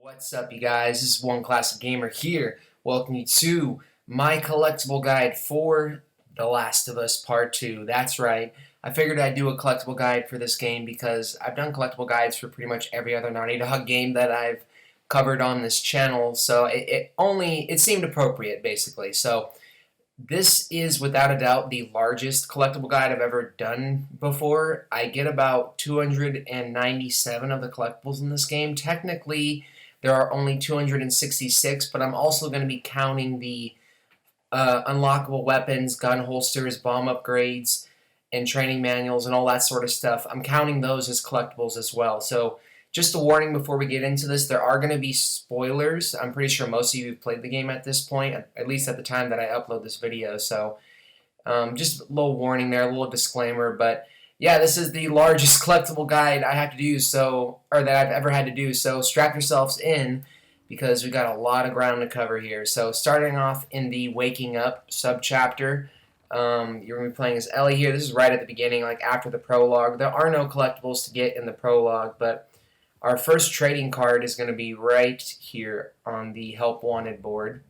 What's up, you guys? This is One Classic Gamer here. Welcome you to my collectible guide for The Last of Us Part 2. That's right. I figured I'd do a collectible guide for this game because I've done collectible guides for pretty much every other Naughty Dog game that I've covered on this channel, so it seemed appropriate, basically. So this is without a doubt the largest collectible guide I've ever done before. I get about 297 of the collectibles in this game. Technically, there are only 266, but I'm also going to be counting the unlockable weapons, gun holsters, bomb upgrades, and training manuals, and all that sort of stuff. I'm counting those as collectibles as well. So just a warning before we get into this, there are going to be spoilers. I'm pretty sure most of you have played the game at this point, at least at the time that I upload this video. So just a little warning there, a little disclaimer. But yeah, this is the largest collectible guide I have to do, or that I've ever had to do. So strap yourselves in because we got a lot of ground to cover here. So starting off in the Waking Up subchapter, you're going to be playing as Ellie here. This is right at the beginning, like after the prologue. There are no collectibles to get in the prologue, but our first trading card is going to be right here on the Help Wanted board.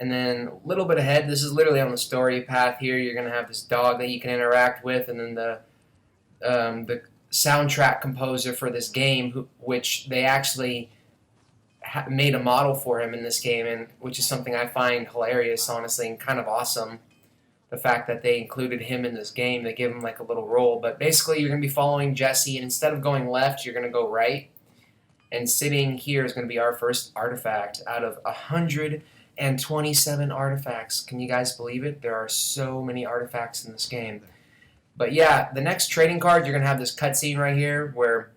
And then a little bit ahead, this is literally on the story path here. You're going to have this dog that you can interact with, and then the soundtrack composer for this game, which they actually made a model for him in this game, and which is something I find hilarious, honestly, and kind of awesome. The fact that they included him in this game, they give him like a little role. But basically, you're going to be following Jesse, and instead of going left, you're going to go right. And sitting here is going to be our first artifact out of 127 artifacts. Can you guys believe it? There are so many artifacts in this game. But yeah, the next trading card, you're going to have this cutscene right here where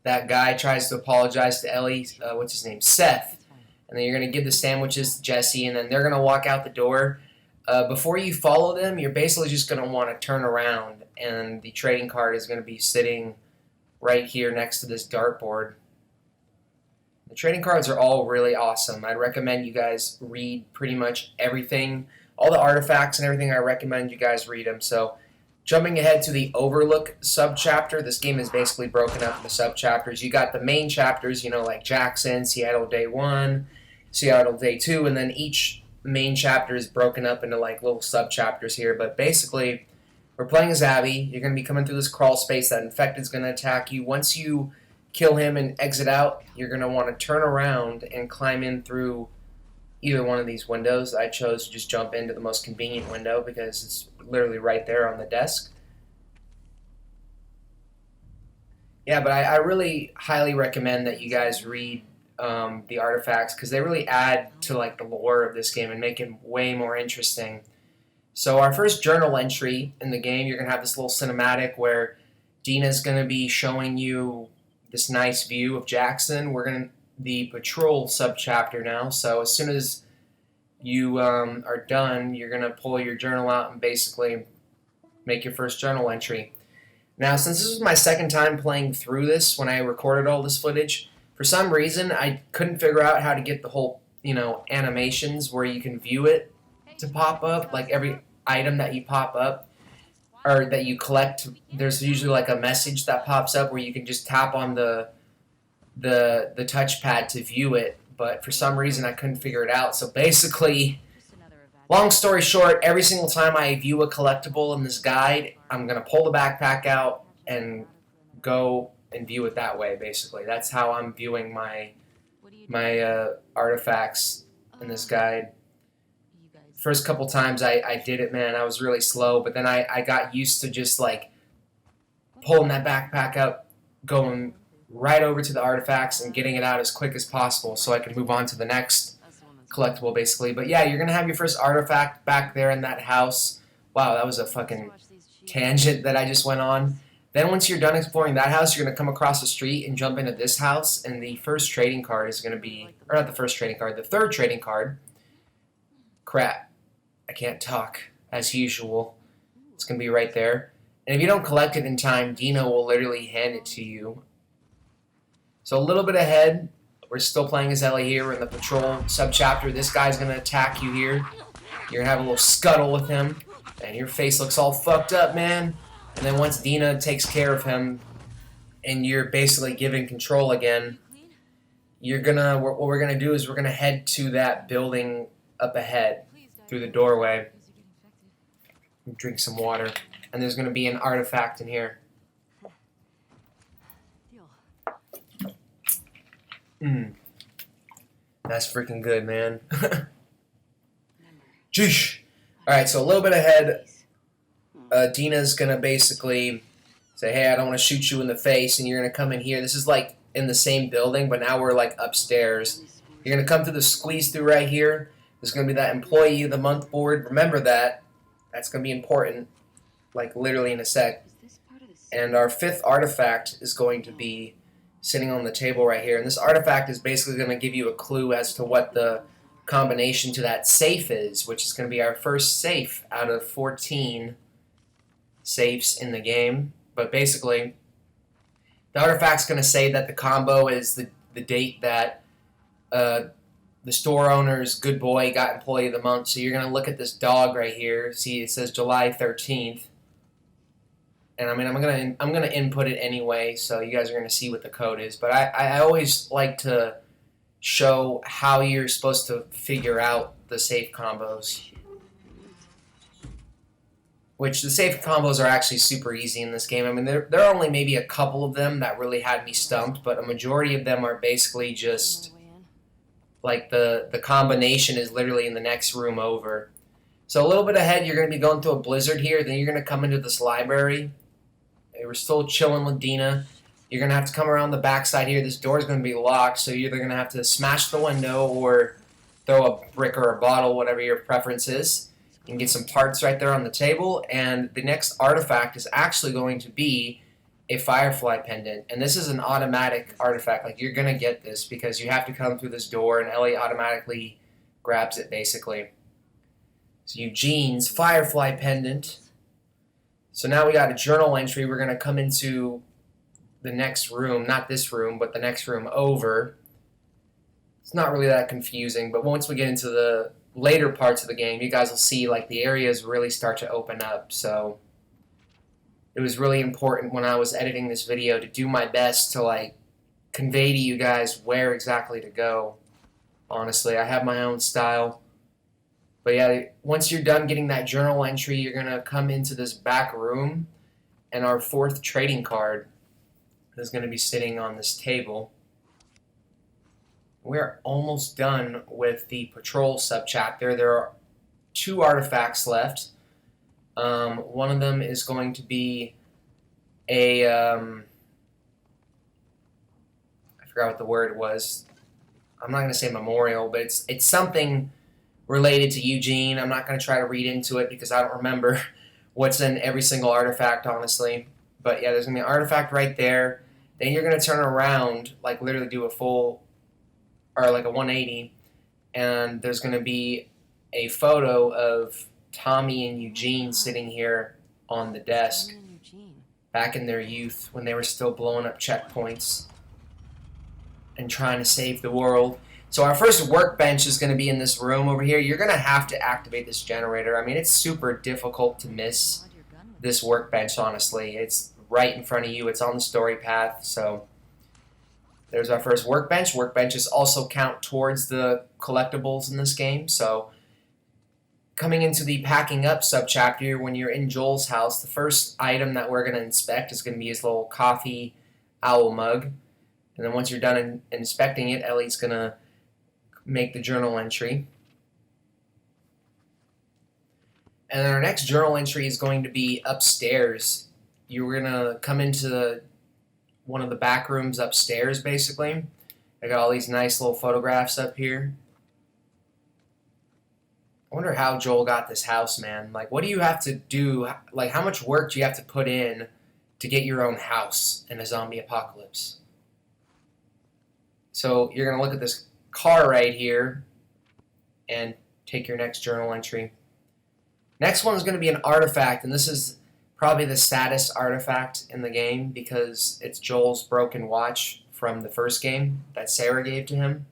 that guy tries to apologize to Ellie, what's his name, Seth. And then you're going to give the sandwiches to Jesse, and then they're going to walk out the door. Before you follow them, you're basically just going to want to turn around, and the trading card is going to be sitting right here next to this dartboard. The trading cards are all really awesome. I recommend you guys read pretty much everything, all the artifacts and everything. I recommend you guys read them. So, jumping ahead to the Overlook subchapter, this game is basically broken up into subchapters. You got the main chapters, you know, like Jackson, Seattle Day 1, Seattle Day 2, and then each main chapter is broken up into like little sub-chapters here. But basically, we're playing as Abby. You're going to be coming through this crawl space. That infected's going to attack you. Once you kill him and exit out, you're going to want to turn around and climb in through either one of these windows. I chose to just jump into the most convenient window because it's literally right there on the desk. Yeah, but I really highly recommend that you guys read the artifacts because they really add to like the lore of this game and make it way more interesting. So our first journal entry in the game, you're going to have this little cinematic where Dina's going to be showing you this nice view of Jackson. We're going to the patrol subchapter now, so as soon as you are done, you're going to pull your journal out and basically make your first journal entry. Now, since this was my second time playing through this when I recorded all this footage, for some reason, I couldn't figure out how to get the whole, animations where you can view it to pop up. Like every item that you pop up or that you collect, there's usually like a message that pops up where you can just tap on the touchpad to view it. But for some reason, I couldn't figure it out. So basically, long story short, every single time I view a collectible in this guide, I'm going to pull the backpack out and go and view it that way, basically. That's how I'm viewing my artifacts in this guide. First couple times I did it, man, I was really slow, but then I got used to just, like, pulling that backpack up, going right over to the artifacts and getting it out as quick as possible so I can move on to the next collectible, basically. But yeah, you're going to have your first artifact back there in that house. Wow, that was a fucking tangent that I just went on. Then once you're done exploring that house, you're going to come across the street and jump into this house, and the first trading card is going to be, or not the first trading card, the third trading card. Crap. I can't talk, as usual. It's going to be right there. And if you don't collect it in time, Dino will literally hand it to you. So a little bit ahead, we're still playing as Ellie here. We're in the patrol subchapter. This guy's going to attack you here. You're going to have a little scuttle with him, and your face looks all fucked up, man. And then once Dina takes care of him, and you're basically given control again, what we're gonna do is we're gonna head to that building up ahead through the doorway. Drink some water, and there's gonna be an artifact in here. That's freaking good, man. Jeesh. Alright, so a little bit ahead, Dina's gonna basically say, hey, I don't want to shoot you in the face, and you're gonna come in here. This is like in the same building, but now we're like upstairs. You're gonna come through the squeeze through right here. There's gonna be that Employee of the Month board. Remember that. That's gonna be important, like literally in a sec. And our 5th artifact is going to be sitting on the table right here. And this artifact is basically going to give you a clue as to what the combination to that safe is, which is going to be our first safe out of 14 safes in the game. But basically, the artifact's going to say that the combo is the date that the store owner's good boy got Employee of the Month. So you're going to look at this dog right here. See, it says July 13th. And I mean, I'm gonna input it anyway, so you guys are gonna see what the code is. But I always like to show how you're supposed to figure out the safe combos. Which the safe combos are actually super easy in this game. I mean, there are only maybe a couple of them that really had me stumped, but a majority of them are basically just like the combination is literally in the next room over. So a little bit ahead, you're gonna be going through a blizzard here. Then you're gonna come into this library. We're still chilling with Dina. You're going to have to come around the backside here. This door is going to be locked, so you're either going to have to smash the window or throw a brick or a bottle, whatever your preference is. You can get some parts right there on the table, and the next artifact is actually going to be a Firefly pendant. And this is an automatic artifact. Like, you're going to get this because you have to come through this door, and Ellie automatically grabs it, basically. So Eugene's Firefly pendant. So now we got a journal entry. We're going to come into the next room. Not this room, but the next room over. It's not really that confusing, but once we get into the later parts of the game, you guys will see like the areas really start to open up. So it was really important when I was editing this video to do my best to like convey to you guys where exactly to go. Honestly, I have my own style. But yeah, once you're done getting that journal entry, you're going to come into this back room, and our 4th trading card is going to be sitting on this table. We're almost done with the patrol subchapter. There are 2 artifacts left. One of them is going to be a... I forgot what the word was. I'm not going to say memorial, but it's something related to Eugene. I'm not going to try to read into it because I don't remember what's in every single artifact, honestly. But yeah, there's going to be an artifact right there. Then you're going to turn around, like literally do a full, or like a 180, and there's going to be a photo of Tommy and Eugene sitting here on the desk back in their youth when they were still blowing up checkpoints and trying to save the world. So our first workbench is going to be in this room over here. You're going to have to activate this generator. I mean, it's super difficult to miss this workbench, honestly. It's right in front of you. It's on the story path. So there's our first workbench. Workbenches also count towards the collectibles in this game. So coming into the packing up subchapter, when you're in Joel's house, the first item that we're going to inspect is going to be his little coffee owl mug. And then once you're done inspecting it, Ellie's going to make the journal entry. And then our next journal entry is going to be upstairs. You're going to come into one of the back rooms upstairs, basically. I got all these nice little photographs up here. I wonder how Joel got this house, man. Like, what do you have to do? Like, how much work do you have to put in to get your own house in a zombie apocalypse? So you're going to look at this car right here and take your next journal entry. Next one is going to be an artifact, and this is probably the saddest artifact in the game because it's Joel's broken watch from the first game that Sarah gave to him.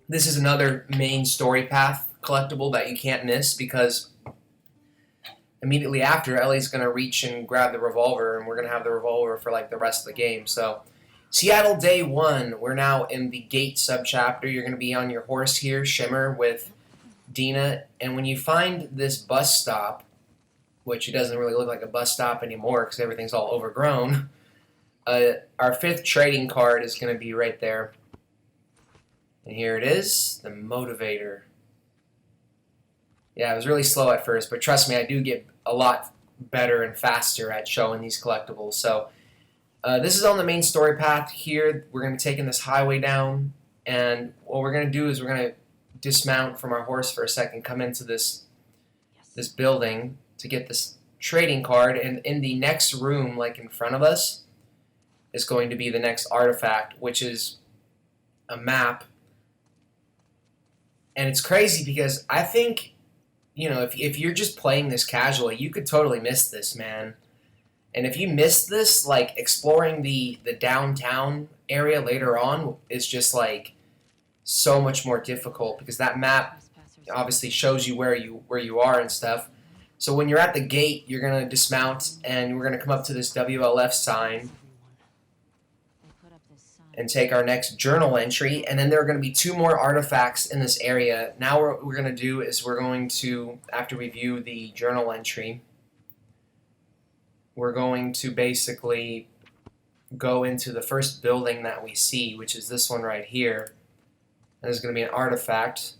This is another main story path collectible that you can't miss because immediately after, Ellie's going to reach and grab the revolver, and we're going to have the revolver for like the rest of the game. So, Seattle Day 1, we're now in the Gate subchapter. You're going to be on your horse here, Shimmer, with Dina, and when you find this bus stop, which it doesn't really look like a bus stop anymore because everything's all overgrown, our 5th trading card is going to be right there. And here it is, the Motivator. Yeah, it was really slow at first, but trust me, I do get a lot better and faster at showing these collectibles. So this is on the main story path here. We're going to be taking this highway down, and what we're going to do is we're going to dismount from our horse for a second, come into this building to get this trading card, and in the next room, like in front of us, is going to be the next artifact, which is a map. And it's crazy because I think, you know, if you're just playing this casually, you could totally miss this, man. And if you miss this, like, exploring the downtown area later on is just, like, so much more difficult because that map obviously shows you where you are and stuff. So when you're at the gate, you're going to dismount, and we're going to come up to this WLF sign and take our next journal entry, and then there are going to be 2 more artifacts in this area. Now what we're going to do is we're going to, after we view the journal entry, we're going to basically go into the first building that we see, which is this one right here. And there's going to be an artifact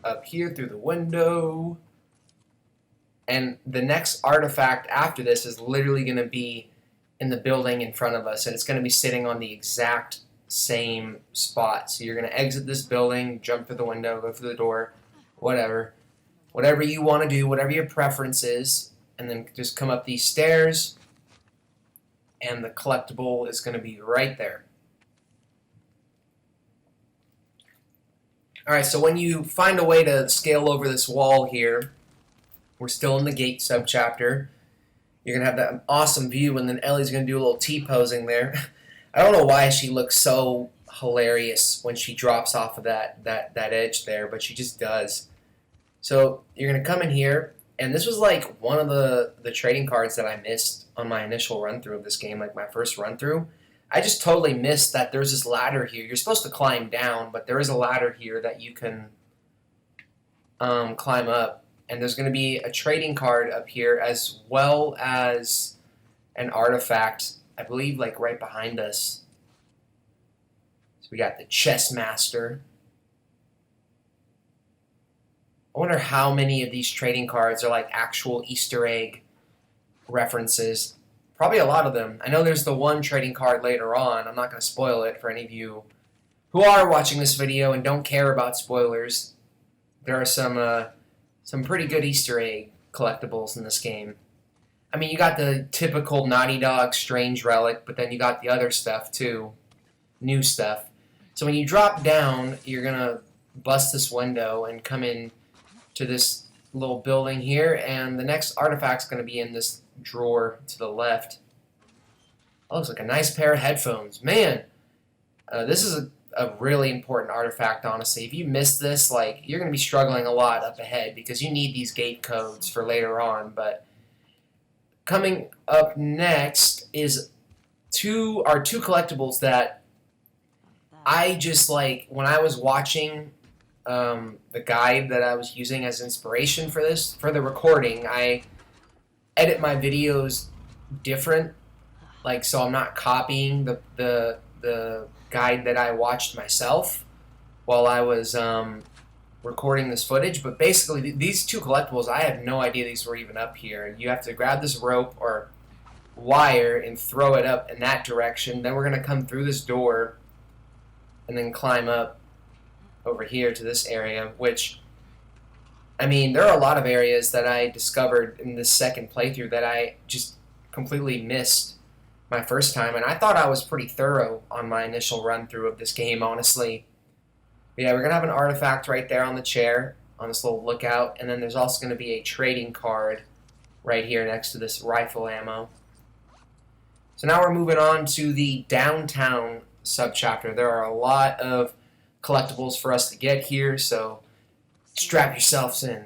up here through the window. And the next artifact after this is literally going to be in the building in front of us, and it's going to be sitting on the exact same spot. So you're going to exit this building, jump through the window, go through the door, whatever you want to do, whatever your preference is, and then just come up these stairs, and the collectible is going to be right there. Alright, so when you find a way to scale over this wall here, we're still in the Gate subchapter. You're going to have that awesome view, and then Ellie's going to do a little T-posing there. I don't know why she looks so hilarious when she drops off of that edge there, but she just does. So you're going to come in here, and this was like one of the trading cards that I missed on my initial run-through of this game, like my first run-through. I just totally missed that there's this ladder here. You're supposed to climb down, but there is a ladder here that you can climb up. And there's going to be a trading card up here as well as an artifact, I believe, like right behind us. So we got the Chess Master. I wonder how many of these trading cards are like actual Easter egg references. Probably a lot of them. I know there's the one trading card later on. I'm not going to spoil it for any of you who are watching this video and don't care about spoilers. There are some pretty good Easter egg collectibles in this game. I mean, you got the typical Naughty Dog Strange Relic, but then you got the other stuff too. New stuff. So when you drop down, you're going to bust this window and come in to this little building here, and the next artifact's going to be in this drawer to the left. That looks like a nice pair of headphones. Man, this is a really important artifact, honestly. If you miss this, like, you're going to be struggling a lot up ahead because you need these gate codes for later on. But coming up next is two collectibles that I just, like, when I was watching the guide that I was using as inspiration for this, for the recording, I edit my videos different, like, so I'm not copying the guide that I watched myself while I was recording this footage. But basically, these 2 collectibles, I had no idea these were even up here. You have to grab this rope or wire and throw it up in that direction. Then we're going to come through this door and then climb up over here to this area, which, I mean, there are a lot of areas that I discovered in this second playthrough that I just completely missed my first time, and I thought I was pretty thorough on my initial run-through of this game, honestly. But yeah, we're going to have an artifact right there on the chair, on this little lookout, and then there's also going to be a trading card right here next to this rifle ammo. So now we're moving on to the downtown subchapter. There are a lot of collectibles for us to get here, so strap yourselves in.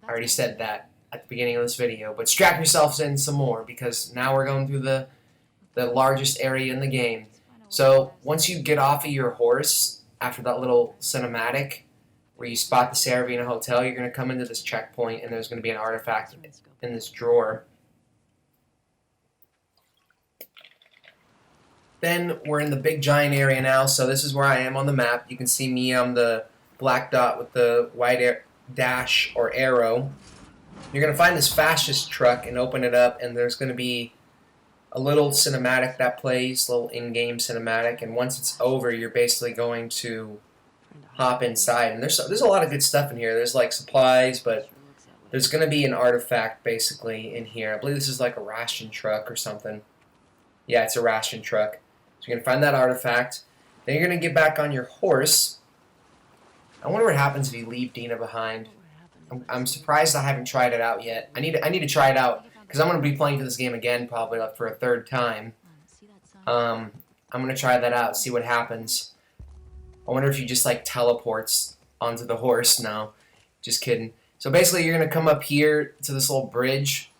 I already said that at the beginning of this video, but strap yourselves in some more because now we're going through the largest area in the game. So once you get off of your horse after that little cinematic where you spot the Saravina Hotel, you're going to come into this checkpoint and there's going to be an artifact in this drawer. Then we're in the big giant area now, so this is where I am on the map. You can see me on the black dot with the white dash or arrow. You're going to find this fascist truck and open it up, and there's going to be a little cinematic that plays, a little in-game cinematic, and once it's over, you're basically going to hop inside. And there's a lot of good stuff in here. There's like supplies, but there's going to be an artifact basically in here. I believe this is like a ration truck or something. Yeah, it's a ration truck. So you're going to find that artifact. Then you're going to get back on your horse. I wonder what happens if you leave Dina behind. I'm surprised I haven't tried it out yet. I need to try it out because I'm going to be playing for this game again probably for a third time. I'm going to try that out, see what happens. I wonder if he just like teleports onto the horse. No, just kidding. So basically you're going to come up here to this little bridge,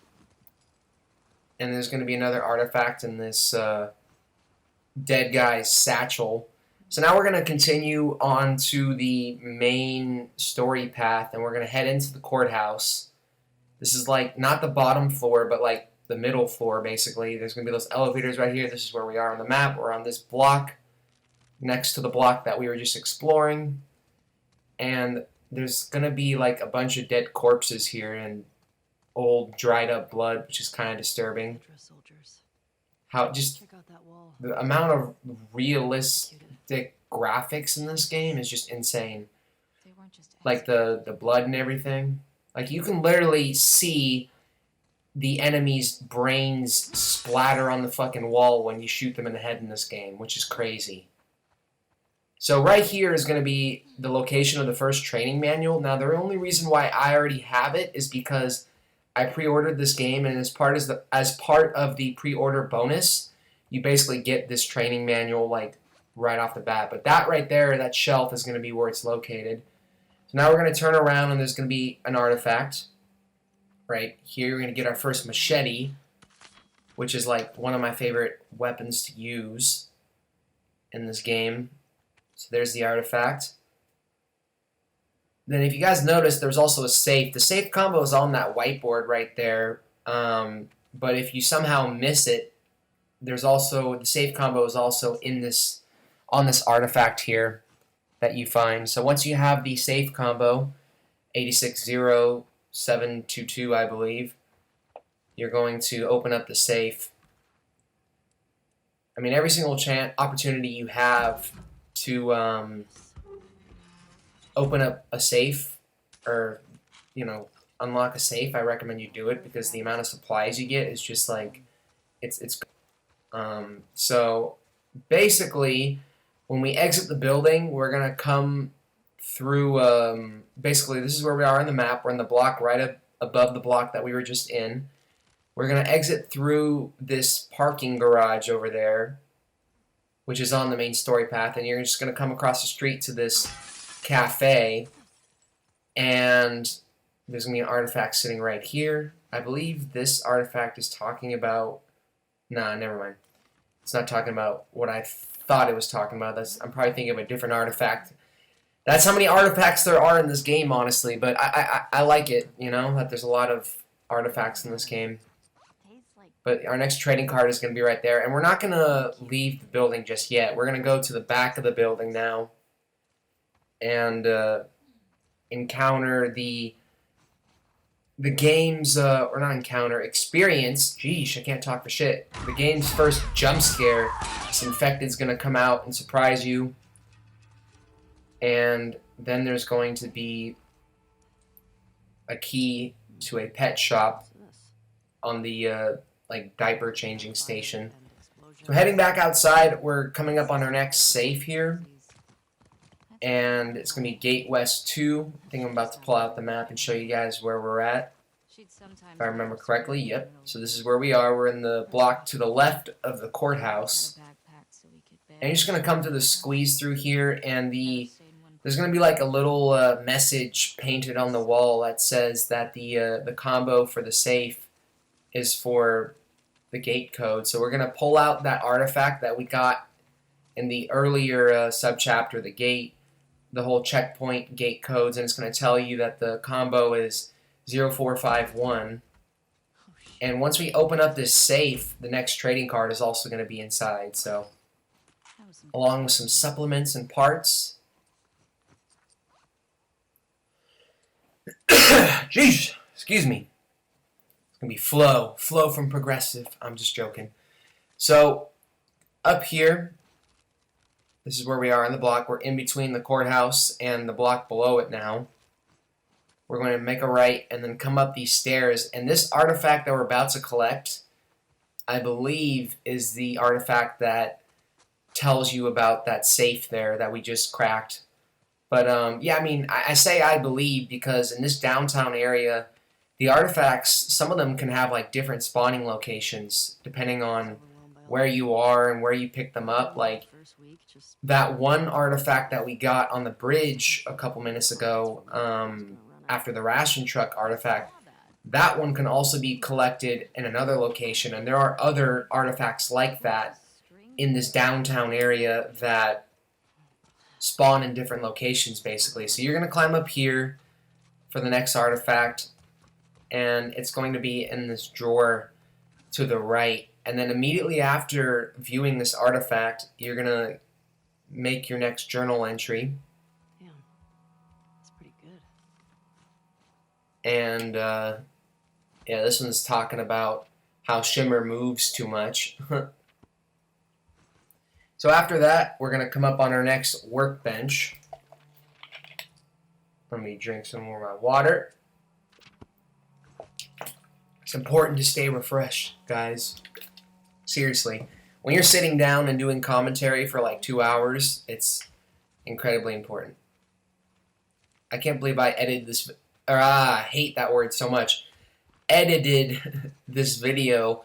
and there's going to be another artifact in this dead guy's satchel. So now we're going to continue on to the main story path, and we're going to head into the courthouse. This is like not the bottom floor, but like the middle floor basically. There's going to be those elevators right here. This is where we are on the map. We're on this block next to the block that we were just exploring. And there's going to be like a bunch of dead corpses here and old dried up blood, which is kind of disturbing. How just the amount of realistic graphics in this game is just insane. Like the blood and everything. Like you can literally see the enemy's brains splatter on the fucking wall when you shoot them in the head in this game, which is crazy. So right here is going to be the location of the first training manual. Now the only reason why I already have it is because I pre-ordered this game, and as part of the pre-order bonus, you basically get this training manual like right off the bat. But that right there, that shelf, is going to be where it's located. So now we're going to turn around, and there's going to be an artifact right here. We're going to get our first machete, which is like one of my favorite weapons to use in this game. So there's the artifact. Then if you guys notice, there's also a safe. The safe combo is on that whiteboard right there. But if you somehow miss it, there's also the safe combo is also in this on this artifact here that you find. So once you have the safe combo, 860722, I believe, you're going to open up the safe. I mean, every single opportunity you have to open up a safe or, you know, unlock a safe, I recommend you do it because the amount of supplies you get is just like, so basically when we exit the building, we're going to come through, basically this is where we are on the map. We're in the block right above the block that we were just in. We're going to exit through this parking garage over there, which is on the main story path, and you're just going to come across the street to this cafe, and there's going to be an artifact sitting right here. I believe this artifact is talking about... Nah, never mind. It's not talking about what I thought it was talking about. I'm probably thinking of a different artifact. That's how many artifacts there are in this game, honestly, but I like it, you know, that there's a lot of artifacts in this game. But our next trading card is going to be right there, and we're not going to leave the building just yet. We're going to go to the back of the building now and encounter the game's, or not encounter, experience, geesh, I can't talk for shit, the game's first jump scare. This infected's going to come out and surprise you, and then there's going to be a key to a pet shop on the, like, diaper changing station. So heading back outside, we're coming up on our next safe here. And it's going to be Gate West 2. I think I'm about to pull out the map and show you guys where we're at. If I remember correctly, yep. So this is where we are. We're in the block to the left of the courthouse. And you're just going to come to the squeeze through here, and the There's going to be like a little message painted on the wall that says that the combo for the safe is for the gate code. So we're going to pull out that artifact that we got in the earlier subchapter, the gate, the whole checkpoint gate codes, and it's going to tell you that the combo is 0451. And once we open up this safe, the next trading card is also going to be inside. So, along with some supplements and parts. Jeez, excuse me. It's going to be Flow from Progressive. I'm just joking. So, up here, this is where we are on the block. We're in between the courthouse and the block below it now. We're going to make a right and then come up these stairs. And this artifact that we're about to collect, I believe, is the artifact that tells you about that safe there that we just cracked. But, yeah, I mean, I say I believe because in this downtown area, the artifacts, some of them can have, like, different spawning locations depending on where you are and where you pick them up. Like, that one artifact that we got on the bridge a couple minutes ago, after the ration truck artifact, that one can also be collected in another location, and there are other artifacts like that in this downtown area that spawn in different locations, basically. So you're going to climb up here for the next artifact, and it's going to be in this drawer to the right. And then immediately after viewing this artifact, you're going to make your next journal entry. And, yeah, this one's talking about how Shimmer moves too much. So after that, we're going to come up on our next workbench. Let me drink some more of my water. It's important to stay refreshed, guys. Seriously. When you're sitting down and doing commentary for like 2 hours, it's incredibly important. I can't believe I edited this... I hate that word so much. Edited this video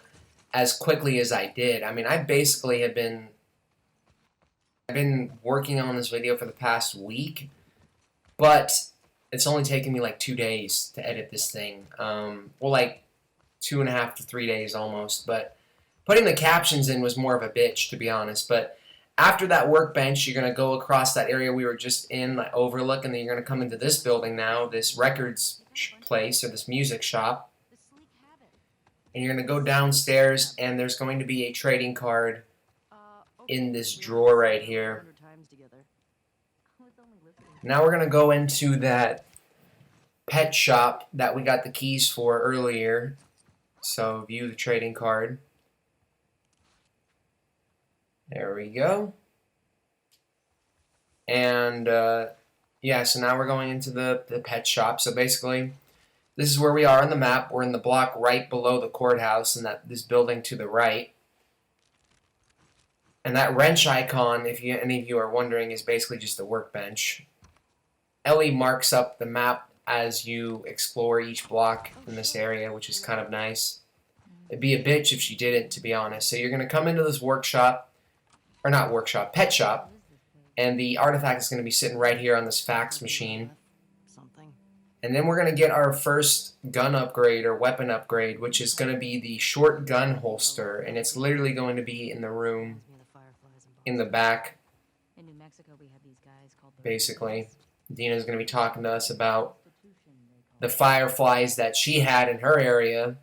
as quickly as I did. I mean, I basically have been... I've been working on this video for the past week, but it's only taken me like 2 days to edit this thing. Well, like 2.5 to 3 days almost, but putting the captions in was more of a bitch, to be honest. But after that workbench, you're going to go across that area we were just in, that overlook, and then you're going to come into this building now, this records place, or this music shop. And you're going to go downstairs, and there's going to be a trading card in this drawer right here. Now we're going to go into that pet shop that we got the keys for earlier. So view the trading card. There we go. And, yeah, so now we're going into the pet shop. So basically, this is where we are on the map. We're in the block right below the courthouse, and this building to the right. And that wrench icon, if any of you are wondering, is basically just the workbench. Ellie marks up the map as you explore each block in this area, which is kind of nice. It'd be a bitch if she didn't, to be honest. So you're going to come into this workshop, or not workshop, pet shop, and the artifact is going to be sitting right here on this fax machine. And then we're going to get our first gun upgrade or weapon upgrade, which is going to be the short gun holster, and it's literally going to be in the room in the back, basically. Dina's going to be talking to us about the fireflies that she had in her area.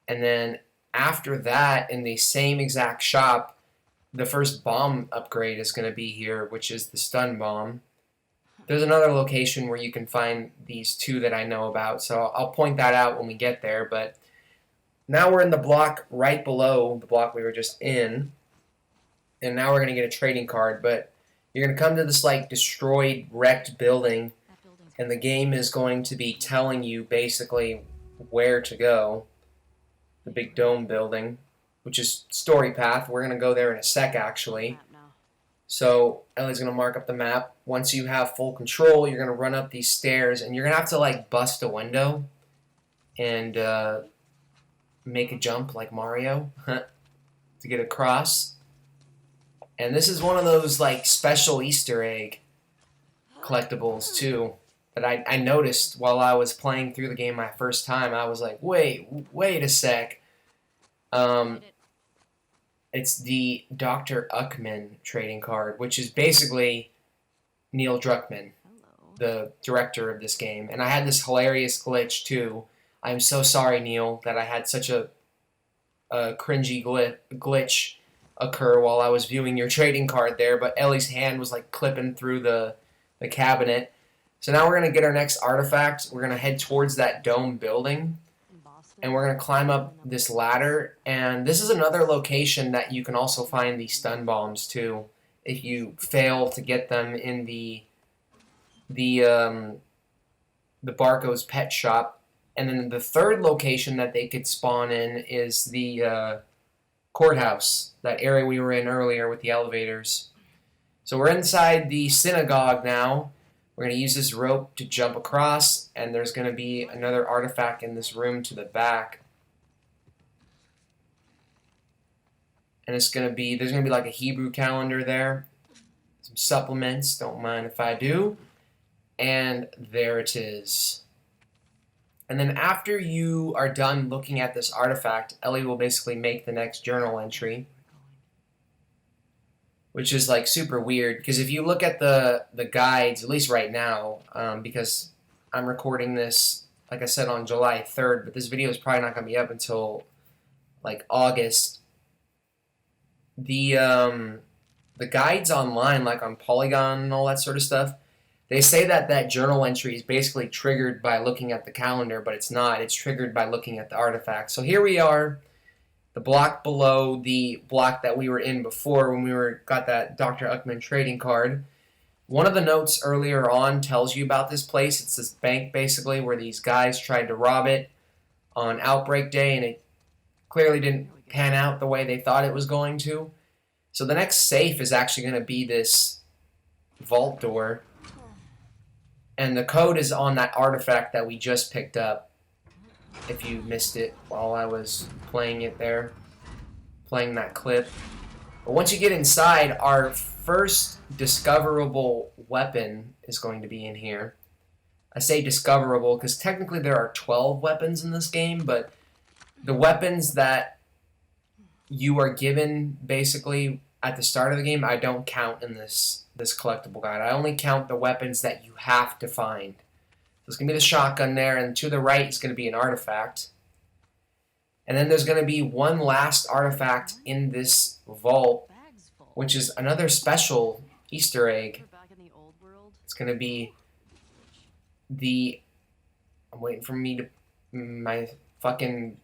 And then after that, in the same exact shop, the first bomb upgrade is going to be here, which is the stun bomb. There's another location where you can find these two that I know about, so I'll point that out when we get there. But now we're in the block right below the block we were just in, and now we're going to get a trading card. But you're going to come to this like destroyed, wrecked building, and the game is going to be telling you basically where to go. The big dome building, which is story path. We're going to go there in a sec, actually. So Ellie's going to mark up the map. Once you have full control, you're going to run up these stairs, and you're going to have to like bust a window and make a jump like Mario to get across. And this is one of those like special Easter egg collectibles too that I noticed while I was playing through the game my first time. I was like, wait a sec. It's the Dr. Uckman trading card, which is basically Neil Druckmann, the director of this game. And I had this hilarious glitch too. I'm so sorry, Neil, that I had such a cringy glitch occur while I was viewing your trading card there, but Ellie's hand was like clipping through the cabinet. So now we're going to get our next artifact. We're going to head towards that dome building, and we're going to climb up this ladder. And this is another location that you can also find the stun bombs too, if you fail to get them in the Barco's pet shop. And then the third location that they could spawn in is the courthouse, that area we were in earlier with the elevators. So we're inside the synagogue now. We're going to use this rope to jump across, and there's going to be another artifact in this room to the back. And there's going to be like a Hebrew calendar there. Some supplements, don't mind if I do. And there it is. And then after you are done looking at this artifact, Ellie will basically make the next journal entry, which is like super weird, because if you look at the guides, at least right now, because I'm recording this, like I said, on July 3rd, but this video is probably not going to be up until like August. The guides online, like on Polygon and all that sort of stuff, they say that journal entry is basically triggered by looking at the calendar, but it's not. It's triggered by looking at the artifact. So here we are, the block below the block that we were in before when we got that Dr. Uckman trading card. One of the notes earlier on tells you about this place. It's this bank, basically, where these guys tried to rob it on Outbreak Day, and it clearly didn't pan out the way they thought it was going to. So the next safe is actually going to be this vault door. And the code is on that artifact that we just picked up, if you missed it while I was playing it there, playing that clip. But once you get inside, our first discoverable weapon is going to be in here. I say discoverable because technically there are 12 weapons in this game, but the weapons that you are given basically at the start of the game, I don't count in this collectible guide. I only count the weapons that you have to find. So it's going to be the shotgun there, and to the right is going to be an artifact. And then there's going to be one last artifact in this vault, which is another special Easter egg. It's going to be I'm waiting for my fucking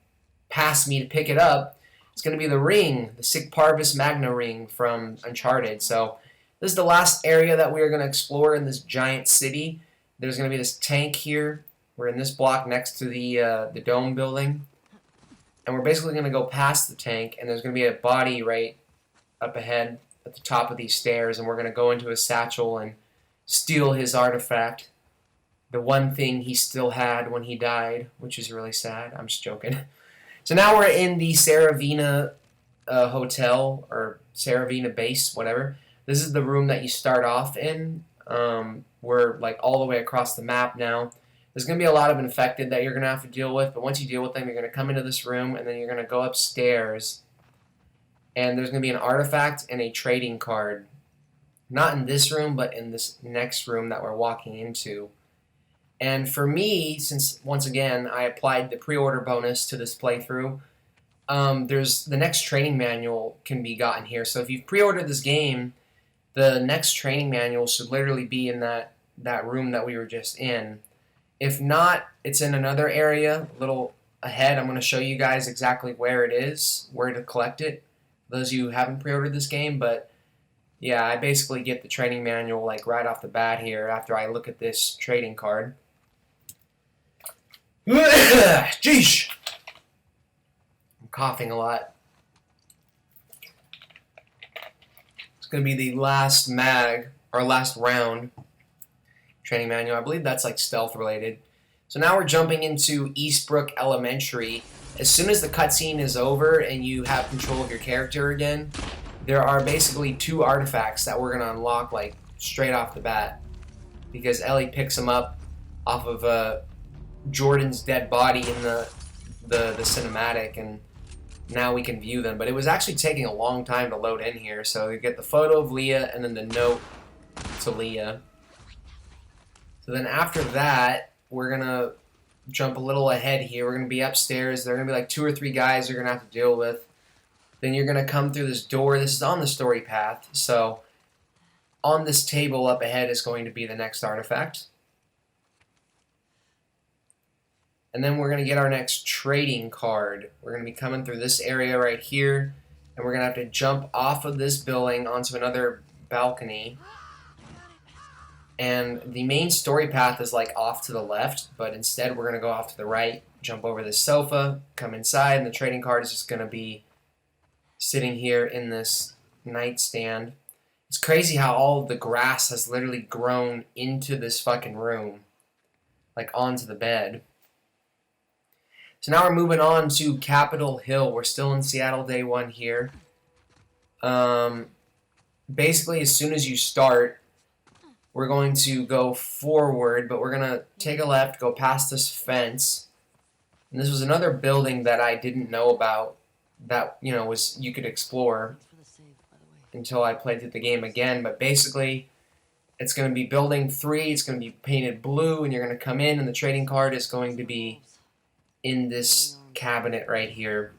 pass me to pick it up. It's going to be the ring, the Sic Parvis Magna ring from Uncharted. So this is the last area that we are going to explore in this giant city. There's going to be this tank here. We're in this block next to the dome building. And we're basically going to go past the tank, and there's going to be a body right up ahead at the top of these stairs, and we're going to go into his satchel and steal his artifact. The one thing he still had when he died, which is really sad. I'm just joking. So now we're in the Saravina hotel, or Saravina base, whatever. This is the room that you start off in. We're like all the way across the map now. There's going to be a lot of infected that you're going to have to deal with, but once you deal with them, you're going to come into this room, and then you're going to go upstairs, and there's going to be an artifact and a trading card. Not in this room, but in this next room that we're walking into. And for me, since, once again, I applied the pre-order bonus to this playthrough, there's the next training manual can be gotten here. So if you've pre-ordered this game, the next training manual should literally be in that room that we were just in. If not, it's in another area, a little ahead. I'm going to show you guys exactly where it is, where to collect it, for those of you who haven't pre-ordered this game. But yeah, I basically get the training manual like right off the bat here after I look at this trading card. Jeez! I'm coughing a lot. It's going to be the last last round training manual. I believe that's like stealth related. So now we're jumping into Eastbrook Elementary. As soon as the cutscene is over and you have control of your character again, there are basically 2 artifacts that we're gonna unlock like straight off the bat, because Ellie picks them up off of Jordan's dead body in the cinematic, and now we can view them. But it was actually taking a long time to load in here, so you get the photo of Leah and then the note to Leah. So then after that, we're gonna jump a little ahead here. We're gonna be upstairs. There are gonna be like 2 or 3 guys you're gonna have to deal with. Then you're gonna come through this door. This is on the story path, so on this table up ahead is going to be the next artifact. And then we're going to get our next trading card. We're going to be coming through this area right here, and we're going to have to jump off of this building onto another balcony. And the main story path is like off to the left, but instead we're going to go off to the right, jump over this sofa, come inside, and the trading card is just going to be sitting here in this nightstand. It's crazy how all of the grass has literally grown into this fucking room, like onto the bed. So now we're moving on to Capitol Hill. We're still in Seattle Day 1 here. Basically, as soon as you start, we're going to go forward, but we're going to take a left, go past this fence. And this was another building that I didn't know about that, you know, was you could explore until I played through the game again. But basically, it's going to be building 3. It's going to be painted blue, and you're going to come in, and the trading card is going to be in this cabinet right here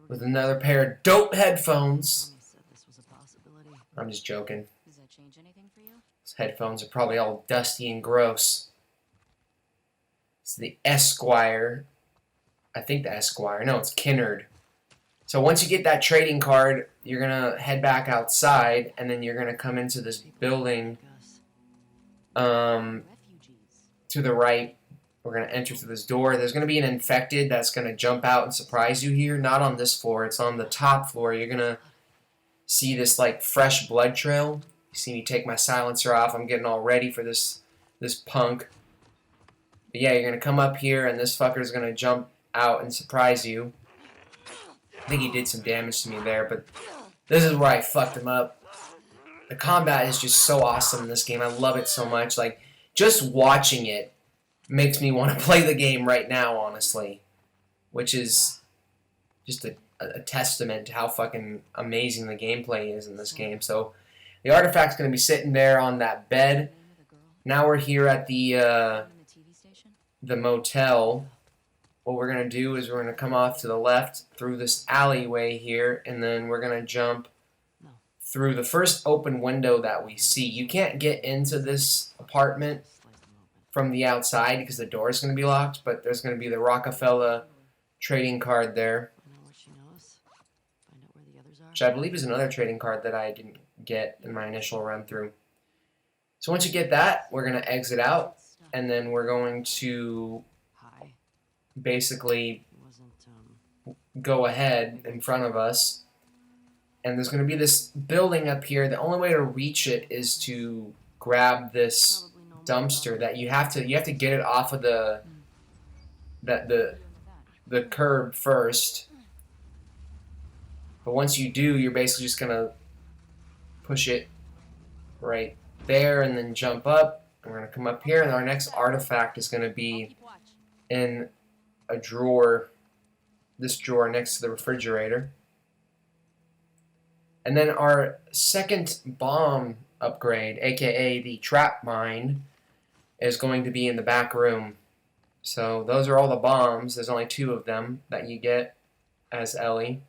with another pair of dope headphones. I'm just joking. These headphones are probably all dusty and gross. It's the Esquire. I think the Esquire. No, it's Kinnard. So once you get that trading card, you're going to head back outside, and then you're going to come into this building to the right. We're going to enter through this door. There's going to be an infected that's going to jump out and surprise you here. Not on this floor. It's on the top floor. You're going to see this like fresh blood trail. You see me take my silencer off. I'm getting all ready for this punk. But yeah, you're going to come up here, and this fucker's going to jump out and surprise you. I think he did some damage to me there, but this is where I fucked him up. The combat is just so awesome in this game. I love it so much. Like, just watching it makes me want to play the game right now, honestly. Which is just a testament to how fucking amazing the gameplay is in this game. So, the artifact's going to be sitting there on that bed. Now we're here at the motel. What we're going to do is we're going to come off to the left through this alleyway here, and then we're going to jump through the first open window that we see. You can't get into this apartment from the outside because the door is going to be locked, but there's going to be the Rockefeller trading card there, which I believe is another trading card that I didn't get in my initial run through. So once you get that, we're going to exit out, and then we're going to basically go ahead in front of us, and there's going to be this building up here. The only way to reach it is to grab this dumpster that you have to get it off of the curb first. But once you do, you're basically just going to push it right there and then jump up. And we're going to come up here, and our next artifact is going to be in a drawer, this drawer next to the refrigerator. And then our second bomb upgrade, aka the trap mine, is going to be in the back room. So those are all the bombs. There's only 2 of them that you get as Ellie.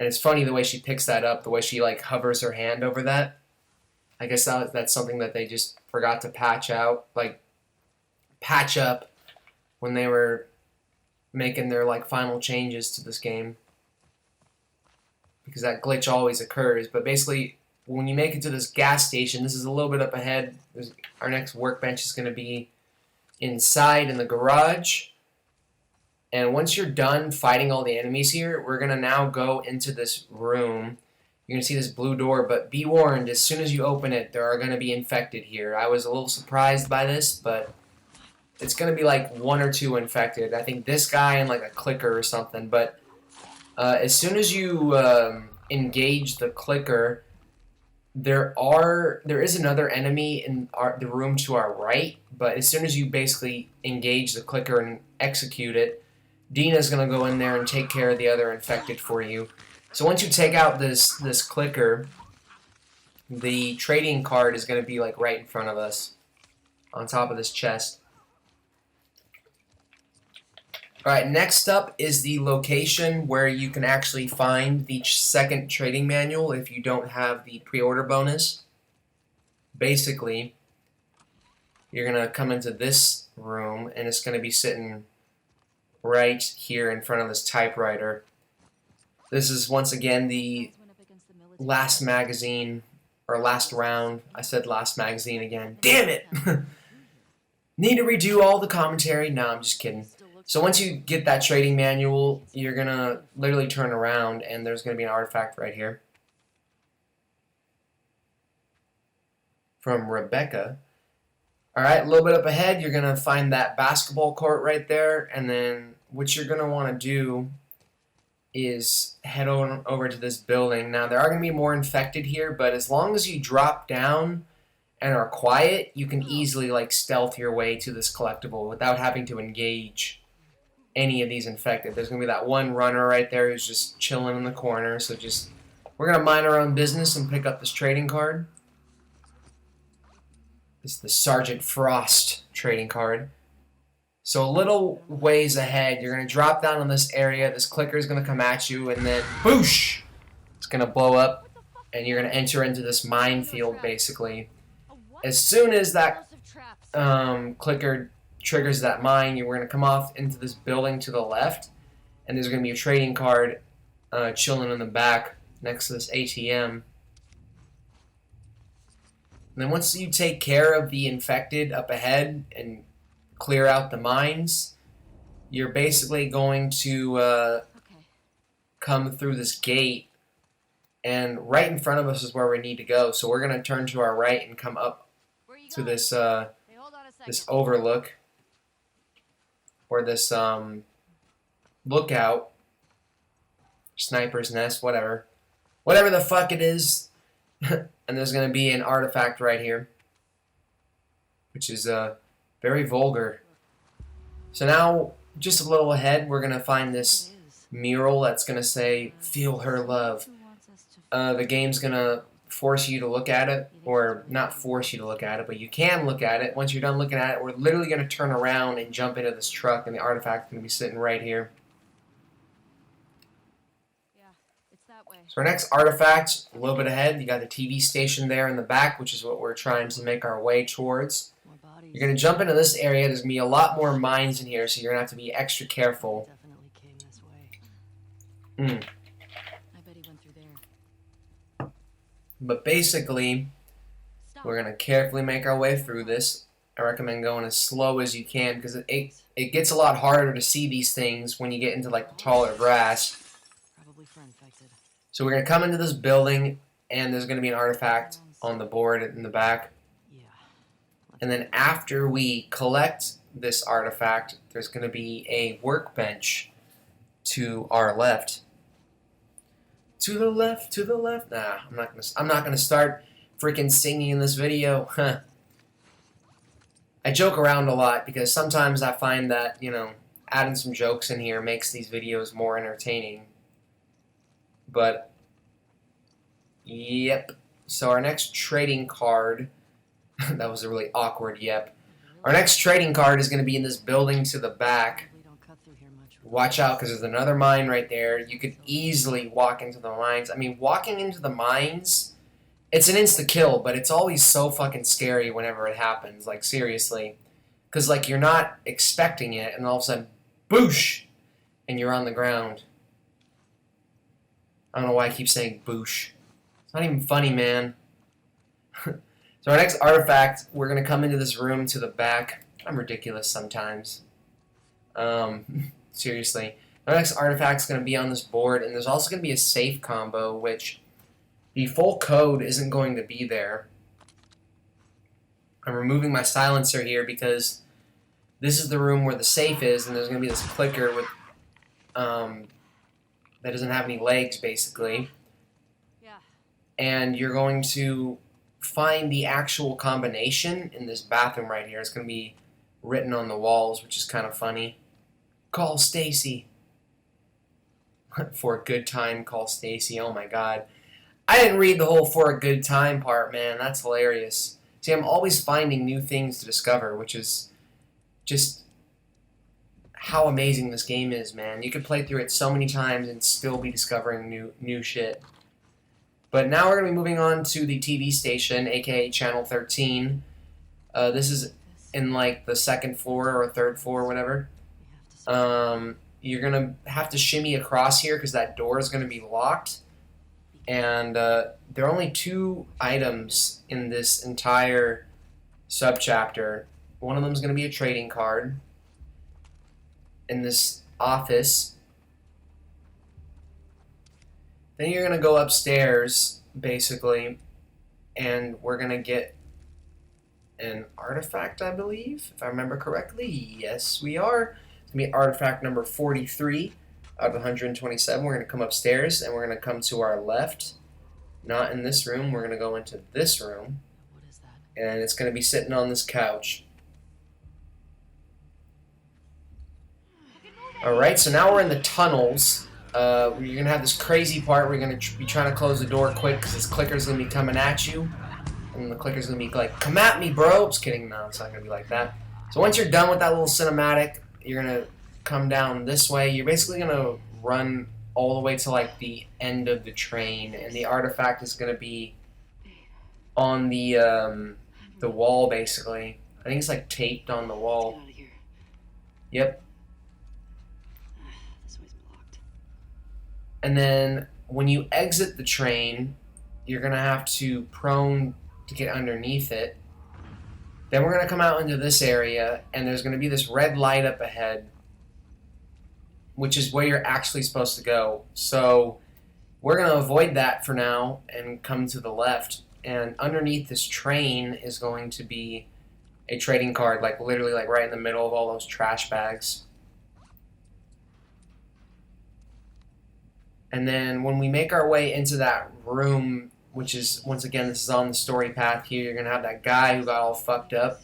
And it's funny the way she picks that up, the way she like hovers her hand over that. I guess that's something that they just forgot to patch up when they were making their like final changes to this game, because that glitch always occurs. But basically, when you make it to this gas station, this is a little bit up ahead. Our next workbench is going to be inside in the garage. And once you're done fighting all the enemies here, we're going to now go into this room. You're going to see this blue door, but be warned, as soon as you open it, there are going to be infected here. I was a little surprised by this, but it's going to be like 1 or 2 infected. I think this guy and like a clicker or something, but As soon as you engage the clicker, there is another enemy in the room to our right, but as soon as you basically engage the clicker and execute it, Dina's going to go in there and take care of the other infected for you. So once you take out this clicker, the trading card is going to be like right in front of us on top of this chest. Alright, next up is the location where you can actually find the second trading manual if you don't have the pre-order bonus. Basically, you're going to come into this room and it's going to be sitting right here in front of this typewriter. This is once again the last magazine, or last round. I said last magazine again. Damn it! Need to redo all the commentary? No, I'm just kidding. So once you get that trading manual, you're going to literally turn around and there's going to be an artifact right here from Rebecca. Alright, a little bit up ahead, you're going to find that basketball court right there, and then what you're going to want to do is head on over to this building. Now, there are going to be more infected here, but as long as you drop down and are quiet, you can easily like stealth your way to this collectible without having to engage any of these infected. There's going to be that one runner right there who's just chilling in the corner, so we're going to mind our own business and pick up this trading card. This is the Sergeant Frost trading card. So a little ways ahead, you're going to drop down on this area, this clicker is going to come at you, and then boosh! It's going to blow up, and you're going to enter into this minefield, basically. As soon as that clicker triggers that mine, you're going to come off into this building to the left, and there's going to be a trading card chilling in the back next to this ATM. And then once you take care of the infected up ahead and clear out the mines, you're basically going to come through this gate, and right in front of us is where we need to go. So we're going to turn to our right and come up to this this overlook, or this lookout, sniper's nest, whatever the fuck it is. And there's going to be an artifact right here, which is very vulgar. So now, just a little ahead, we're going to find this mural that's going to say, "Feel her love." The game's going to force you to look at it, or not force you to look at it, but you can look at it. Once you're done looking at it, we're literally going to turn around and jump into this truck, and the artifact's going to be sitting right here. So our next artifact, a little bit ahead, you got the TV station there in the back, which is what we're trying to make our way towards. You're going to jump into this area. There's going to be a lot more mines in here, so you're going to have to be extra careful. But basically, we're going to carefully make our way through this. I recommend going as slow as you can, because it gets a lot harder to see these things when you get into like the taller grass. So we're going to come into this building, and there's going to be an artifact on the board in the back. And then after we collect this artifact, there's going to be a workbench to our left. To the left, to the left. Nah, I'm not gonna start freaking singing in this video. I joke around a lot because sometimes I find that, you know, adding some jokes in here makes these videos more entertaining. But yep. So our next trading card, that was a really awkward yep. Our next trading card is going to be in this building to the back. Watch out, because there's another mine right there. You could easily walk into the mines. I mean, walking into the mines, it's an insta-kill, but it's always so fucking scary whenever it happens. Like, seriously. Because, like, you're not expecting it, and all of a sudden, boosh! And you're on the ground. I don't know why I keep saying boosh. It's not even funny, man. So our next artifact, we're going to come into this room to the back. I'm ridiculous sometimes. Seriously. Our next artifact's going to be on this board, and there's also going to be a safe combo, which the full code isn't going to be there. I'm removing my silencer here because this is the room where the safe is, and there's going to be this clicker with that that doesn't have any legs, basically. Yeah. And you're going to find the actual combination in this bathroom right here. It's going to be written on the walls, which is kind of funny. Call Stacy. For a good time, call Stacy. Oh my god. I didn't read the whole for a good time part, man. That's hilarious. See, I'm always finding new things to discover, which is just how amazing this game is, man. You could play through it so many times and still be discovering new shit. But now we're going to be moving on to the TV station, aka Channel 13. This is in like the second floor or third floor, whatever. You're going to have to shimmy across here because that door is going to be locked. And there are only 2 items in this entire subchapter. One of them is going to be a trading card in this office. Then you're going to go upstairs, basically, and we're going to get an artifact, I believe, if I remember correctly. Yes, we are. It's going to be artifact number 43 out of 127. We're going to come upstairs, and we're going to come to our left. Not in this room. We're going to go into this room. What is that? And it's going to be sitting on this couch. Alright, so now we're in the tunnels. You're going to have this crazy part where you're going to be trying to close the door quick because this clicker's going to be coming at you. And the clicker's going to be like, come at me, bro. Just kidding. No, it's not going to be like that. So once you're done with that little cinematic, you're going to come down this way. You're basically going to run all the way to like the end of the train. And the artifact is going to be on the wall, basically. I think it's like taped on the wall. Get out of here. Yep. This way's blocked. And then when you exit the train, you're going to have to prone to get underneath it. Then we're going to come out into this area, and there's going to be this red light up ahead, which is where you're actually supposed to go. So we're going to avoid that for now and come to the left. And underneath this train is going to be a trading card, like literally like right in the middle of all those trash bags. And then when we make our way into that room, which is, once again, this is on the story path here, you're going to have that guy who got all fucked up.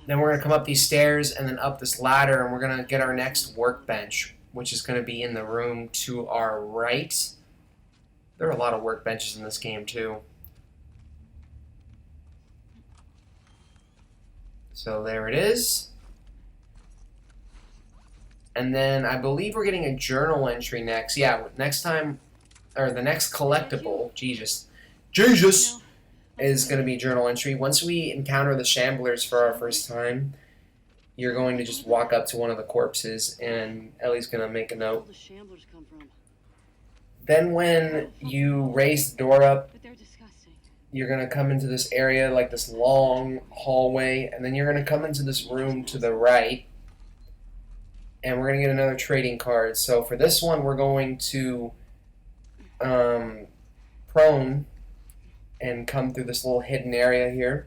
Then we're going to come up these stairs and then up this ladder, and we're going to get our next workbench, which is going to be in the room to our right. There are a lot of workbenches in this game, too. So there it is. And then I believe we're getting a journal entry next. Yeah, next time, or the next collectible, Jesus, is going to be journal entry. Once we encounter the Shamblers for our first time, you're going to just walk up to one of the corpses, and Ellie's going to make a note. Where the Shamblers come from? Then when you raise the door up, But they're disgusting. you're going to come into this area, like this long hallway, and then you're going to come into this room to the right, and we're going to get another trading card. So for this one, we're going to prone and come through this little hidden area here.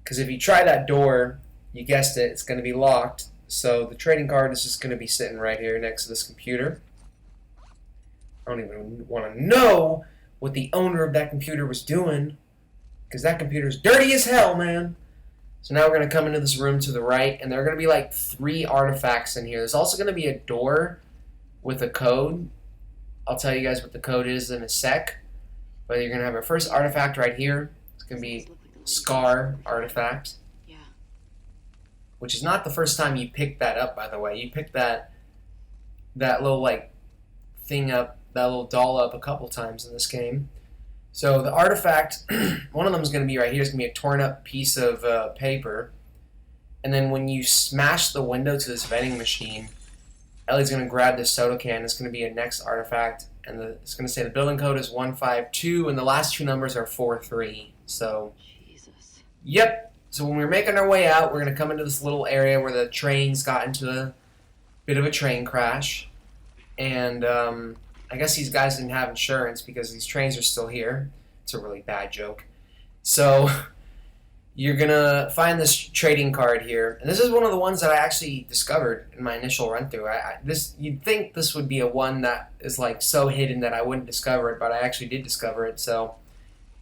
Because if you try that door, you guessed it, it's going to be locked. So the trading card is just going to be sitting right here next to this computer. I don't even want to know what the owner of that computer was doing, because that computer's dirty as hell, man. So now we're going to come into this room to the right, and there are going to be like 3 artifacts in here. There's also going to be a door with a code. I'll tell you guys what the code is in a sec. But you're going to have our first artifact right here. It's going to be Scar artifact. Yeah. Which is not the first time you picked that up, by the way. You picked that little like thing up, that little doll up a couple times in this game. So the artifact, one of them is going to be right here. It's going to be a torn up piece of paper. And then when you smash the window to this vending machine, Ellie's going to grab this soda can. It's going to be a next artifact. And it's going to say the building code is 152, and the last 2 numbers are 43. So, Jesus. yep. So when we're making our way out, we're going to come into this little area where the trains got into a bit of a train crash. And I guess these guys didn't have insurance because these trains are still here. It's a really bad joke. So you're gonna find this trading card here, and this is one of the ones that I actually discovered in my initial run through. You'd think this would be a one that is like so hidden that I wouldn't discover it, but I actually did discover it. So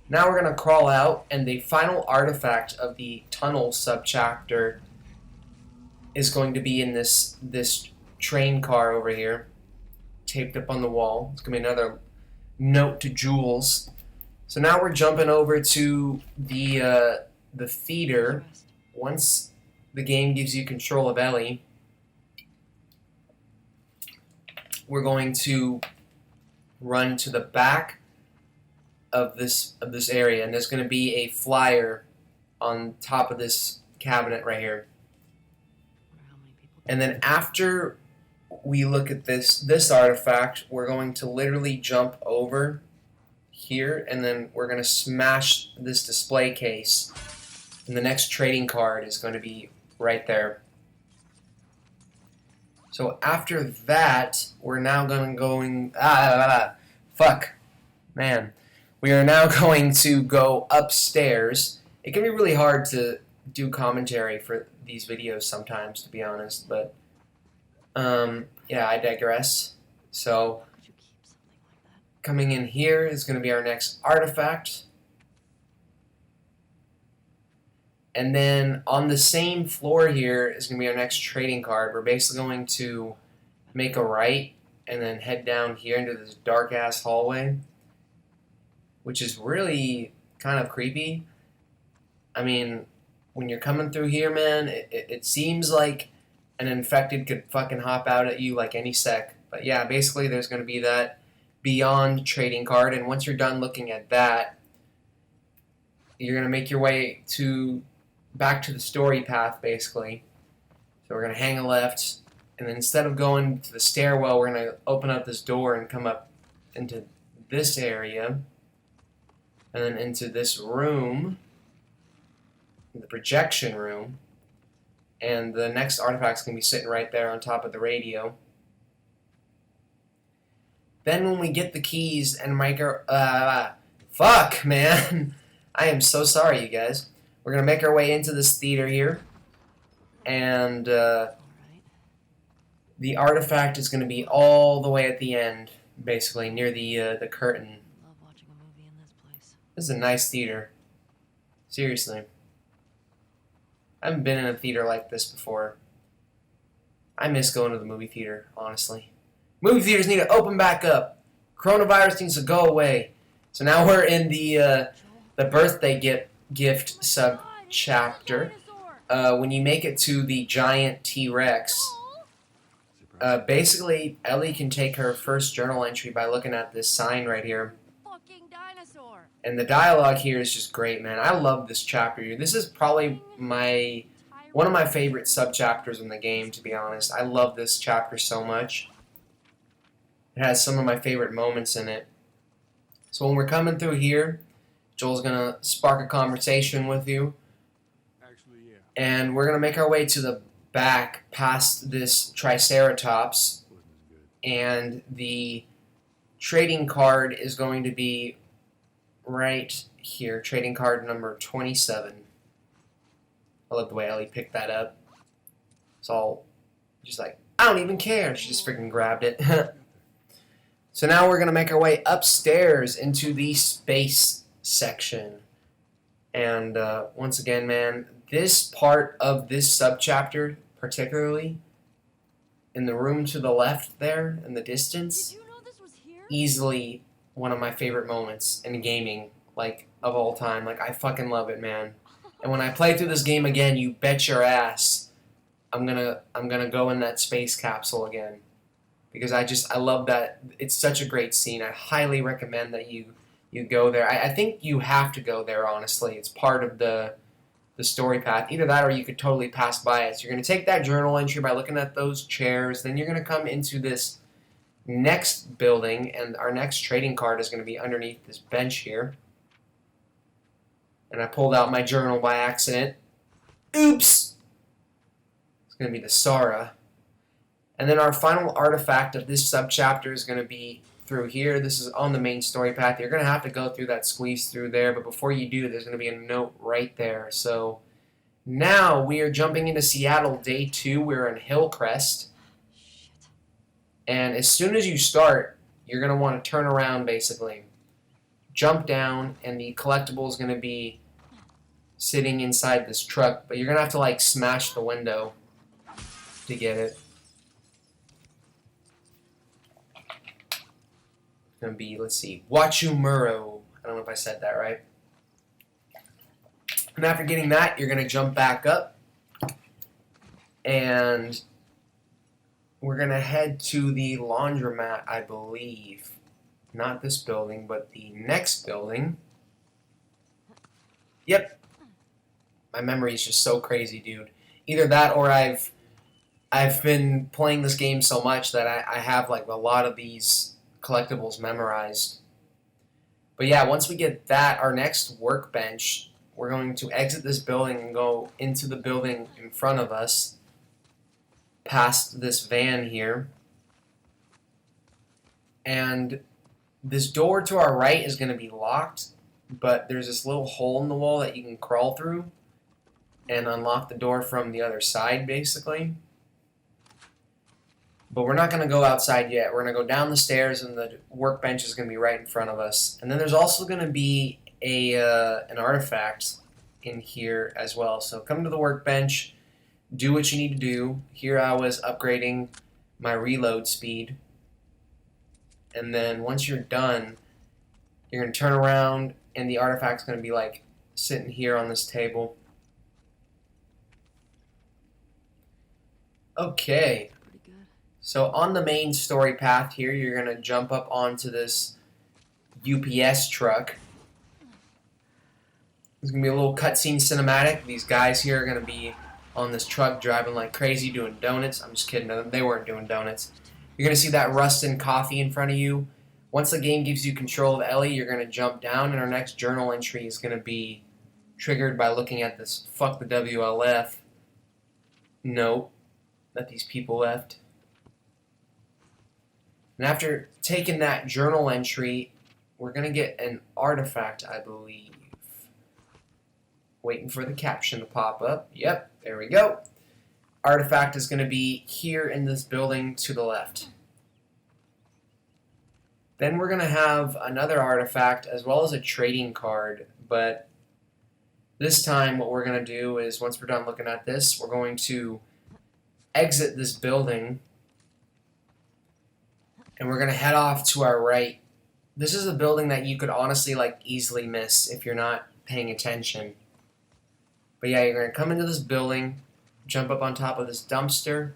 now we're gonna crawl out, and the final artifact of the tunnel subchapter is going to be in this train car over here, taped up on the wall. It's gonna be another note to Jules. So now we're jumping over to the theater. Once the game gives you control of Ellie, we're going to run to the back of this area, and there's going to be a flyer on top of this cabinet right here. And then after we look at this artifact, we're going to literally jump over here, and then we're going to smash this display case, and the next trading card is going to be right there. So after that, we're now we are now going to go upstairs. It can be really hard to do commentary for these videos sometimes, to be honest, but yeah, I digress. So coming in here is going to be our next artifact. And then on the same floor here is going to be our next trading card. We're basically going to make a right and then head down here into this dark-ass hallway, which is really kind of creepy. I mean, when you're coming through here, man, it seems like an infected could fucking hop out at you like any sec. But yeah, basically there's going to be that Beyond trading card, and once you're done looking at that, you're going to make your way back to the story path, basically. So we're going to hang a left, and then instead of going to the stairwell, we're going to open up this door and come up into this area, and then into this room, the projection room, and the next artifact's going to be sitting right there on top of the radio. Then when we get the keys and fuck, man. I am so sorry, you guys. We're going to make our way into this theater here, and the artifact is going to be all the way at the end, basically, near the curtain. Love watching a movie in this place. This is a nice theater. Seriously. I haven't been in a theater like this before. I miss going to the movie theater, honestly. Movie theaters need to open back up. Coronavirus needs to go away. So now we're in the birthday gift sub-chapter. When you make it to the giant T-Rex, basically, Ellie can take her first journal entry by looking at this sign right here. Fucking dinosaur. And the dialogue here is just great, man. I love this chapter here. This is probably one of my favorite sub-chapters in the game, to be honest. I love this chapter so much. It has some of my favorite moments in it. So when we're coming through here, Joel's going to spark a conversation with you. Actually, yeah. And we're going to make our way to the back past this Triceratops. And the trading card is going to be right here. Trading card number 27. I love the way Ellie picked that up. It's all just like, I don't even care. She just freaking grabbed it. So now we're going to make our way upstairs into the space section. And once again, man, this part of this subchapter, particularly, in the room to the left there, in the distance, Did you know this was here? easily one of my favorite moments in gaming, like, of all time. Like, I fucking love it, man. And when I play through this game again, you bet your ass I'm gonna go in that space capsule again. Because I love that. It's such a great scene. I highly recommend that you go there. I think you have to go there, honestly. It's part of the story path. Either that or you could totally pass by it. So you're going to take that journal entry by looking at those chairs. Then you're going to come into this next building, and our next trading card is going to be underneath this bench here. And I pulled out my journal by accident. Oops! It's going to be the Sara. And then our final artifact of this subchapter is going to be through here. This is on the main story path. You're going to have to go through that squeeze through there, but before you do, there's going to be a note right there. So now we are jumping into Seattle day 2. We're in Hillcrest. Shit. And as soon as you start, you're going to want to turn around basically. Jump down, and the collectible is going to be sitting inside this truck, but you're going to have to like smash the window to get it. It's going to be, let's see, Wachumuro. I don't know if I said that right. And after getting that, you're going to jump back up, and we're going to head to the laundromat, I believe. Not this building, but the next building. Yep. My memory is just so crazy, dude. Either that or I've been playing this game so much that I have like a lot of these collectibles memorized. But yeah, once we get that, our next workbench, we're going to exit this building and go into the building in front of us, past this van here. And this door to our right is going to be locked, but there's this little hole in the wall that you can crawl through and unlock the door from the other side, basically. But we're not going to go outside yet. We're going to go down the stairs, and the workbench is going to be right in front of us. And then there's also going to be an artifact in here as well. So come to the workbench, do what you need to do. Here I was upgrading my reload speed. And then once you're done, you're going to turn around, and the artifact's going to be like sitting here on this table. Okay. Pretty good. So on the main story path here, you're going to jump up onto this UPS truck. There's going to be a little cutscene cinematic. These guys here are going to be on this truck driving like crazy doing donuts. I'm just kidding. They weren't doing donuts. You're going to see that Rustin coffee in front of you. Once the game gives you control of Ellie, you're going to jump down, and our next journal entry is going to be triggered by looking at this fuck the WLF note that these people left. And after taking that journal entry, we're going to get an artifact, I believe. Waiting for the caption to pop up. Yep, there we go. Artifact is going to be here in this building to the left. Then we're going to have another artifact as well as a trading card, but this time what we're going to do is once we're done looking at this, we're going to exit this building and we're going to head off to our right. This is a building that you could honestly like easily miss if you're not paying attention. But yeah, you're going to come into this building, jump up on top of this dumpster,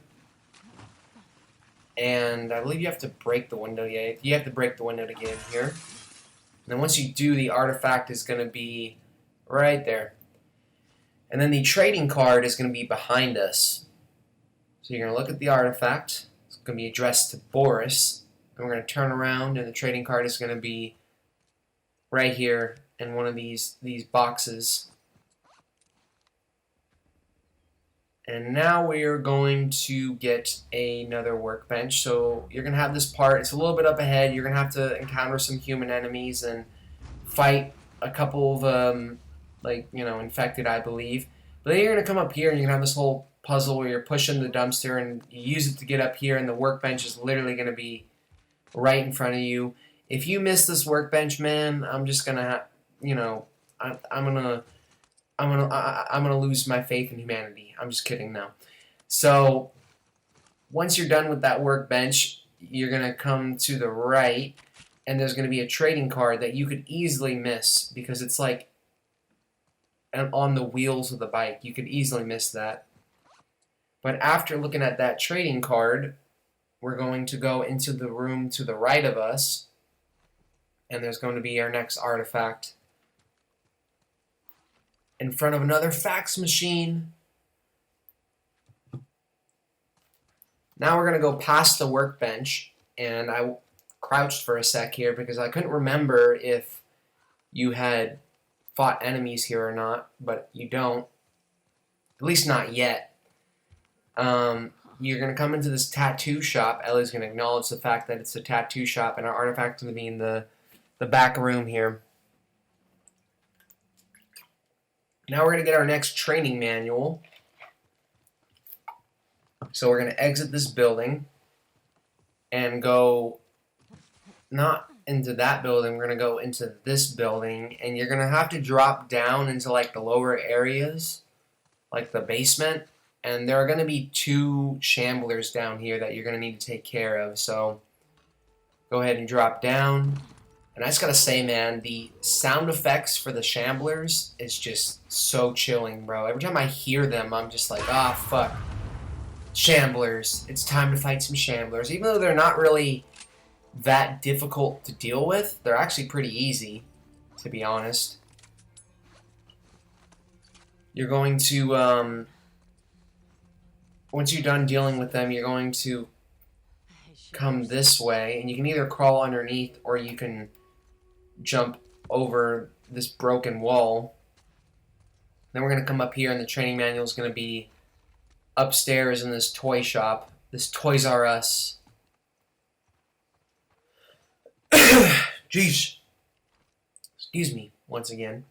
and I believe you have to break the window. Yeah, you have to break the window to get in here. And then once you do, the artifact is going to be right there. And then the trading card is going to be behind us. So you're going to look at the artifact. It's going to be addressed to Boris. And we're going to turn around, and the trading card is going to be right here in one of these boxes. And now we are going to get another workbench. So you're going to have this part. It's a little bit up ahead. You're going to have to encounter some human enemies and fight a couple of, infected, I believe. But then you're going to come up here and you're going to have this whole puzzle where you're pushing the dumpster and you use it to get up here, and the workbench is literally going to be right in front of you. If you miss this workbench, man, I'm just going to, I'm gonna lose my faith in humanity. I'm just kidding now. So once you're done with that workbench, you're gonna come to the right, and there's gonna be a trading card that you could easily miss because it's like on the wheels of the bike. You could easily miss that. But after looking at that trading card, we're going to go into the room to the right of us, and there's going to be our next artifact in front of another fax machine. Now we're going to go past the workbench, and I crouched for a sec here because I couldn't remember if you had fought enemies here or not, but you don't. At least not yet. you're going to come into this tattoo shop. Ellie's going to acknowledge the fact that it's a tattoo shop, and our artifact's going to be in the back room here. Now we're going to get our next training manual. So we're going to exit this building and go not into that building. We're going to go into this building, and you're going to have to drop down into like the lower areas, like the basement. And there are going to be 2 shamblers down here that you're going to need to take care of. So go ahead and drop down. And I just got to say, man, the sound effects for the shamblers is just so chilling, bro. Every time I hear them, I'm just like, ah, fuck. Shamblers. It's time to fight some shamblers. Even though they're not really that difficult to deal with, they're actually pretty easy, to be honest. You're going to, once you're done dealing with them, you're going to come this way, and you can either crawl underneath or you can jump over this broken wall. Then we're going to come up here, and the training manual is going to be upstairs in this toy shop, this Toys R Us. Jeez. Excuse me once again.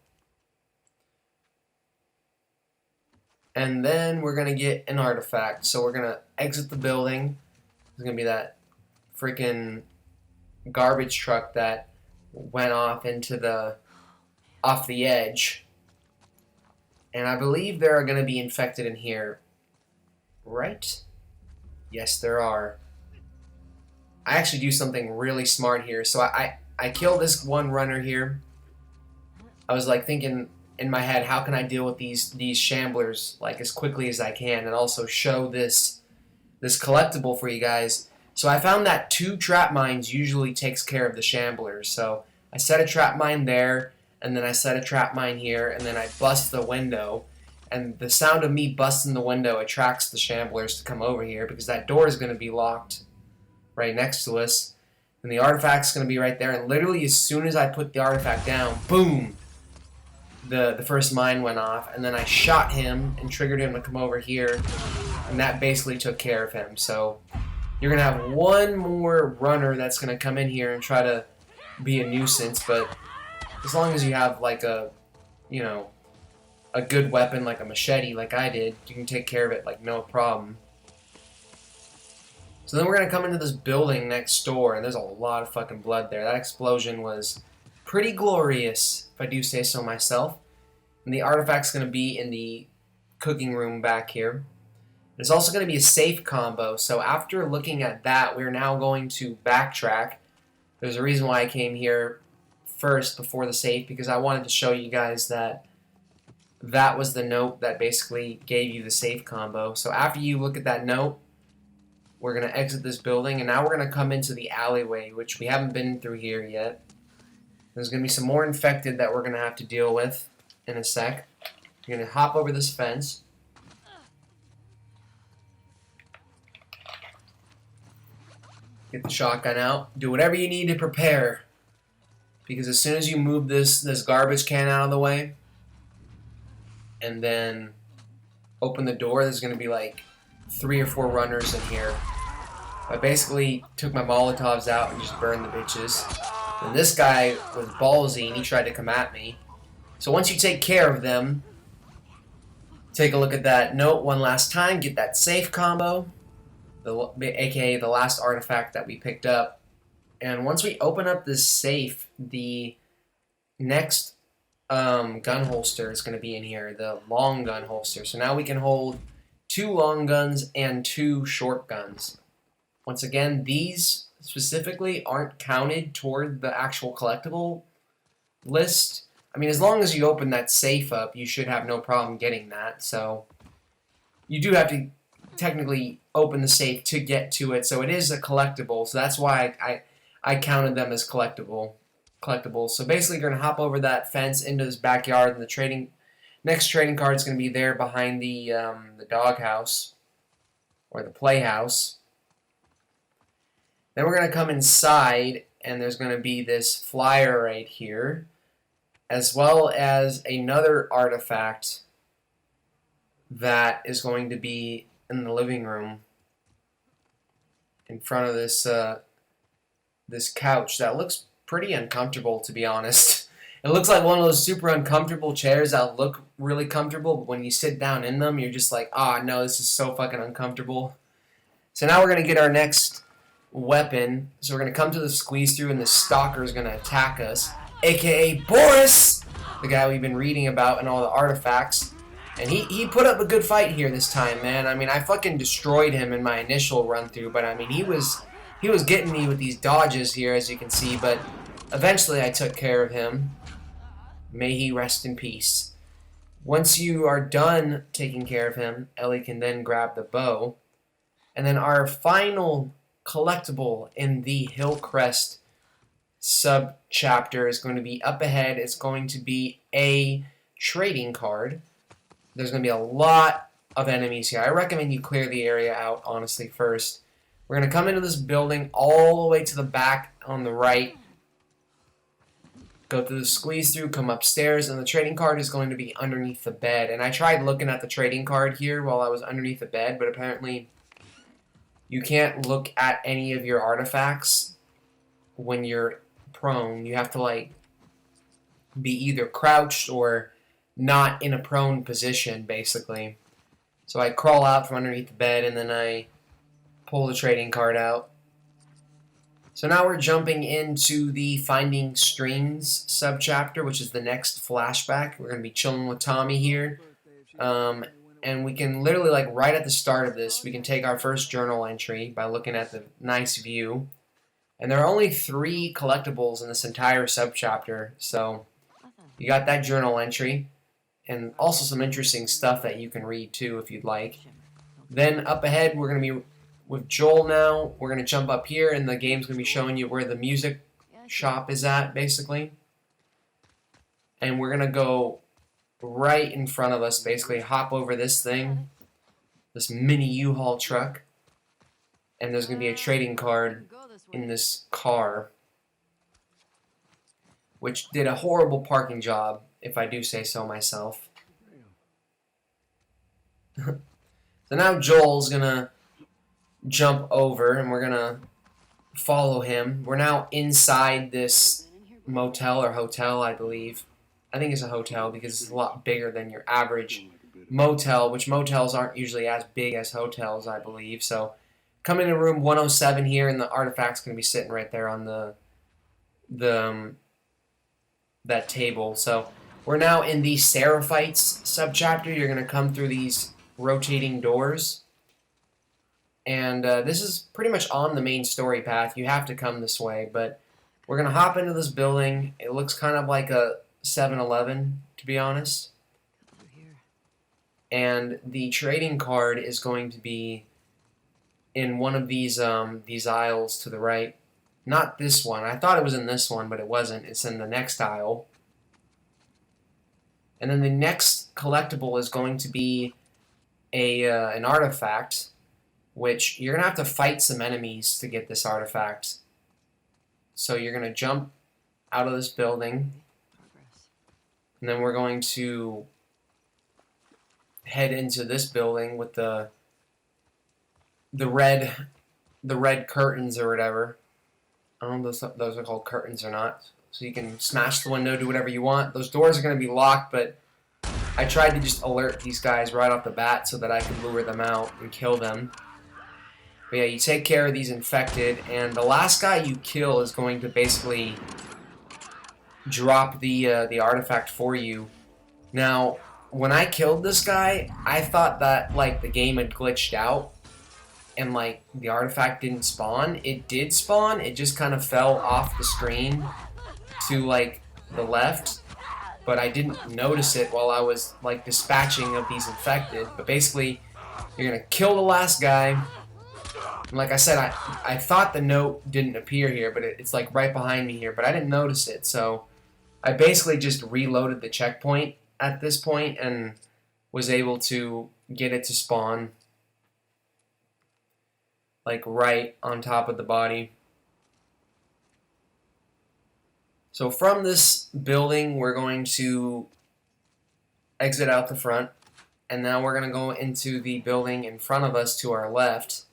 And then we're going to get an artifact. So we're going to exit the building. There's going to be that freaking garbage truck that went off into off the edge. And I believe there are going to be infected in here. Right? Yes, there are. I actually do something really smart here. So I kill this one runner here. I was like thinking in my head, how can I deal with these shamblers like as quickly as I can, and also show this collectible for you guys. So I found that 2 trap mines usually takes care of the shamblers. So I set a trap mine there, and then I set a trap mine here, and then I bust the window. And the sound of me busting the window attracts the shamblers to come over here, because that door is going to be locked right next to us. And the artifact's going to be right there. And literally as soon as I put the artifact down, boom, the first mine went off. And then I shot him and triggered him to come over here. And that basically took care of him. So you're going to have one more runner that's going to come in here and try to be a nuisance. But as long as you have like a, you know, a good weapon like a machete like I did, you can take care of it like no problem. So then we're going to come into this building next door, and there's a lot of fucking blood there. That explosion was pretty glorious, if I do say so myself. And the artifact's going to be in the cooking room back here. There's also going to be a safe combo, so after looking at that, we're now going to backtrack. There's a reason why I came here first before the safe, because I wanted to show you guys that that was the note that basically gave you the safe combo. So after you look at that note, we're going to exit this building, and now we're going to come into the alleyway, which we haven't been through here yet. There's going to be some more infected that we're going to have to deal with in a sec. You're going to hop over this fence. Get the shotgun out. Do whatever you need to prepare. Because as soon as you move this garbage can out of the way, and then open the door, there's going to be like 3 or 4 runners in here. I basically took my Molotovs out and just burned the bitches. And this guy was ballsy, and he tried to come at me. So once you take care of them, take a look at that note one last time, get that safe combo, aka the last artifact that we picked up. And once we open up this safe, the next gun holster is going to be in here, the long gun holster. So now we can hold 2 long guns and 2 short guns. Once again, these specifically aren't counted toward the actual collectible list. I mean, as long as you open that safe up, you should have no problem getting that. So you do have to technically open the safe to get to it. So it is a collectible. So that's why I counted them as collectibles. So basically, you're going to hop over that fence into this backyard, and the next trading card is going to be there behind the doghouse or the playhouse. Then we're going to come inside, and there's going to be this flyer right here, as well as another artifact that is going to be in the living room. in front of this couch that looks pretty uncomfortable, to be honest. It looks like one of those super uncomfortable chairs that look really comfortable, but when you sit down in them, you're just like, ah, no, this is so fucking uncomfortable. So now we're going to get our next weapon. So we're going to come to the squeeze through, and the stalker is going to attack us, aka Boris, the guy we've been reading about and all the artifacts. And he put up a good fight here this time, man. I mean, I fucking destroyed him in my initial run through, but I mean, he was getting me with these dodges here, as you can see, but eventually I took care of him. May he rest in peace. Once you are done taking care of him, Ellie can then grab the bow. And then our final collectible in the Hillcrest sub-chapter is going to be up ahead. It's going to be a trading card. There's going to be a lot of enemies here. I recommend you clear the area out, honestly, first. We're going to come into this building all the way to the back on the right. Go through the squeeze through, come upstairs, and the trading card is going to be underneath the bed. And I tried looking at the trading card here while I was underneath the bed, but apparently you can't look at any of your artifacts when you're prone. You have to, like, be either crouched or not in a prone position, basically. So I crawl out from underneath the bed, and then I pull the trading card out. So now we're jumping into the Finding Strings subchapter, which is the next flashback. We're going to be chilling with Tommy here. And we can literally, like, right at the start of this, we can take our first journal entry by looking at the nice view. And there are only 3 collectibles in this entire subchapter, so you got that journal entry. And also some interesting stuff that you can read, too, if you'd like. Then up ahead, we're going to be with Joel now. We're going to jump up here, and the game's going to be showing you where the music shop is at, basically. And we're going to go right in front of us, basically hop over this thing, this mini U-Haul truck. And there's going to be a trading card in this car, which did a horrible parking job, if I do say so myself. So now Joel's going to jump over, and we're going to follow him. We're now inside this motel or hotel, I believe. I think it's a hotel because it's a lot bigger than your average motel, which motels aren't usually as big as hotels, I believe. So come into room 107 here, and the artifact's going to be sitting right there on that table. So we're now in the Seraphites subchapter. You're going to come through these rotating doors. And this is pretty much on the main story path. You have to come this way, but we're going to hop into this building. It looks kind of like a 7-Eleven, to be honest. And the trading card is going to be in one of these aisles to the right. Not this one. I thought it was in this one, but it wasn't. It's in the next aisle. And then the next collectible is going to be an artifact, which you're going to have to fight some enemies to get this artifact. So you're going to jump out of this building, and then we're going to head into this building with the red curtains or whatever. I don't know if those are called curtains or not. So you can smash the window, do whatever you want. Those doors are going to be locked, but I tried to just alert these guys right off the bat so that I could lure them out and kill them. But yeah, you take care of these infected, and the last guy you kill is going to basically drop the artifact for you. Now, when I killed this guy, I thought that, like, the game had glitched out and, like, the artifact didn't spawn. It did spawn, it just kind of fell off the screen to, like, the left, but I didn't notice it while I was, like, dispatching of these infected. But basically, you're gonna kill the last guy. And like I said, I thought the note didn't appear here, but it's like right behind me here, but I didn't notice it. So I basically just reloaded the checkpoint at this point and was able to get it to spawn like right on top of the body. So from this building, we're going to exit out the front, and now we're going to go into the building in front of us to our left.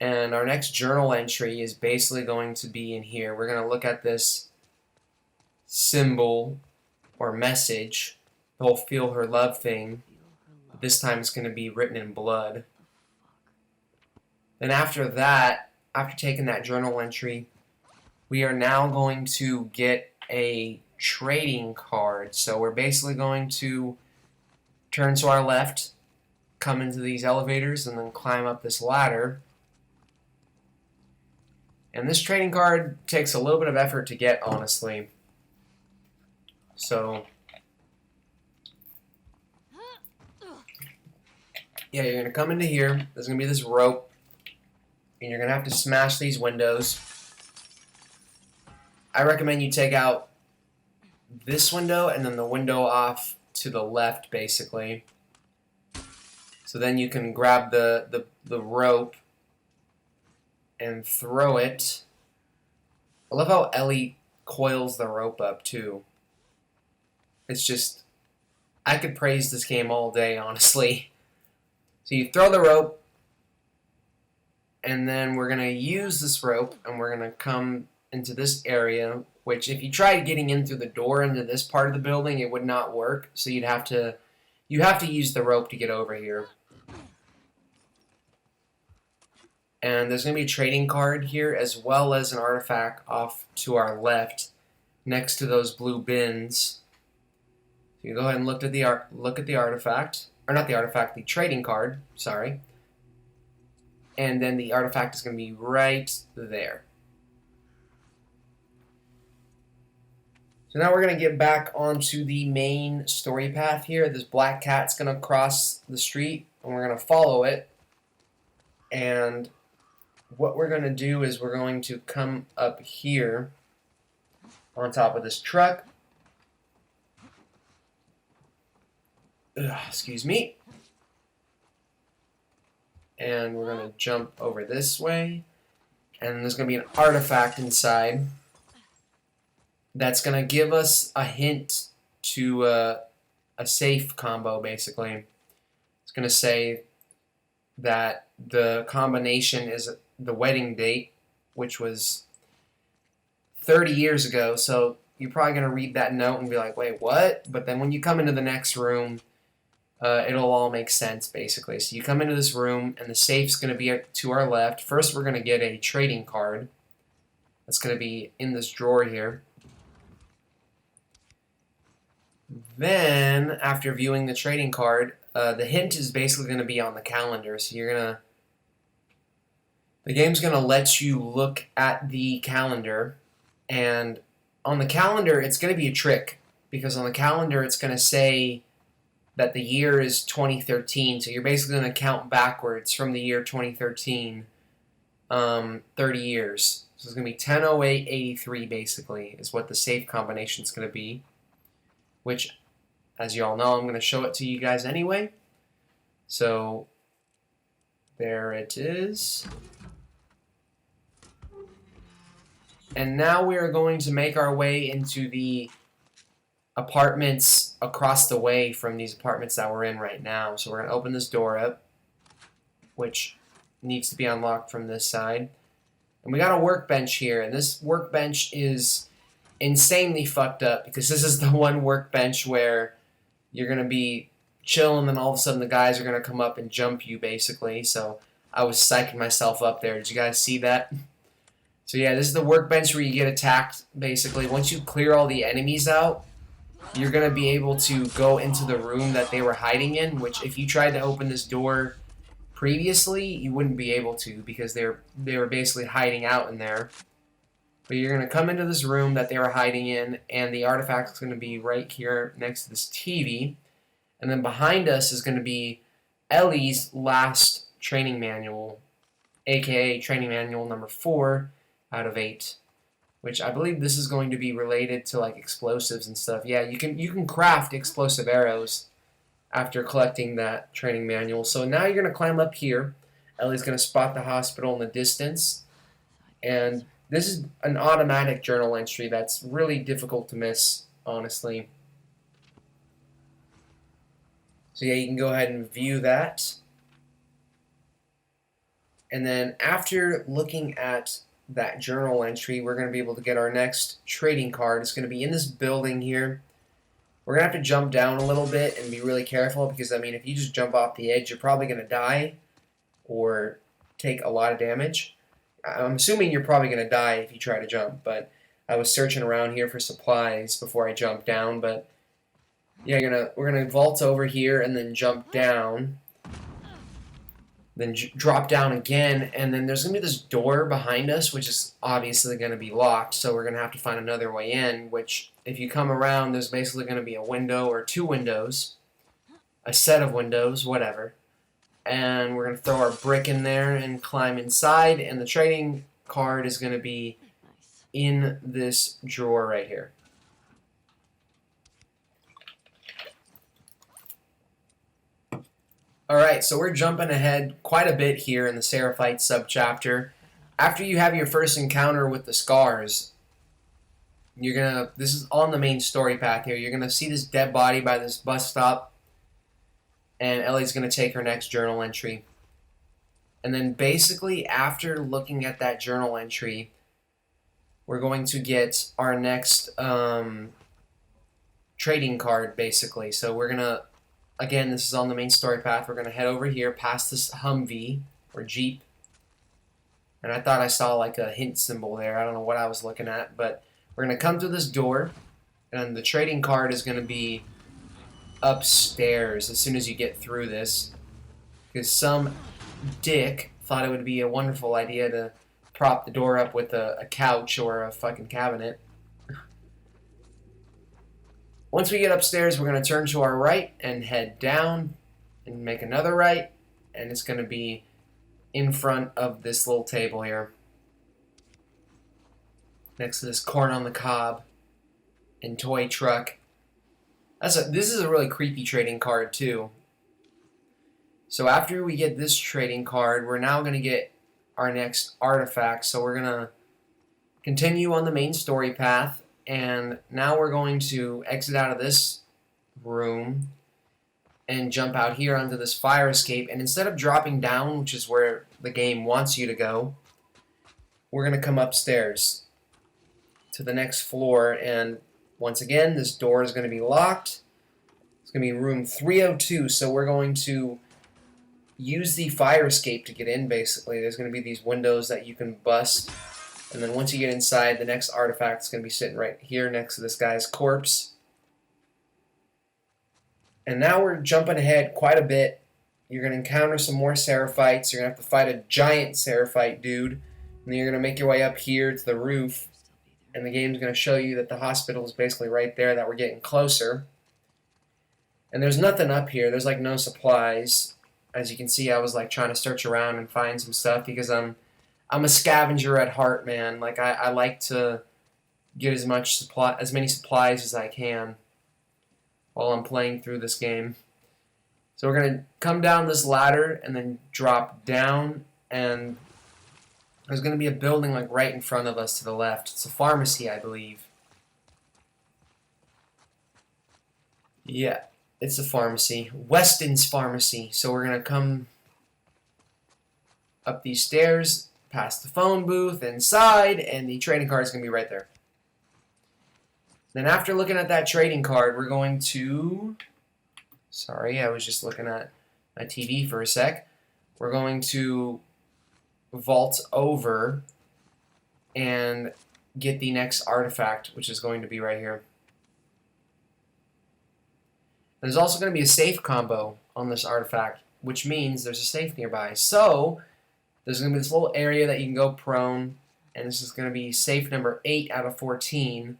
And our next journal entry is basically going to be in here. We're going to look at this symbol or message, the whole feel her love thing. This time it's going to be written in blood. Then after that, after taking that journal entry, we are now going to get a trading card. So we're basically going to turn to our left, come into these elevators, and then climb up this ladder. And this trading card takes a little bit of effort to get, honestly. So, yeah, you're going to come into here. There's going to be this rope. And you're going to have to smash these windows. I recommend you take out this window and then the window off to the left, basically. So then you can grab the rope and throw it. I love how Ellie coils the rope up, too. It's just, I could praise this game all day, honestly. So you throw the rope, and then we're going to use this rope, and we're going to come into this area, which if you tried getting in through the door into this part of the building, it would not work. So you have to use the rope to get over here. And there's going to be a trading card here, as well as an artifact off to our left, next to those blue bins. So you go ahead and look at the artifact, or not the artifact, the trading card. Sorry. And then the artifact is going to be right there. So now we're going to get back onto the main story path here. This black cat's going to cross the street, and we're going to follow it. And what we're going to do is we're going to come up here on top of this truck. Excuse me. And we're going to jump over this way. And there's going to be an artifact inside that's going to give us a hint to a safe combo, basically. It's going to say that the combination is the wedding date, which was 30 years ago. So you're probably going to read that note and be like, wait, what? But then when you come into the next room, it'll all make sense, basically. So you come into this room, and the safe's going to be to our left. First, we're going to get a trading card. That's going to be in this drawer here. Then, after viewing the trading card, the hint is basically going to be on the calendar. So the game's going to let you look at the calendar, and on the calendar, it's going to be a trick, because on the calendar, it's going to say that the year is 2013, so you're basically going to count backwards from the year 2013, 30 years. So it's going to be 10/08/83, basically, is what the safe combination is going to be, which, as you all know, I'm going to show it to you guys anyway. So, there it is. And now we are going to make our way into the apartments across the way from these apartments that we're in right now. So we're going to open this door up, which needs to be unlocked from this side. And we got a workbench here, and this workbench is insanely fucked up, because this is the one workbench where you're going to be chilling, and all of a sudden the guys are going to come up and jump you, basically. So I was psyching myself up there. Did you guys see that? So yeah, this is the workbench where you get attacked, basically. Once you clear all the enemies out, you're going to be able to go into the room that they were hiding in, which if you tried to open this door previously, you wouldn't be able to, because they were basically hiding out in there. But you're going to come into this room that they were hiding in, and the artifact is going to be right here next to this TV. And then behind us is going to be Ellie's last training manual, aka training manual number 4 out of 8. Which I believe this is going to be related to like explosives and stuff. Yeah, you can craft explosive arrows after collecting that training manual. So now you're going to climb up here. Ellie's going to spot the hospital in the distance. And this is an automatic journal entry that's really difficult to miss, honestly. So yeah, you can go ahead and view that. And then after looking at that journal entry, we're going to be able to get our next trading card. It's going to be in this building here. We're going to have to jump down a little bit and be really careful because, I mean, if you just jump off the edge, you're probably going to die or take a lot of damage. I'm assuming you're probably going to die if you try to jump, but I was searching around here for supplies before I jumped down, but yeah, we're gonna vault over here and then jump down, then drop down again, and then there's gonna be this door behind us, which is obviously gonna be locked. So we're gonna have to find another way in. Which, if you come around, there's basically gonna be a window or two windows, a set of windows, whatever. And we're gonna throw our brick in there and climb inside, and the trading card is gonna be Nice. in this drawer right here. Alright, so we're jumping ahead quite a bit here in the Seraphite subchapter. After you have your first encounter with the scars, this is on the main story path here, you're gonna see this dead body by this bus stop, and Ellie's gonna take her next journal entry. And then basically after looking at that journal entry, we're going to get our next trading card, basically. So we're going to, again, this is on the main story path. We're going to head over here past this Humvee, or Jeep. And I thought I saw like a hint symbol there. I don't know what I was looking at. But we're going to come through this door, and the trading card is going to be upstairs as soon as you get through this. Because some dick thought it would be a wonderful idea to prop the door up with a couch or a fucking cabinet. Once we get upstairs, we're going to turn to our right and head down and make another right, and it's going to be in front of this little table here next to this corn on the cob and toy truck. This is a really creepy trading card too. So after we get this trading card, we're now going to get our next artifact. So we're going to continue on the main story path, and now we're going to exit out of this room and jump out here onto this fire escape. And instead of dropping down, which is where the game wants you to go, we're going to come upstairs to the next floor. And once again, this door is going to be locked. It's going to be room 302. So we're going to use the fire escape to get in, basically. There's going to be these windows that you can bust. And then once you get inside, the next artifact is going to be sitting right here next to this guy's corpse. And now we're jumping ahead quite a bit. You're going to encounter some more Seraphites. You're going to have to fight a giant Seraphite dude. And then you're going to make your way up here to the roof. And the game's going to show you that the hospital is basically right there, that we're getting closer. And there's nothing up here. There's like no supplies. As you can see, I was like trying to search around and find some stuff because I'm a scavenger at heart, man. Like I like to get as many supplies as I can while I'm playing through this game. So we're gonna come down this ladder and then drop down, and there's gonna be a building like right in front of us to the left. It's a pharmacy, I believe. Yeah. It's a pharmacy. Weston's Pharmacy. So we're going to come up these stairs, past the phone booth, inside, and the trading card is going to be right there. Then after looking at that trading card, we're going to... Sorry, I was just looking at my TV for a sec. We're going to vault over and get the next artifact, which is going to be right here. There's also going to be a safe combo on this artifact, which means there's a safe nearby. So there's going to be this little area that you can go prone, and this is going to be safe number 8 out of 14.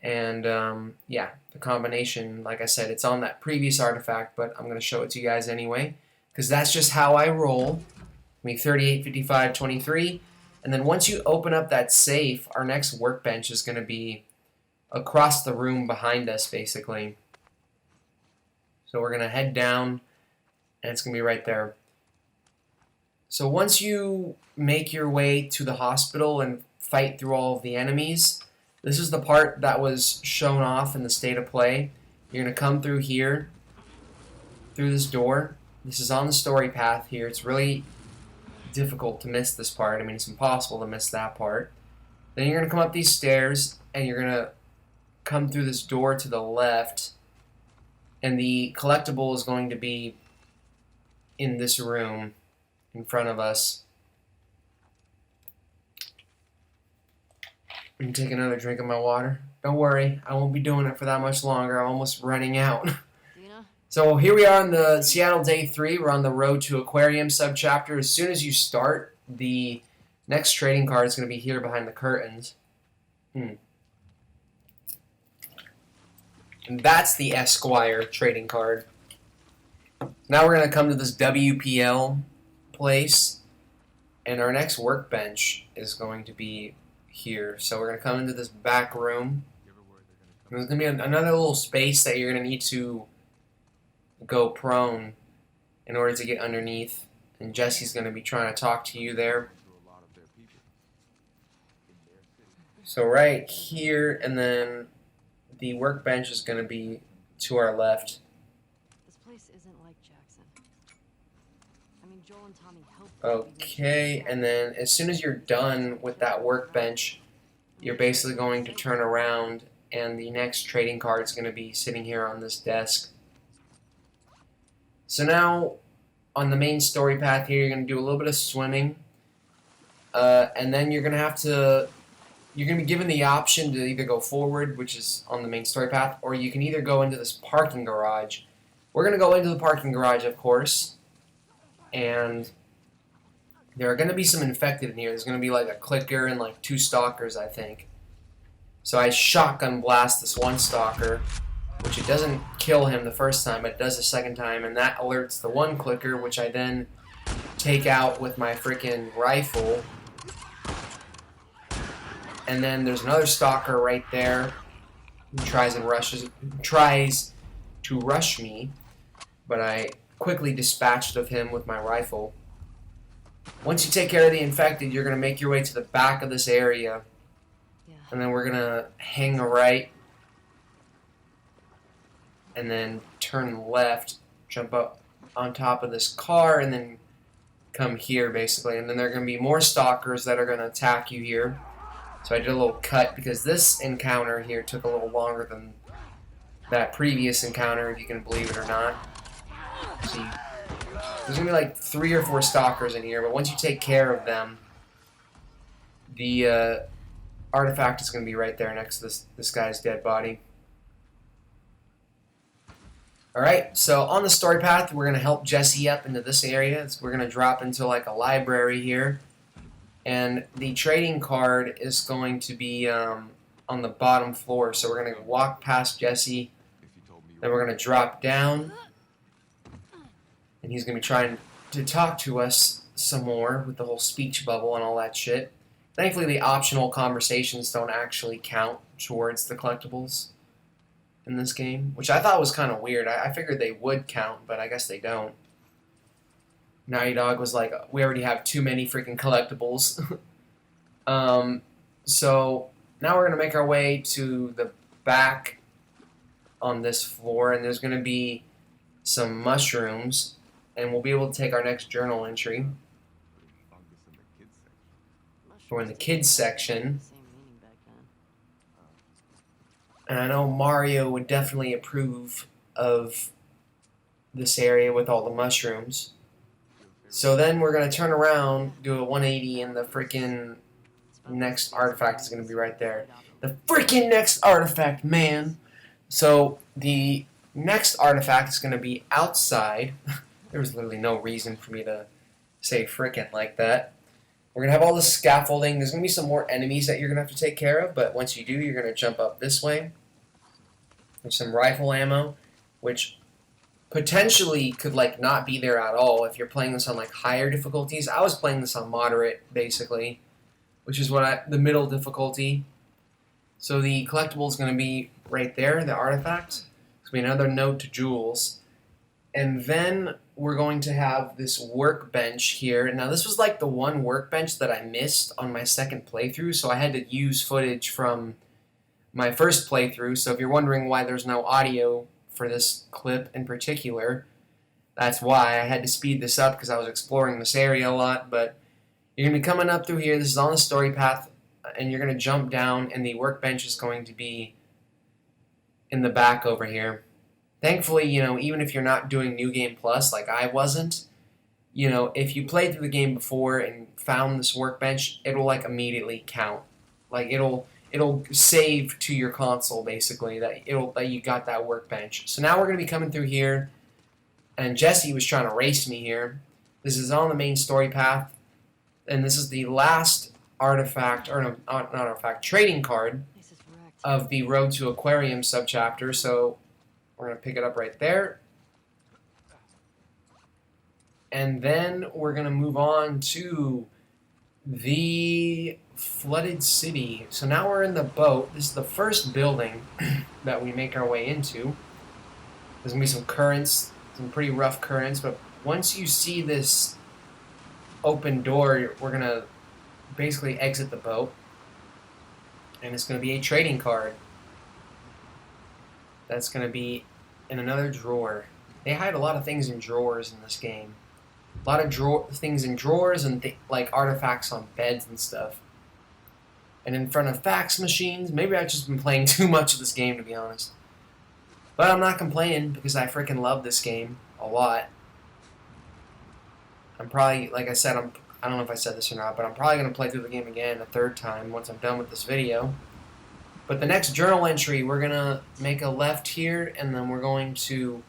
And yeah, the combination, like I said, it's on that previous artifact, but I'm going to show it to you guys anyway, because that's just how I roll. I mean, 38, 55, 23. And then once you open up that safe, our next workbench is going to be across the room behind us, basically. So we're going to head down, and it's going to be right there. So once you make your way to the hospital and fight through all of the enemies, this is the part that was shown off in the state of play. You're going to come through here, through this door. This is on the story path here. It's really difficult to miss this part. I mean, it's impossible to miss that part. Then you're going to come up these stairs, and you're going to come through this door to the left, and the collectible is going to be in this room in front of us. I'm going to take another drink of my water. Don't worry, I won't be doing it for that much longer. I'm almost running out. Dina? So here we are on the Seattle Day 3. We're on the Road to Aquarium subchapter. As soon as you start, the next trading card is going to be here behind the curtains. And that's the Esquire trading card. Now we're going to come to this WPL place, and our next workbench is going to be here. So we're going to come into this back room. There's going to be another little space that you're going to need to go prone in order to get underneath, and Jesse's going to be trying to talk to you there. So right here, and then the workbench is going to be to our left. This place isn't like Jackson. I mean, Joel and Tommy helped. Okay, and then as soon as you're done with that workbench, you're basically going to turn around, and the next trading card is going to be sitting here on this desk. So now, on the main story path here, you're going to do a little bit of swimming, and then you're going to have to. You're going to be given the option to either go forward, which is on the main story path, or you can either go into this parking garage. We're going to go into the parking garage, of course, and there are going to be some infected in here. There's going to be like a clicker and like 2 stalkers, I think. So I shotgun blast this one stalker, which it doesn't kill him the first time, but it does the second time, and that alerts the one clicker, which I then take out with my freaking rifle. And then there's another stalker right there who tries to rush me, but I quickly dispatched of him with my rifle. Once you take care of the infected, you're going to make your way to the back of this area, and then we're going to hang a right, and then turn left, jump up on top of this car, and then come here, basically. And then there are going to be more stalkers that are going to attack you here. So I did a little cut because this encounter here took a little longer than that previous encounter, if you can believe it or not. See, there's going to be like 3 or 4 stalkers in here, but once you take care of them, the artifact is going to be right there next to this guy's dead body. Alright, so on the story path, we're going to help Jesse up into this area. We're going to drop into like a library here. And the trading card is going to be on the bottom floor. So we're going to walk past Jesse. Then we're going to drop down. And he's going to be trying to talk to us some more with the whole speech bubble and all that shit. Thankfully, the optional conversations don't actually count towards the collectibles in this game, which I thought was kind of weird. I figured they would count, but I guess they don't. Naughty Dog was like, we already have too many freaking collectibles. So now we're going to make our way to the back on this floor, and there's going to be some mushrooms, and we'll be able to take our next journal entry. We're in the kids section. And I know Mario would definitely approve of this area with all the mushrooms. So then we're going to turn around, do a 180, and the freaking next artifact is going to be right there. The freaking next artifact, man! So the next artifact is going to be outside. There was literally no reason for me to say frickin' like that. We're going to have all this scaffolding. There's going to be some more enemies that you're going to have to take care of, but once you do, you're going to jump up this way. There's some rifle ammo, which potentially could like not be there at all if you're playing this on like higher difficulties. I was playing this on moderate, basically, which is the middle difficulty. So the collectible is going to be right there, the artifact. It's going to be another note to Jules. And then we're going to have this workbench here. Now this was like the one workbench that I missed on my second playthrough, so I had to use footage from my first playthrough. So if you're wondering why there's no audio for this clip in particular, that's why. I had to speed this up because I was exploring this area a lot, but You're going to be coming up through here. This is on the story path, and you're going to jump down, and the workbench is going to be in the back over here. Thankfully, even if you're not doing New Game Plus like I wasn't, if you played through the game before and found this workbench, it'll like immediately count. Like it'll save to your console basically that you got that workbench. So now we're going to be coming through here, and Jesse was trying to race me here. This is on the main story path, and this is the last artifact, or no, not artifact, trading card This is wrecked. of the Road to Aquarium subchapter. So we're going to pick it up right there. And then we're going to move on to the flooded city. So now we're in the boat. This is the first building that we make our way into. There's going to be some currents, some pretty rough currents, but once you see this open door, we're going to basically exit the boat. And it's going to be a trading card. That's going to be in another drawer. They hide a lot of things in drawers in this game. A lot of things in drawers and like artifacts on beds and stuff. And in front of fax machines. Maybe I've just been playing too much of this game, to be honest. But I'm not complaining because I freaking love this game a lot. I'm probably, like I said, I don't know if I said this or not, but I'm probably going to play through the game again a third time once I'm done with this video. But the next journal entry, we're going to make a left here, and then we're going to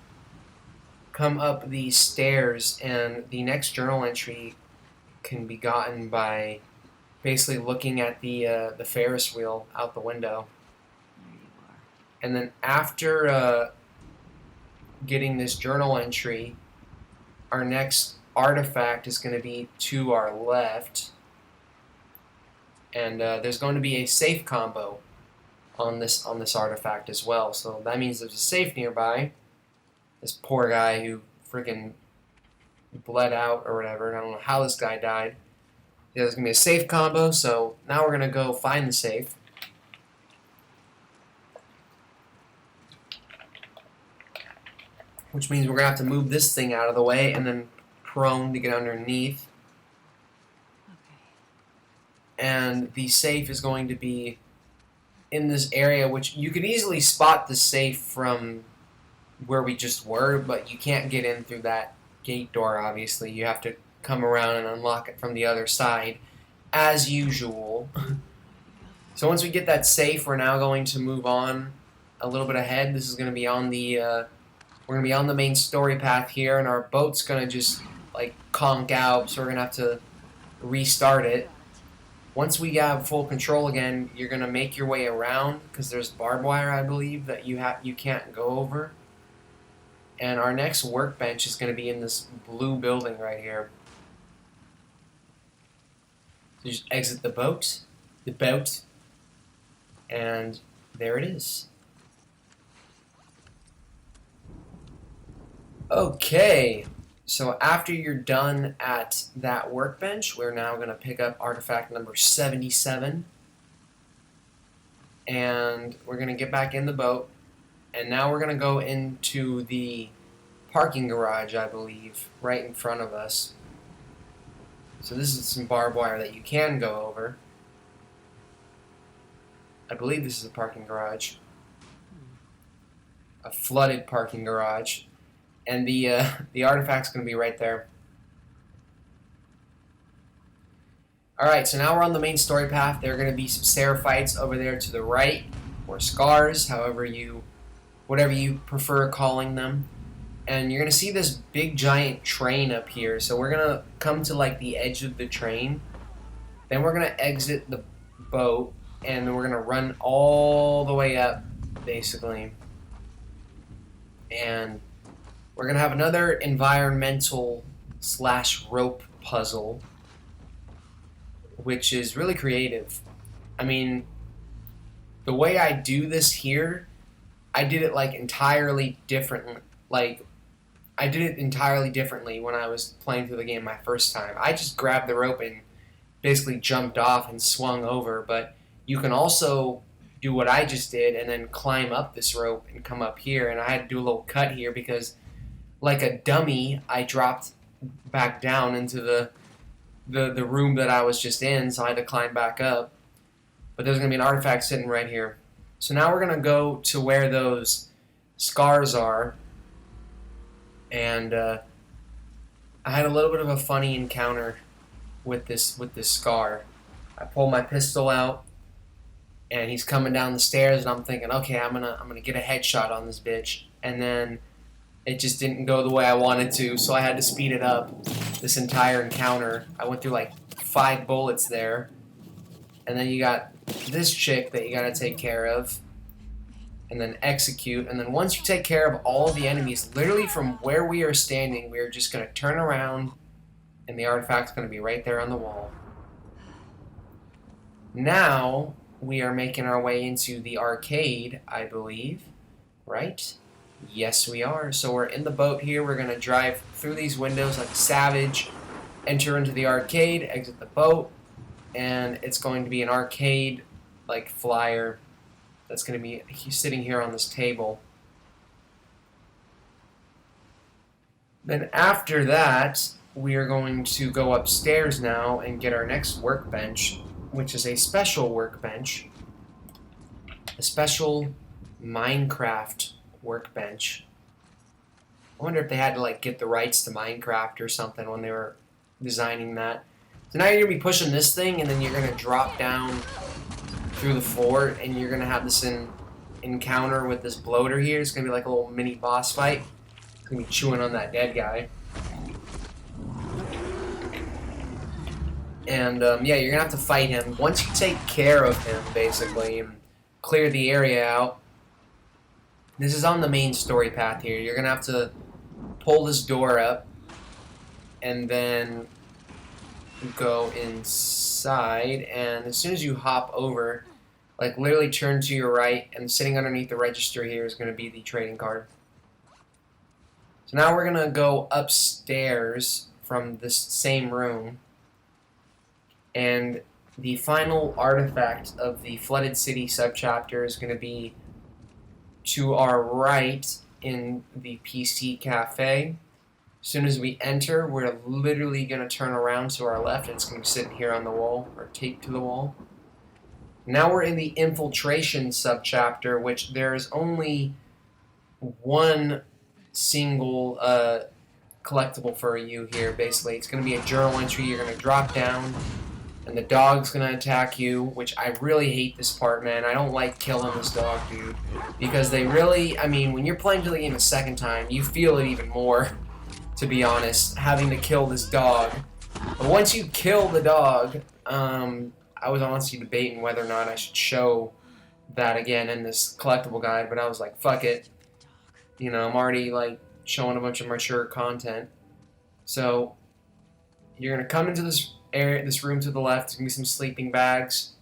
come up these stairs, and the next journal entry can be gotten by basically looking at the Ferris wheel out the window. There you are. And then after getting this journal entry, our next artifact is going to be to our left, and there's going to be a safe combo on this artifact as well. So that means there's a safe nearby. This poor guy who freaking bled out or whatever. I don't know how this guy died. Yeah, there's going to be a safe combo, so now we're going to go find the safe. Which means we're going to have to move this thing out of the way and then prone to get underneath. Okay. And the safe is going to be in this area, which you could easily spot the safe from where we just were, but you can't get in through that gate door, obviously. You have to come around and unlock it from the other side, as usual. So once we get that safe, we're now going to move on a little bit ahead. This is going to be on the we're going to be on the main story path here, and our boat's going to just like conk out, so we're going to have to restart it. Once we have full control again, you're going to make your way around because there's barbed wire, I believe, that you can't go over. And our next workbench is going to be in this blue building right here. So just exit the boat, and there it is. Okay, so after you're done at that workbench, we're now going to pick up artifact number 77. And we're going to get back in the boat. And now we're going to go into the parking garage, I believe, right in front of us. So this is some barbed wire that you can go over. I believe this is a parking garage. A flooded parking garage. And the artifact's going to be right there. Alright, so now we're on the main story path. There are going to be some Seraphites over there to the right, or Scars, whatever you prefer calling them. And you're going to see this big giant train up here. So we're going to come to like the edge of the train. Then we're going to exit the boat, and then we're going to run all the way up, basically. And we're going to have another environmental / rope puzzle, which is really creative. I mean, the way I do this here, I did it like entirely differently. I did it entirely differently when I was playing through the game my first time. I just grabbed the rope and basically jumped off and swung over, but you can also do what I just did and then climb up this rope and come up here, and I had to do a little cut here because like a dummy, I dropped back down into the room that I was just in, so I had to climb back up. But there's going to be an artifact sitting right here. So now we're going to go to where those scars are. And I had a little bit of a funny encounter with this scar. I pull my pistol out, and he's coming down the stairs, and I'm thinking, okay, I'm gonna get a headshot on this bitch. And then it just didn't go the way I wanted to, so I had to speed it up. This entire encounter, I went through like 5 bullets there. And then you got this chick that you gotta take care of, and then execute. And then once you take care of all of the enemies, literally from where we are standing, we are just gonna turn around, and the artifact's gonna be right there on the wall. Now we are making our way into the arcade, I believe, right? Yes, we are. So we're in the boat here. We're gonna drive through these windows like a savage, enter into the arcade, exit the boat, and it's going to be an arcade like flyer that's going to be sitting here on this table. Then after that, we are going to go upstairs now and get our next workbench, which is a special workbench, a special Minecraft workbench. I wonder if they had to like get the rights to Minecraft or something when they were designing that. So now you're going to be pushing this thing, and then you're going to drop down through the floor, and you're going to have this encounter with this bloater here. It's going to be like a little mini boss fight. It's going to be chewing on that dead guy. And yeah, you're going to have to fight him. Once you take care of him, basically, and clear the area out, this is on the main story path here. You're going to have to pull this door up, and then go inside, and as soon as you hop over, like literally turn to your right, and sitting underneath the register here is going to be the trading card. So now we're going to go upstairs from this same room, and the final artifact of the Flooded City subchapter is going to be to our right in the PC cafe. As soon as we enter, we're literally going to turn around to our left, and it's going to be sitting here on the wall, or taped to the wall. Now we're in the infiltration subchapter, which there is only one single collectible for you here, basically. It's going to be a journal entry. You're going to drop down, and the dog's going to attack you, which I really hate this part, man. I don't like killing this dog, dude, because they really, I mean, when you're playing through the game a second time, you feel it even more. To be honest, having to kill this dog. But once you kill the dog, I was honestly debating whether or not I should show that again in this collectible guide, but I was like, fuck it. You know, I'm already like showing a bunch of mature content. So you're gonna come into this area, this room to the left. There's gonna be some sleeping bags,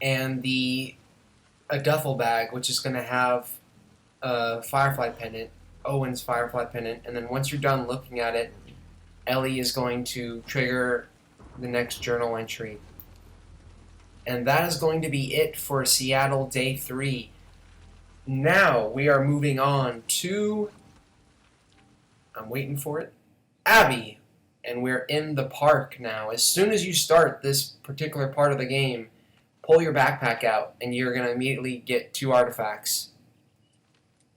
and a duffel bag, which is gonna have a firefly pendant. Owen's firefly pendant, and then once you're done looking at it, Ellie is going to trigger the next journal entry. And that is going to be it for Seattle Day 3. Now we are moving on to, I'm waiting for it, Abby. And we're in the park now. As soon as you start this particular part of the game, pull your backpack out, and you're going to immediately get 2 artifacts.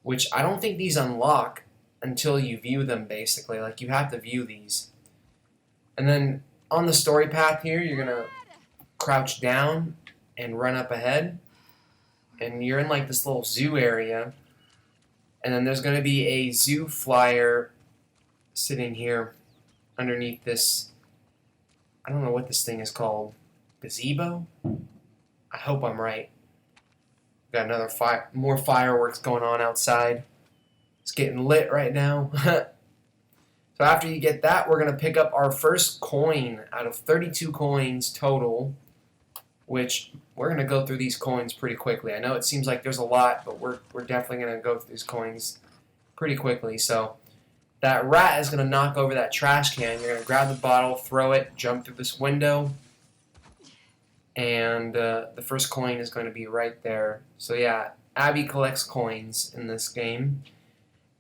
Which I don't think these unlock until you view them, basically. Like, you have to view these. And then on the story path here, you're going to crouch down and run up ahead. And you're in, like, this little zoo area. And then there's going to be a zoo flyer sitting here underneath this, I don't know what this thing is called. Gazebo? I hope I'm right. Got another more fireworks going on outside. It's getting lit right now. So after you get that, we're going to pick up our first coin out of 32 coins total, which we're going to go through these coins pretty quickly. I know it seems like there's a lot, but we're definitely going to go through these coins pretty quickly. So that rat is going to knock over that trash can. You're going to grab the bottle, throw it, jump through this window. And the first coin is going to be right there. So yeah, Abby collects coins in this game.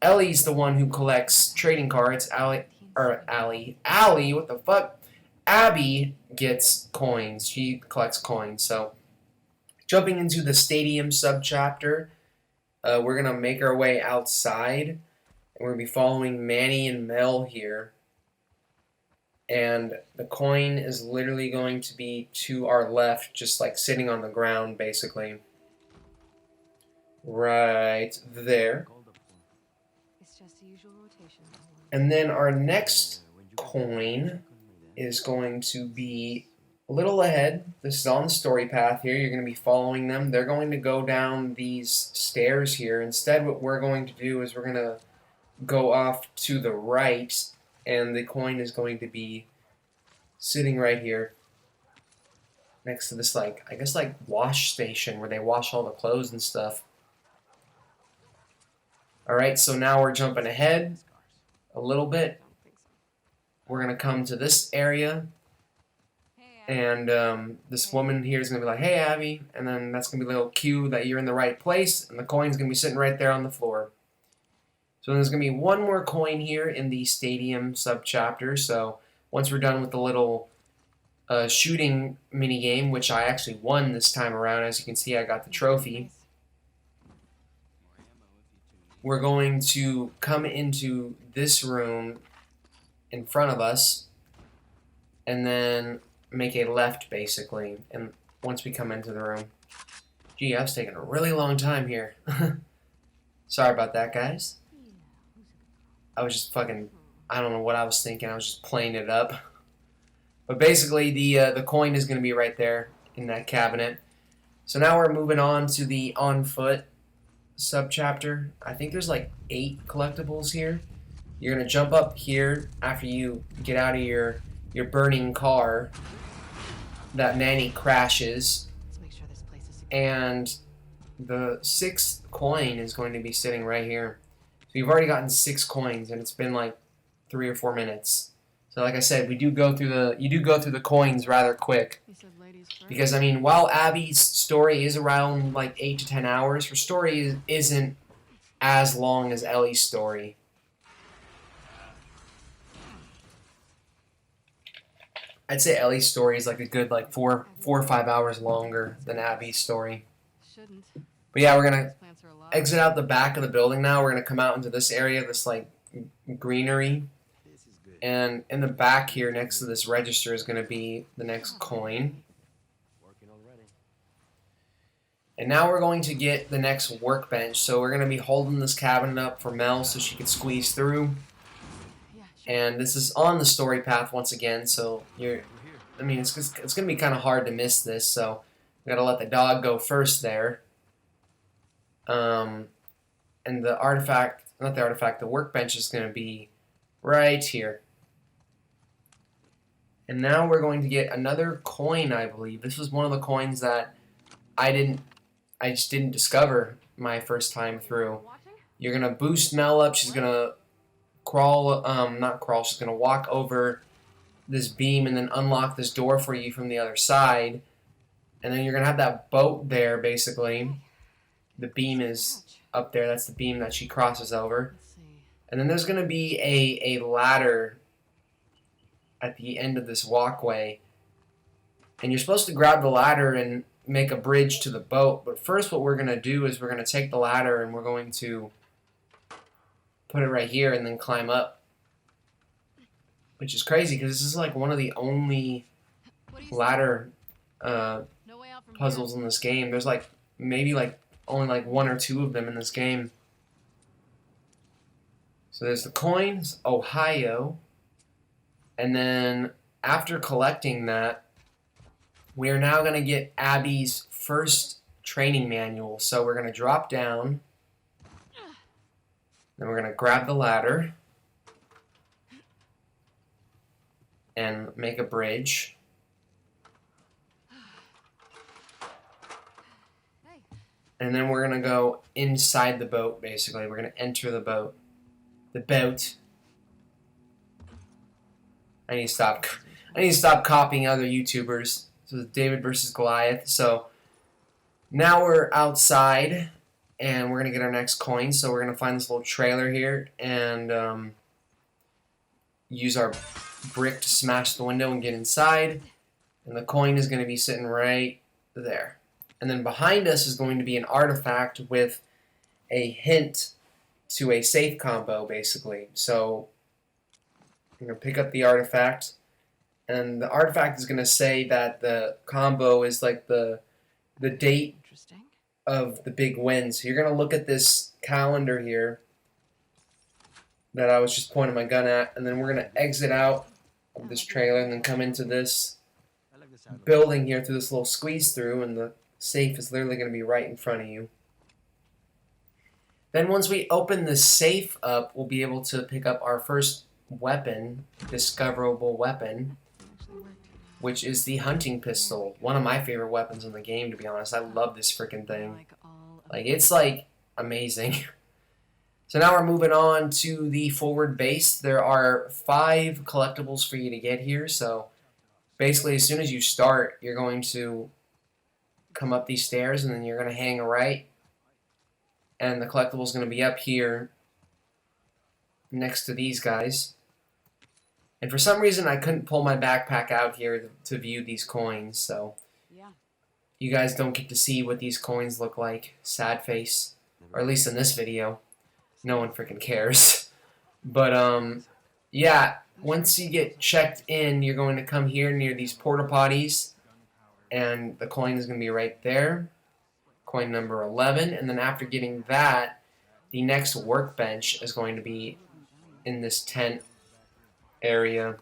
Ellie's the one who collects trading cards. or Allie, what the fuck? Abby gets coins. She collects coins. So, jumping into the stadium subchapter, we're going to make our way outside. And we're going to be following Manny and Mel here. And the coin is literally going to be to our left, just like sitting on the ground, basically. Right there. It's just the usual rotation. And then our next coin is going to be a little ahead. This is on the story path here. You're going to be following them. They're going to go down these stairs here. Instead, what we're going to do is we're going to go off to the right, and the coin is going to be sitting right here next to this, like, I guess, like, wash station where they wash all the clothes and stuff. Alright, so now we're jumping ahead a little bit. We're going to come to this area, and this woman here is going to be like, hey, Abby, and then that's going to be a little cue that you're in the right place, and the coin's going to be sitting right there on the floor. So there's going to be one more coin here in the stadium subchapter, so once we're done with the little shooting minigame, which I actually won this time around, as you can see, I got the trophy. We're going to come into this room in front of us and then make a left, basically. And once we come into the room, gee, I was taking a really long time here. Sorry about that, guys. I was just fucking, I don't know what I was thinking. I was just playing it up. But basically, the coin is going to be right there in that cabinet. So now we're moving on to the on foot subchapter. I think there's like 8 collectibles here. You're going to jump up here after you get out of your burning car that Manny crashes. Let's make sure this place is secure. And the 6th coin is going to be sitting right here. So you've already gotten 6 coins, and it's been like 3 or 4 minutes. So like I said, you do go through the coins rather quick. You said ladies first. Because, I mean, while Abby's story is around like 8 to 10 hours, her story isn't as long as Ellie's story. I'd say Ellie's story is like a good like 4 or 5 hours longer than Abby's story. Shouldn't. But yeah, we're gonna These plants are alive. exit out the back of the building now. We're gonna come out into this area, this like greenery, and in the back here next to this register is gonna be the next coin. And now we're going to get the next workbench. So we're gonna be holding this cabinet up for Mel so she can squeeze through. Yeah, sure. And this is on the story path once again, so I mean, it's going to be kind of hard to miss this, so we got to let the dog go first there. And the the workbench is going to be right here. And now we're going to get another coin, I believe. This was one of the coins that I just didn't discover my first time through. You're going to boost Mel up. She's going to she's going to walk over this beam and then unlock this door for you from the other side. And then you're going to have that boat there, basically. The beam is up there. That's the beam that she crosses over. Let's see. And then there's going to be a ladder at the end of this walkway. And you're supposed to grab the ladder and make a bridge to the boat. But first what we're going to do is we're going to take the ladder and we're going to put it right here and then climb up. Which is crazy because this is like one of the only What do you ladder No way out from puzzles in this game. There's like maybe like only like 1 or 2 of them in this game. So there's the coins, Ohio, and then after collecting that, we are now going to get Abby's first training manual. So we're going to drop down, then we're going to grab the ladder and make a bridge. Hey. And then we're going to go inside the boat, basically. We're going to enter the boat. The boat. I need to stop copying other YouTubers. So it's David versus Goliath. So now we're outside and we're going to get our next coin. So we're going to find this little trailer here and use our brick to smash the window and get inside. And the coin is going to be sitting right there. And then behind us is going to be an artifact with a hint to a safe combo, basically. So I'm going to pick up the artifact, and the artifact is going to say that the combo is like the date of the big win. So you're going to look at this calendar here that I was just pointing my gun at, and then we're going to exit out of this trailer and then come into this building here through this little squeeze through, and the safe is literally going to be right in front of you. Then once we open the safe up, we'll be able to pick up our first weapon, discoverable weapon, which is the hunting pistol. One of my favorite weapons in the game, to be honest. I love this freaking thing. Like, it's like amazing. So now we're moving on to the forward base. There are 5 collectibles for you to get here. So basically, as soon as you start, you're going to come up these stairs, and then you're going to hang a right. And the collectible is going to be up here next to these guys. And for some reason, I couldn't pull my backpack out here to view these coins. So you guys don't get to see what these coins look like. Sad face. Or at least in this video. No one freaking cares. But, yeah, once you get checked in, you're going to come here near these porta potties. And the coin is going to be right there. Coin number 11. And then after getting that, the next workbench is going to be in this tent area.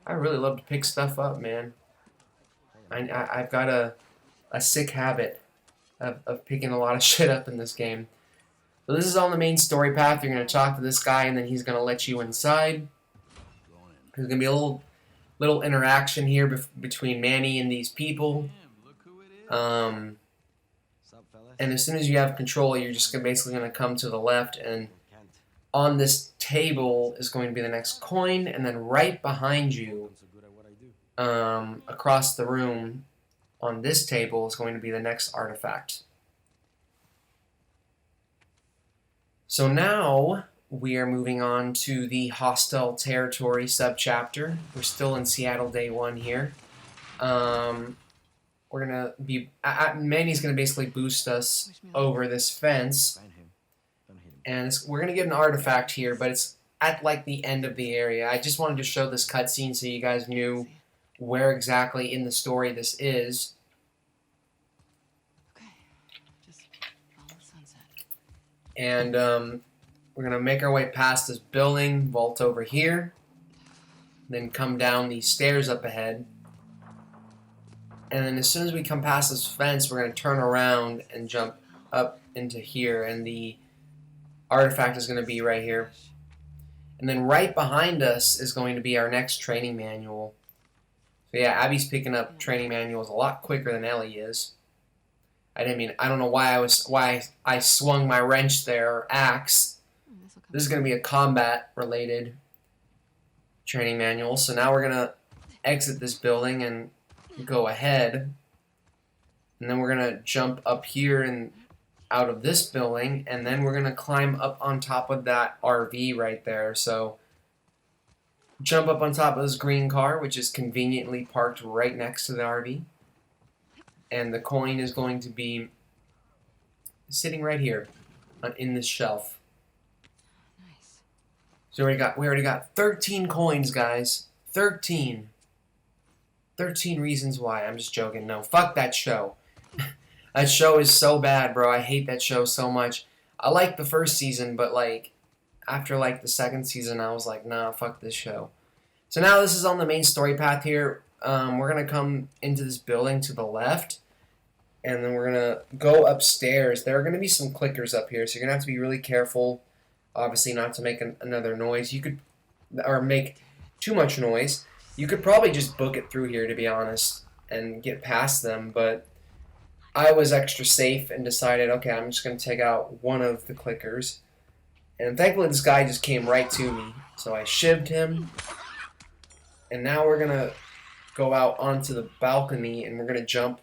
I really love to pick stuff up, man. I've got a sick habit of picking a lot of shit up in this game. So this is on the main story path. You're going to talk to this guy, and then he's going to let you inside. There's going to be a little interaction here between Manny and these people. And as soon as you have control, you're just basically going to come to the left, and on this table is going to be the next coin, and then right behind you, across the room, on this table is going to be the next artifact. So now we are moving on to the hostile territory subchapter. We're still in Seattle Day 1 here. We're gonna be Manny's gonna basically boost us over this fence, and we're gonna get an artifact here, but it's at like the end of the area. I just wanted to show this cutscene so you guys knew where exactly in the story this is. And we're gonna make our way past this building, vault over here, then come down these stairs up ahead. And then as soon as we come past this fence, we're going to turn around and jump up into here. And the artifact is going to be right here. And then right behind us is going to be our next training manual. So yeah, Abby's picking up training manuals a lot quicker than Ellie is. I don't know why I swung my wrench there, or axe. This is going to be a combat-related training manual. So now we're going to exit this building and go ahead, and then we're gonna jump up here and out of this building, and then we're gonna climb up on top of that RV right there. So jump up on top of this green car, which is conveniently parked right next to the RV, and the coin is going to be sitting right here in this shelf. Nice. So we already got 13 coins, guys. 13 reasons why. I'm just joking. No, fuck that show. That show is so bad, bro. I hate that show so much. I liked the first season, but like after like the second season, I was like, nah, fuck this show. So now this is on the main story path here. We're gonna come into this building to the left, and then we're gonna go upstairs. There are gonna be some clickers up here, so you're gonna have to be really careful, obviously, not to make another noise. Or make too much noise. You could probably just book it through here, to be honest, and get past them, but I was extra safe and decided, okay, I'm just going to take out one of the clickers. And thankfully this guy just came right to me, so I shivved him. And now we're going to go out onto the balcony, and we're going to jump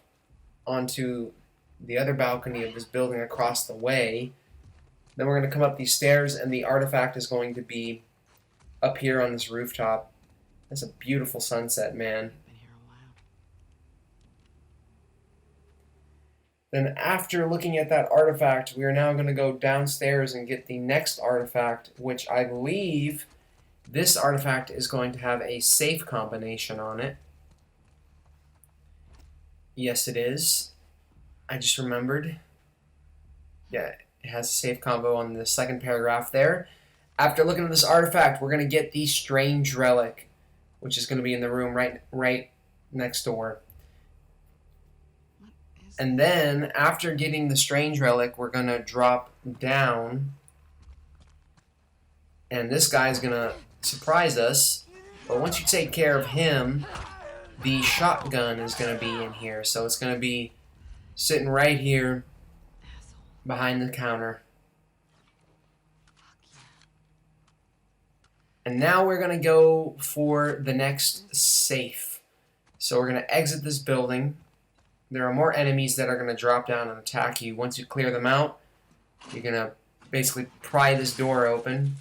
onto the other balcony of this building across the way. Then we're going to come up these stairs, and the artifact is going to be up here on this rooftop. That's a beautiful sunset, man. Been here a while. Then after looking at that artifact, we are now going to go downstairs and get the next artifact, which I believe this artifact is going to have a safe combination on it. Yes, it is. I just remembered. Yeah, it has a safe combo on the second paragraph there. After looking at this artifact, we're going to get the strange relic, which is going to be in the room right next door. What is And then, after getting the strange relic, we're going to drop down. And this guy's going to surprise us. But once you take care of him, the shotgun is going to be in here. So it's going to be sitting right here asshole? behind the counter. Fuck yeah. And now we're going to go for the next safe. So we're going to exit this building. There are more enemies that are going to drop down and attack you. Once you clear them out, you're going to basically pry this door open.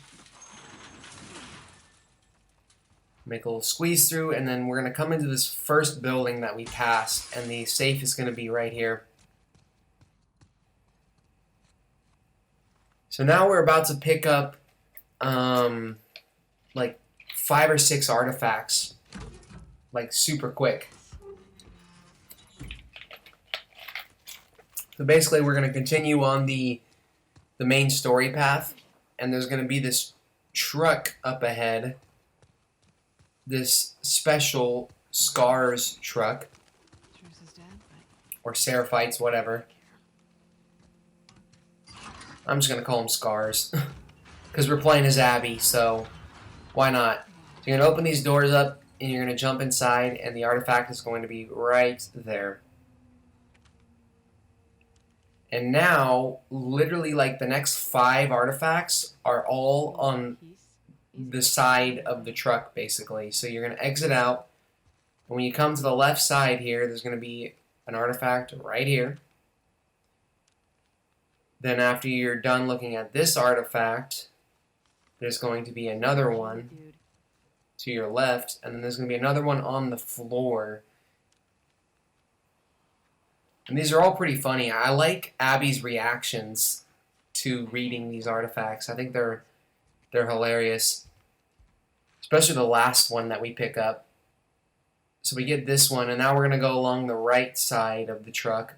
Make a little squeeze through, and then we're going to come into this first building that we passed, and the safe is going to be right here. So now we're about to pick up like 5 or 6 artifacts, like super quick. So basically we're going to continue on the main story path, and there's going to be this truck up ahead, this special Scars truck, Truce's dead, but or Seraphites, whatever. I'm just going to call them Scars, because we're playing as Abby, so why not? So you're going to open these doors up, and you're going to jump inside, and the artifact is going to be right there. And now, literally, like, the next 5 artifacts are all on the side of the truck, basically. So you're going to exit out, and when you come to the left side here, there's going to be an artifact right here. Then after you're done looking at this artifact, there's going to be another one Dude. to your left, and then there's going to be another one on the floor. And these are all pretty funny. I like Abby's reactions to reading these artifacts. I think they're hilarious. Especially the last one that we pick up. So we get this one, and now we're going to go along the right side of the truck.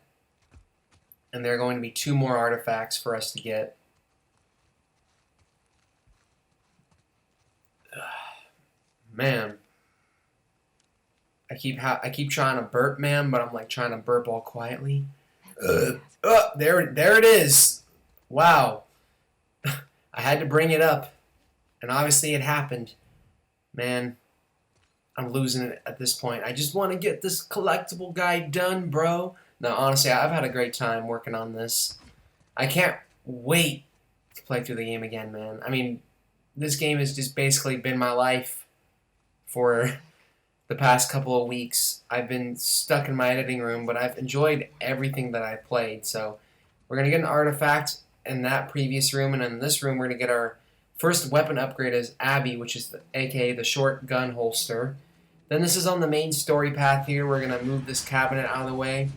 And there are going to be 2 more artifacts for us to get. Man. I keep trying to burp, man, but I'm like trying to burp all quietly. There it is. Wow. I had to bring it up. And obviously it happened. Man, I'm losing it at this point. I just want to get this collectible guide done, bro. No, honestly, I've had a great time working on this. I can't wait to play through the game again, man. I mean, this game has just basically been my life for the past couple of weeks. I've been stuck in my editing room, but I've enjoyed everything that I've played. So we're going to get an artifact in that previous room, and in this room we're going to get our first weapon upgrade as Abby, which is aka the short gun holster. Then this is on the main story path here. We're going to move this cabinet out of the way.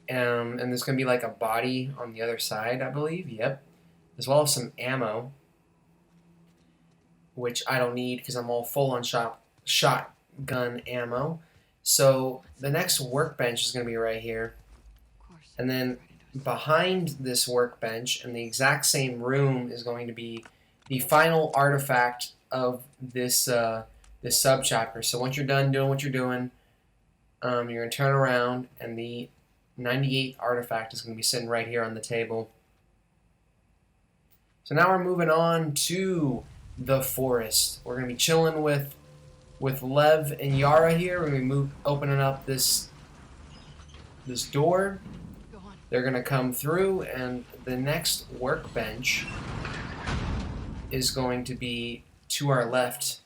And there's going to be like a body on the other side, I believe. Yep. As well as some ammo, which I don't need because I'm all full on shotgun ammo. So the next workbench is going to be right here. Of course. And then behind this workbench in the exact same room is going to be the final artifact of this this subchapter. So once you're done doing what you're doing, you're going to turn around, and the 98th artifact is going to be sitting right here on the table. So now we're moving on to the forest. We're going to be chilling with Lev and Yara here. We're going to be opening up this door. Go on. They're going to come through, and the next workbench is going to be to our left.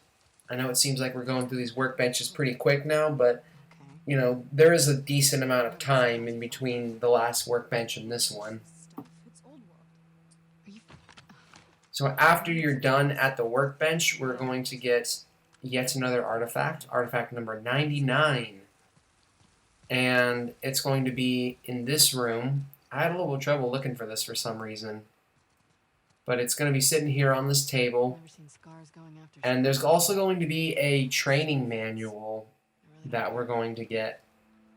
I know it seems like we're going through these workbenches pretty quick now, but Okay. you know, there is a decent amount of time in between the last workbench and this one. Stuff. It's old world. Are you? So after you're done at the workbench, we're going to get yet another artifact, artifact number 99. And it's going to be in this room. I had a little trouble looking for this for some reason. But it's going to be sitting here on this table. And there's also going to be a training manual that we're going to get.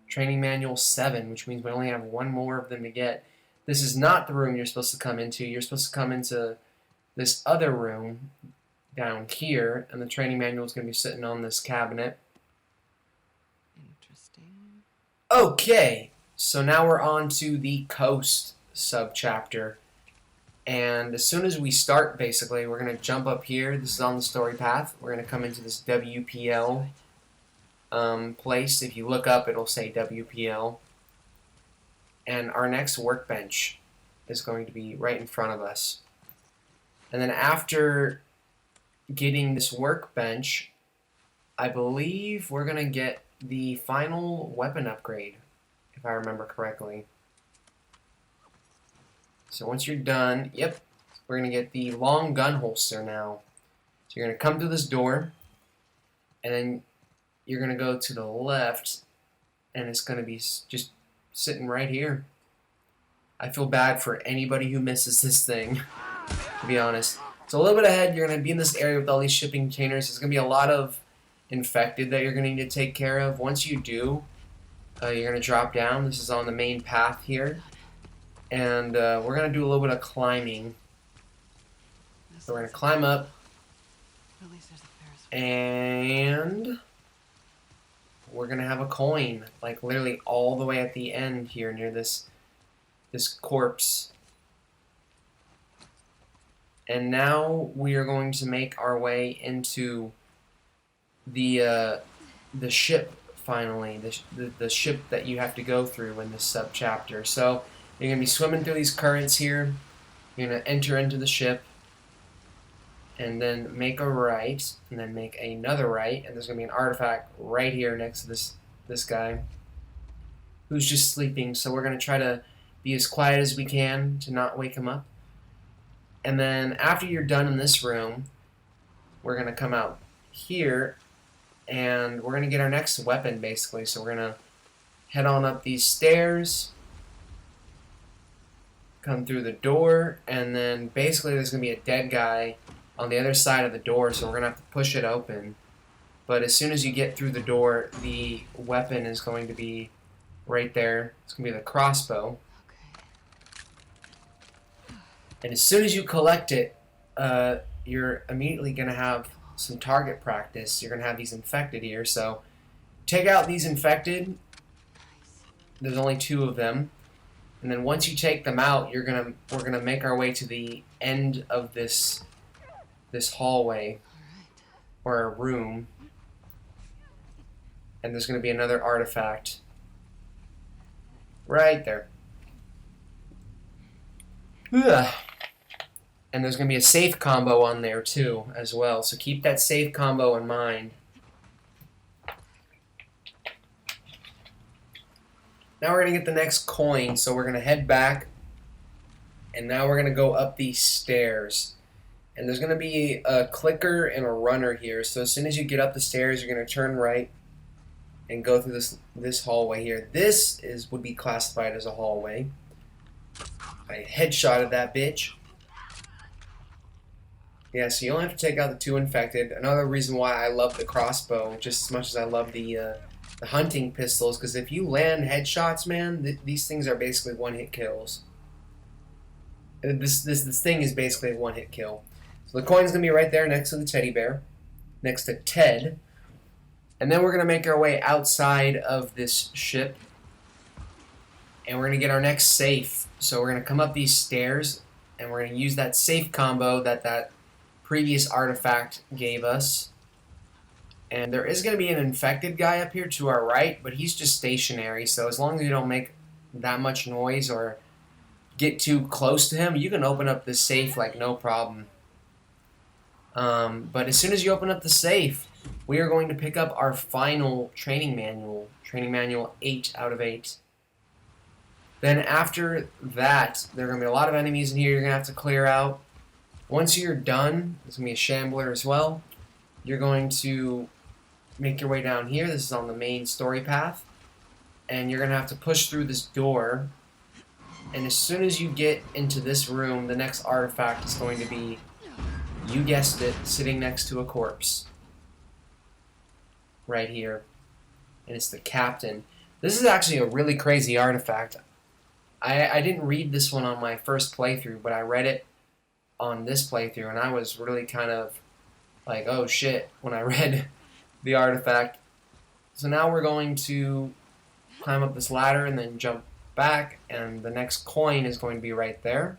Training manual 7, which means we only have one more of them to get. This is not the room you're supposed to come into. You're supposed to come into this other room down here, and the training manual is going to be sitting on this cabinet. Interesting. Okay, so now we're on to the coast subchapter. And as soon as we start, basically, we're going to jump up here. This is on the story path. We're going to come into this WPL place. If you look up, it'll say WPL. And our next workbench is going to be right in front of us. And then after getting this workbench, I believe we're going to get the final weapon upgrade, if I remember correctly. So once you're done, yep, we're going to get the long gun holster now. So you're going to come through this door, and then you're going to go to the left, and it's going to be just sitting right here. I feel bad for anybody who misses this thing, to be honest. So a little bit ahead, you're going to be in this area with all these shipping containers. There's going to be a lot of infected that you're going to need to take care of. Once you do, you're going to drop down. This is on the main path here. And we're going to do a little bit of climbing. So we're going to climb up. And we're going to have a coin. Like literally all the way at the end here near this corpse. And now we are going to make our way into the ship finally. The ship that you have to go through in this sub-chapter. So you're going to be swimming through these currents here. You're going to enter into the ship. And then make a right. And then make another right. And there's going to be an artifact right here next to this guy. Who's just sleeping. So we're going to try to be as quiet as we can to not wake him up. And then after you're done in this room, we're going to come out here. And we're going to get our next weapon, basically. So we're going to head on up these stairs. Come through the door, and then basically there's going to be a dead guy on the other side of the door, so we're going to have to push it open. But as soon as you get through the door, the weapon is going to be right there. It's going to be the crossbow. And as soon as you collect it, you're immediately going to have some target practice. You're going to have these infected here, so take out these infected. There's only 2 of them. And then once you take them out, we're gonna make our way to the end of this hallway or a room, and there's gonna be another artifact right there. Ugh. And there's gonna be a safe combo on there too, as well. So keep that safe combo in mind. Now we're going to get the next coin, so we're going to head back, and now we're going to go up these stairs. And there's going to be a clicker and a runner here, so as soon as you get up the stairs, you're going to turn right and go through this hallway here. This would be classified as a hallway. I headshotted that bitch. Yeah, so you only have to take out the 2 infected. Another reason why I love the crossbow just as much as I love the hunting pistols, because if you land headshots, man, these things are basically one-hit kills. This thing is basically a one-hit kill. So the coin's going to be right there next to the teddy bear, next to Ted. And then we're going to make our way outside of this ship, and we're going to get our next safe. So we're going to come up these stairs, and we're going to use that safe combo that previous artifact gave us. And there is going to be an infected guy up here to our right, but he's just stationary, so as long as you don't make that much noise or get too close to him, you can open up this safe like no problem. But as soon as you open up the safe, we are going to pick up our final training manual 8 out of 8. Then after that, there are going to be a lot of enemies in here you're going to have to clear out. Once you're done, there's going to be a shambler as well. You're going to make your way down here. This is on the main story path. And you're going to have to push through this door. And as soon as you get into this room, the next artifact is going to be, you guessed it, sitting next to a corpse. Right here. And it's the captain. This is actually a really crazy artifact. I didn't read this one on my first playthrough, but I read it on this playthrough, and I was really kind of like, oh shit, when I read the artifact. So now we're going to climb up this ladder and then jump back, and the next coin is going to be right there.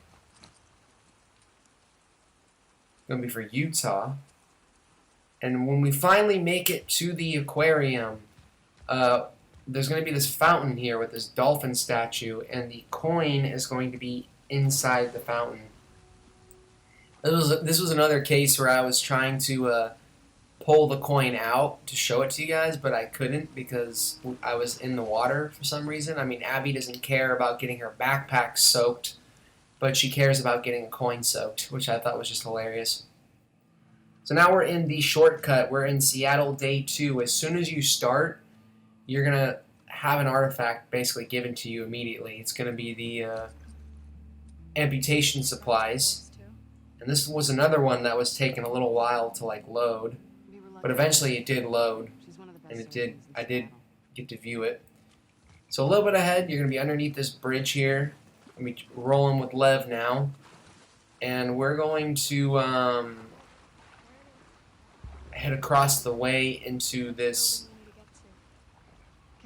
It's going to be for Utah. And when we finally make it to the aquarium, there's going to be this fountain here with this dolphin statue, and the coin is going to be inside the fountain. This was another case where I was trying to pull the coin out to show it to you guys, but I couldn't because I was in the water for some reason. I mean, Abby doesn't care about getting her backpack soaked, but she cares about getting a coin soaked, which I thought was just hilarious. So now we're in the shortcut. We're in Seattle Day 2. As soon as you start, you're going to have an artifact basically given to you immediately. It's going to be the amputation supplies. And this was another one that was taking a little while to like load, but eventually it did load, and I did get to view it. So a little bit ahead, you're going to be underneath this bridge here. I'm going to be rolling with Lev now, and we're going to head across the way into this,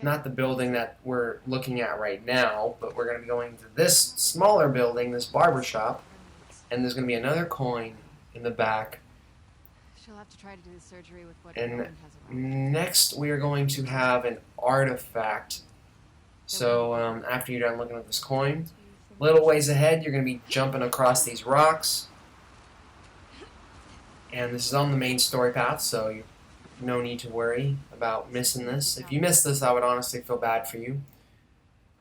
not the building that we're looking at right now, but we're going to be going to this smaller building, this barber shop. And there's going to be another coin in the back. She'll have to try to do the surgery with what and has around. Next, we are going to have an artifact. So after you're done looking at this coin, a little ways ahead, you're going to be jumping across these rocks. And this is on the main story path, so you no need to worry about missing this. If you miss this, I would honestly feel bad for you.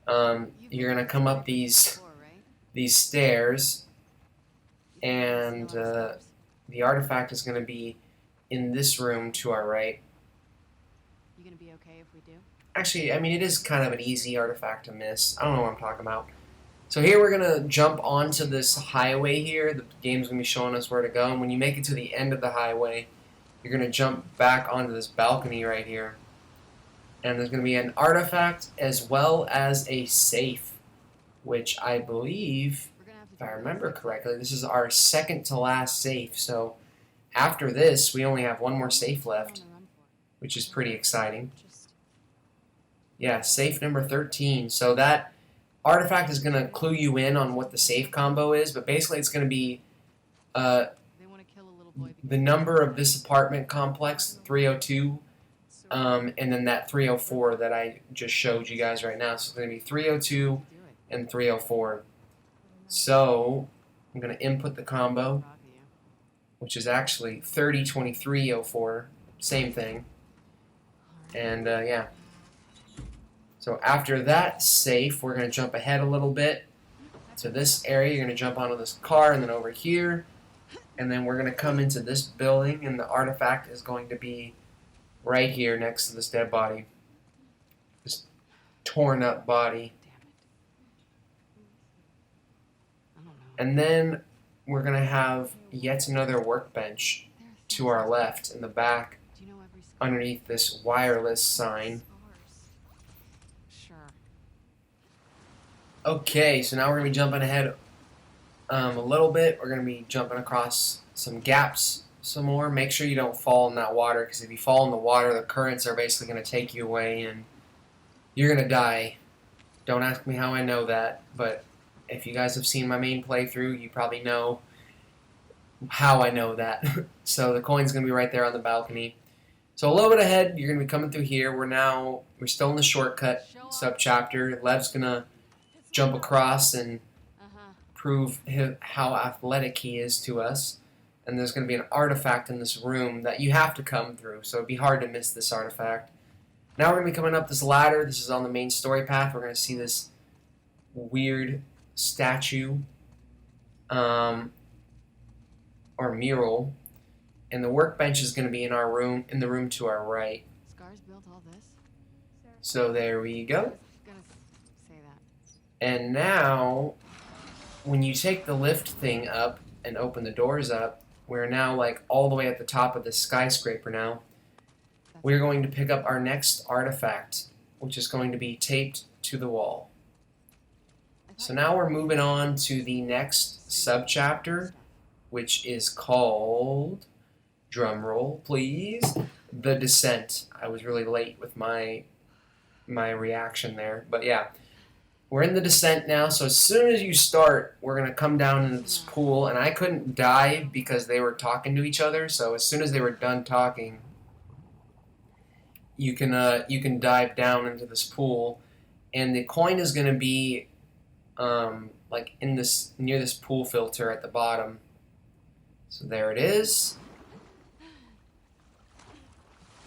You're going to come up these stairs. And the artifact is going to be in this room to our right. You gonna be okay if we do? Actually, I mean, it is kind of an easy artifact to miss. I don't know what I'm talking about. So here we're going to jump onto this highway here. The game's going to be showing us where to go. And when you make it to the end of the highway, you're going to jump back onto this balcony right here. And there's going to be an artifact as well as a safe, which I believe, if I remember correctly, this is our second to last safe. So after this, we only have one more safe left, which is pretty exciting. Yeah, safe number 13. So that artifact is going to clue you in on what the safe combo is, but basically it's going to be the number of this apartment complex, 302, and then that 304 that I just showed you guys right now. So it's going to be 302 and 304. So I'm going to input the combo, which is actually 302304, same thing. And yeah. So after that safe, we're going to jump ahead a little bit to this area. You're going to jump onto this car and then over here. And then we're going to come into this building, and the artifact is going to be right here next to this dead body. This torn up body. And then we're going to have yet another workbench to our left in the back underneath this wireless sign. Okay, so now we're going to be jumping ahead a little bit. We're going to be jumping across some gaps some more. Make sure you don't fall in that water, because if you fall in the water, the currents are basically going to take you away and you're going to die. Don't ask me how I know that, but if you guys have seen my main playthrough, you probably know how I know that. So the coin's going to be right there on the balcony. So a little bit ahead, you're going to be coming through here. We're still in the shortcut sub-chapter. Lev's going to jump across and prove how athletic he is to us. And there's going to be an artifact in this room that you have to come through, so it'd be hard to miss this artifact. Now we're going to be coming up this ladder. This is on the main story path. We're going to see this weird statue. or mural, and the workbench is going to be in our room, in the room to our right. Scars built all this? So there we go. I was gonna say that. And now, when you take the lift thing up and open the doors up, we're now like all the way at the top of the skyscraper now. We're going to pick up our next artifact, which is going to be taped to the wall. So now we're moving on to the next subchapter, which is called, drum roll please, The Descent. I was really late with my reaction there, but yeah. We're in the descent now, so as soon as you start, we're going to come down into this pool, and I couldn't dive because they were talking to each other, so as soon as they were done talking, you can dive down into this pool, and the coin is going to be like in this, near this pool filter at the bottom. So there it is.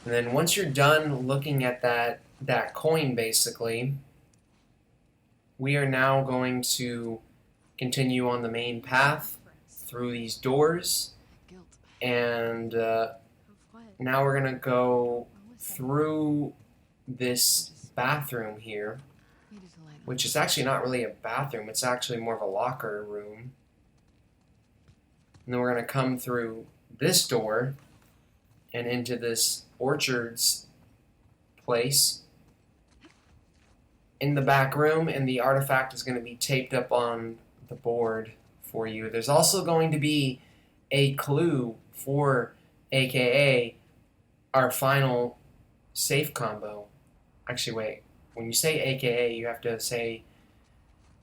And then once you're done looking at that coin, basically, we are now going to continue on the main path through these doors, and now we're going to go through this bathroom here, which is actually not really a bathroom, it's actually more of a locker room. And then we're going to come through this door and into this orchards place in the back room, and the artifact is going to be taped up on the board for you. There's also going to be a clue for AKA our final safe combo. Actually, wait. When you say AKA, you have to say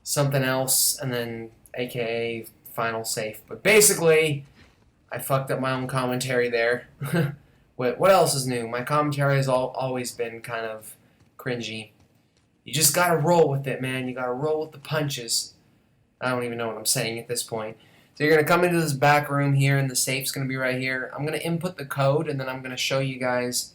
something else and then AKA final safe. But basically, I fucked up my own commentary there. What else is new? My commentary has always been kind of cringy. You just gotta roll with it, man. You gotta roll with the punches. I don't even know what I'm saying at this point. So you're gonna come into this back room here, and the safe's gonna be right here. I'm gonna input the code, and then I'm gonna show you guys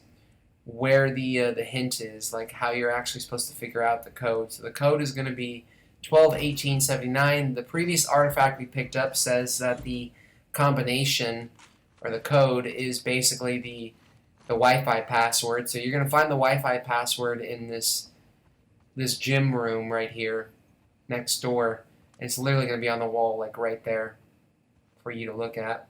where the hint is, like how you're actually supposed to figure out the code. So the code is going to be 121879. The previous artifact we picked up says that the combination, or the code, is basically the Wi-Fi password. So you're going to find the Wi-Fi password in this gym room right here next door. And it's literally going to be on the wall, like right there, for you to look at.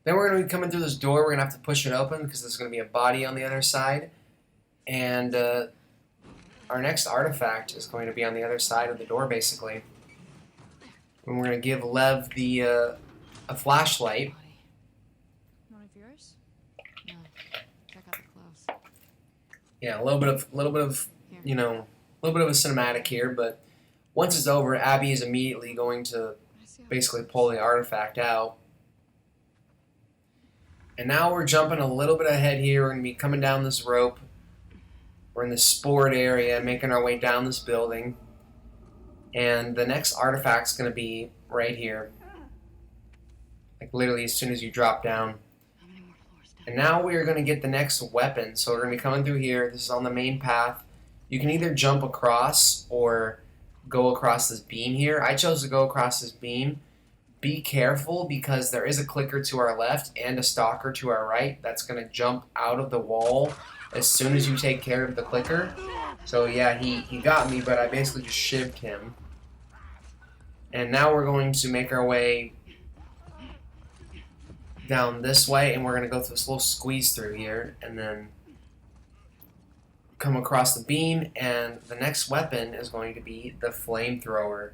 Then we're going to be coming through this door. We're going to have to push it open because there's going to be a body on the other side. And our next artifact is going to be on the other side of the door, basically. And we're going to give Lev a flashlight. One of yours? No. Check out the clothes. Yeah, a little bit of you know, a little bit of a cinematic here, but once it's over, Abby is immediately going to basically pull the artifact out. And now we're jumping a little bit ahead here. We're going to be coming down this rope. We're in the sport area, making our way down this building. And the next artifact's going to be right here. Like literally as soon as you drop down. And now we are going to get the next weapon. So we're going to be coming through here. This is on the main path. You can either jump across or go across this beam here. I chose to go across this beam. Be careful because there is a clicker to our left and a stalker to our right that's going to jump out of the wall as soon as you take care of the clicker. So yeah, he got me, but I basically just shivved him. And now we're going to make our way down this way, and we're going to go through this little squeeze through here, and then come across the beam, and the next weapon is going to be the flamethrower,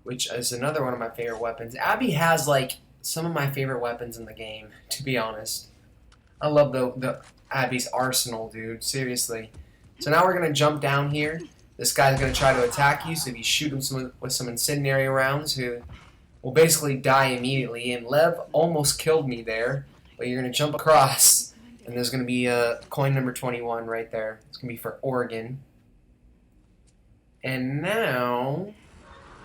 which is another one of my favorite weapons. Abby has like some of my favorite weapons in the game, to be honest. I love the Abby's arsenal, dude. Seriously. So now we're gonna jump down here. This guy's gonna try to attack you, so if you shoot him with some incendiary rounds, who will basically die immediately. And Lev almost killed me there, but you're gonna jump across, and there's gonna be coin number 21 right there. It's gonna be for Oregon. And now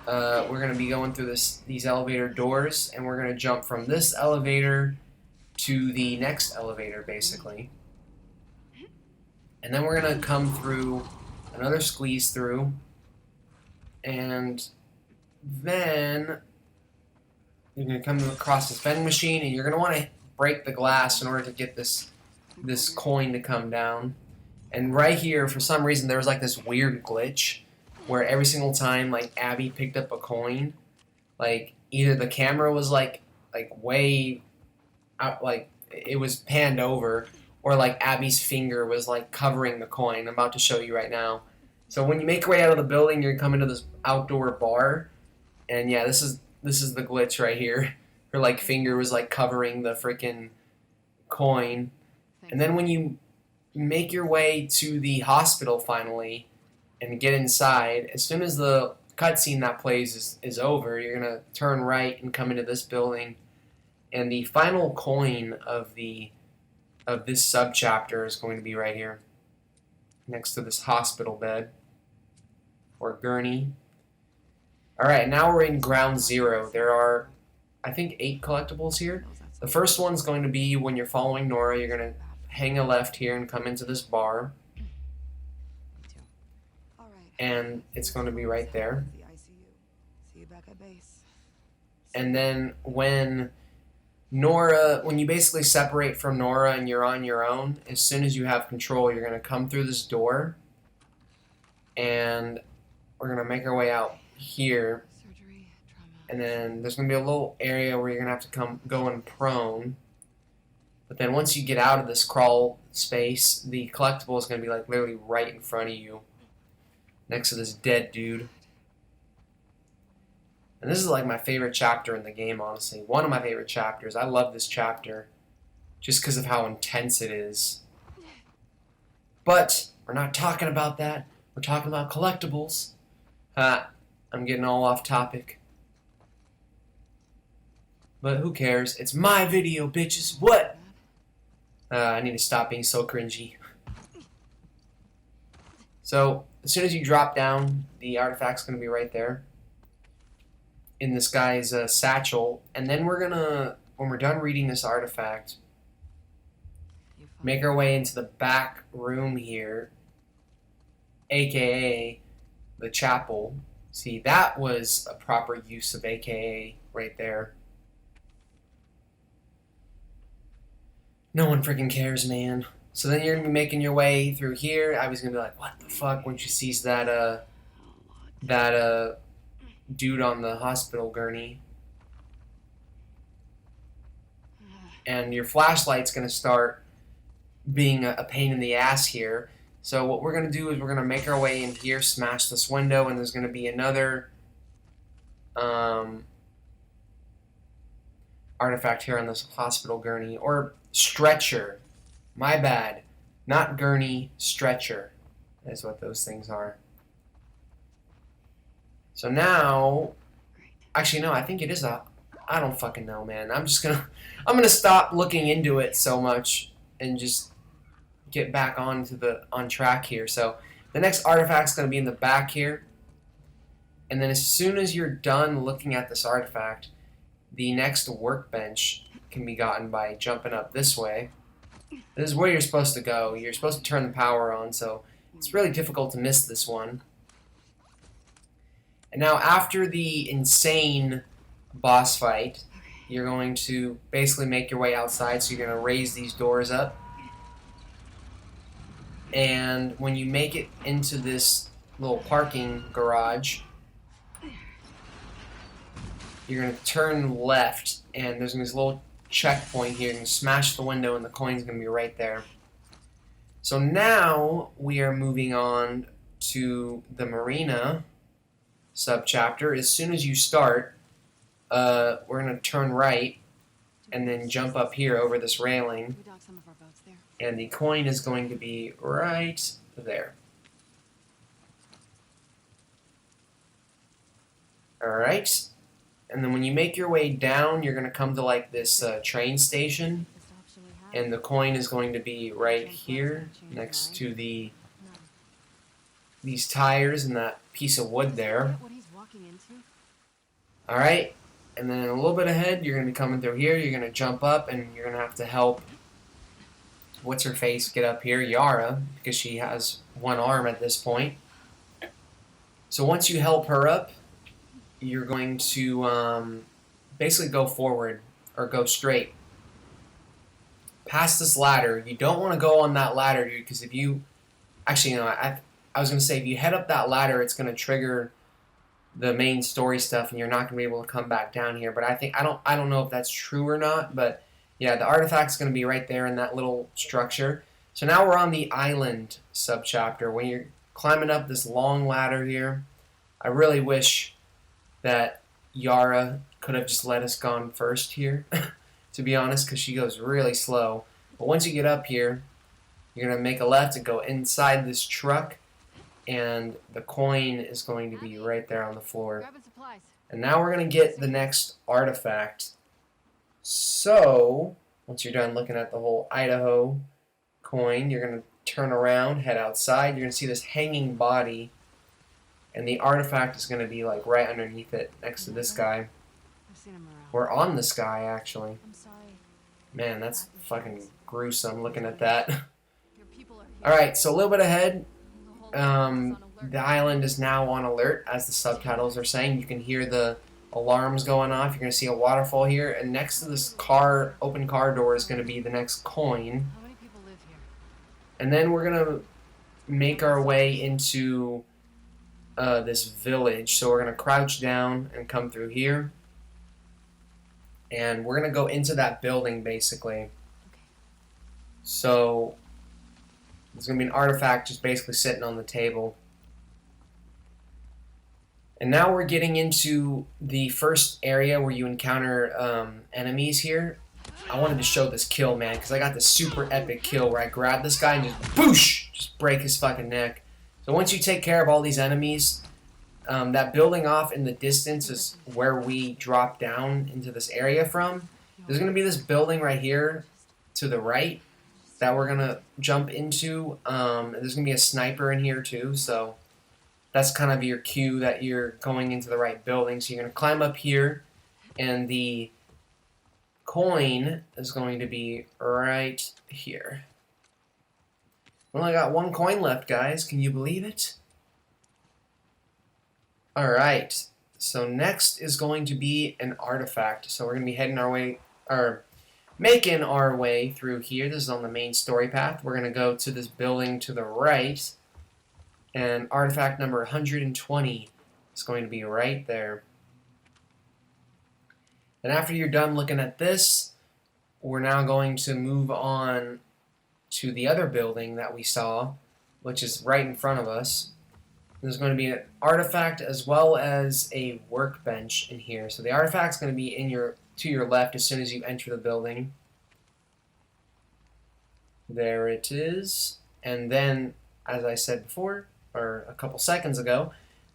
we're going to be going through these elevator doors, and we're going to jump from this elevator to the next elevator, basically. And then we're going to come through another squeeze through, and then you're going to come across this vending machine, and you're going to want to break the glass in order to get this coin to come down. And right here, for some reason, there was like this weird glitch where every single time like Abby picked up a coin, like either the camera was like way out, like it was panned over, or like Abby's finger was like covering the coin. I'm about to show you right now. So when you make your way out of the building, you're coming to this outdoor bar, and yeah, this is the glitch right here. Her like finger was like covering the freaking coin, and then when you make your way to the hospital finally and get inside, as soon as the cutscene that plays is over, you're gonna turn right and come into this building, and the final coin of this subchapter is going to be right here, next to this hospital bed or gurney. All right, now we're in ground zero. There are, I think, 8 collectibles here. The first one's going to be when you're following Nora. You're gonna hang a left here and come into this bar, and it's going to be right there. And then when you basically separate from Nora and you're on your own, as soon as you have control, you're going to come through this door, and we're going to make our way out here. And then there's going to be a little area where you're going to have to go in prone. But then once you get out of this crawl space, the collectible is going to be like literally right in front of you, next to this dead dude. And this is like my favorite chapter in the game, honestly. One of my favorite chapters. I love this chapter just because of how intense it is. But we're not talking about that. We're talking about collectibles. I'm getting all off topic. But who cares? It's my video, bitches. What? I need to stop being so cringy. So, as soon as you drop down, the artifact's going to be right there in this guy's satchel. And then we're going to, when we're done reading this artifact, make our way into the back room here, aka the chapel. See, that was a proper use of aka right there. No one freaking cares, man. So then you're going to be making your way through here. I was going to be like, what the fuck, when she sees that dude on the hospital gurney. And your flashlight's going to start being a pain in the ass here. So what we're going to do is we're going to make our way in here, smash this window, and there's going to be another artifact here on this hospital gurney. Or stretcher. My bad. Not gurney, stretcher. That's what those things are. So now, actually no, I think it is a, I don't fucking know, man. I'm gonna stop looking into it so much and just get back on track here. So the next artifact's gonna be in the back here. And then as soon as you're done looking at this artifact, the next workbench can be gotten by jumping up this way. This is where you're supposed to go. You're supposed to turn the power on, so it's really difficult to miss this one. And now after the insane boss fight, you're going to basically make your way outside, so you're going to raise these doors up. And when you make it into this little parking garage, you're going to turn left, and there's this little checkpoint here. You're going to smash the window, and the coin's going to be right there. So now we are moving on to the marina subchapter. As soon as you start, we're going to turn right and then jump up here over this railing, and the coin is going to be right there. Alright, and then when you make your way down, you're going to come to like this train station, and the coin is going to be right here next to these tires and that piece of wood there. Alright, and then a little bit ahead, you're going to be coming through here. You're going to jump up, and you're going to have to help what's-her-face get up here, Yara, because she has one arm at this point. So once you help her up, you're going to basically go forward or go straight past this ladder. You don't want to go on that ladder, dude, because if you actually, I was going to say if you head up that ladder, it's going to trigger the main story stuff, and you're not going to be able to come back down here. But I don't know if that's true or not. But yeah, the artifact's going to be right there in that little structure. So now we're on the island subchapter. When you're climbing up this long ladder here, I really wish that Yara could have just let us gone first here, to be honest, because she goes really slow. But once you get up here, you're going to make a left and go inside this truck, and the coin is going to be right there on the floor. Grabbing supplies. And now we're going to get the next artifact. So, once you're done looking at the whole Idaho coin, you're going to turn around, head outside. You're going to see this hanging body, and the artifact is going to be like right underneath it, next to this guy. I've seen him around. Or on this guy, actually. I'm sorry. Man, that's fucking gruesome looking at that. Your people are here. Alright, so a little bit ahead. The whole town is on alert. The island is now on alert, as the subtitles are saying. You can hear the alarms going off. You're going to see a waterfall here, and next to this open car door is going to be the next coin. How many people live here? And then we're going to make our way into this village. So we're going to crouch down and come through here. And we're going to go into that building, basically. Okay. So there's going to be an artifact just basically sitting on the table. And now we're getting into the first area where you encounter enemies here. I wanted to show this kill, man, because I got this super epic kill where I grab this guy and just boosh! Just break his fucking neck. So once you take care of all these enemies, that building off in the distance is where we drop down into this area from. There's going to be this building right here to the right that we're going to jump into. There's going to be a sniper in here too, so that's kind of your cue that you're going into the right building. So you're going to climb up here, and the coin is going to be right here. We only got one coin left, guys. Can you believe it? Alright, so next is going to be an artifact. So we're going to be heading our way, or making our way through here. This is on the main story path. We're going to go to this building to the right, and artifact number 120 is going to be right there. And after you're done looking at this, we're now going to move on to the other building that we saw, which is right in front of us. There's going to be an artifact as well as a workbench in here. So the artifact's going to be to your left as soon as you enter the building. There it is. And then, as I said before, or a couple seconds ago,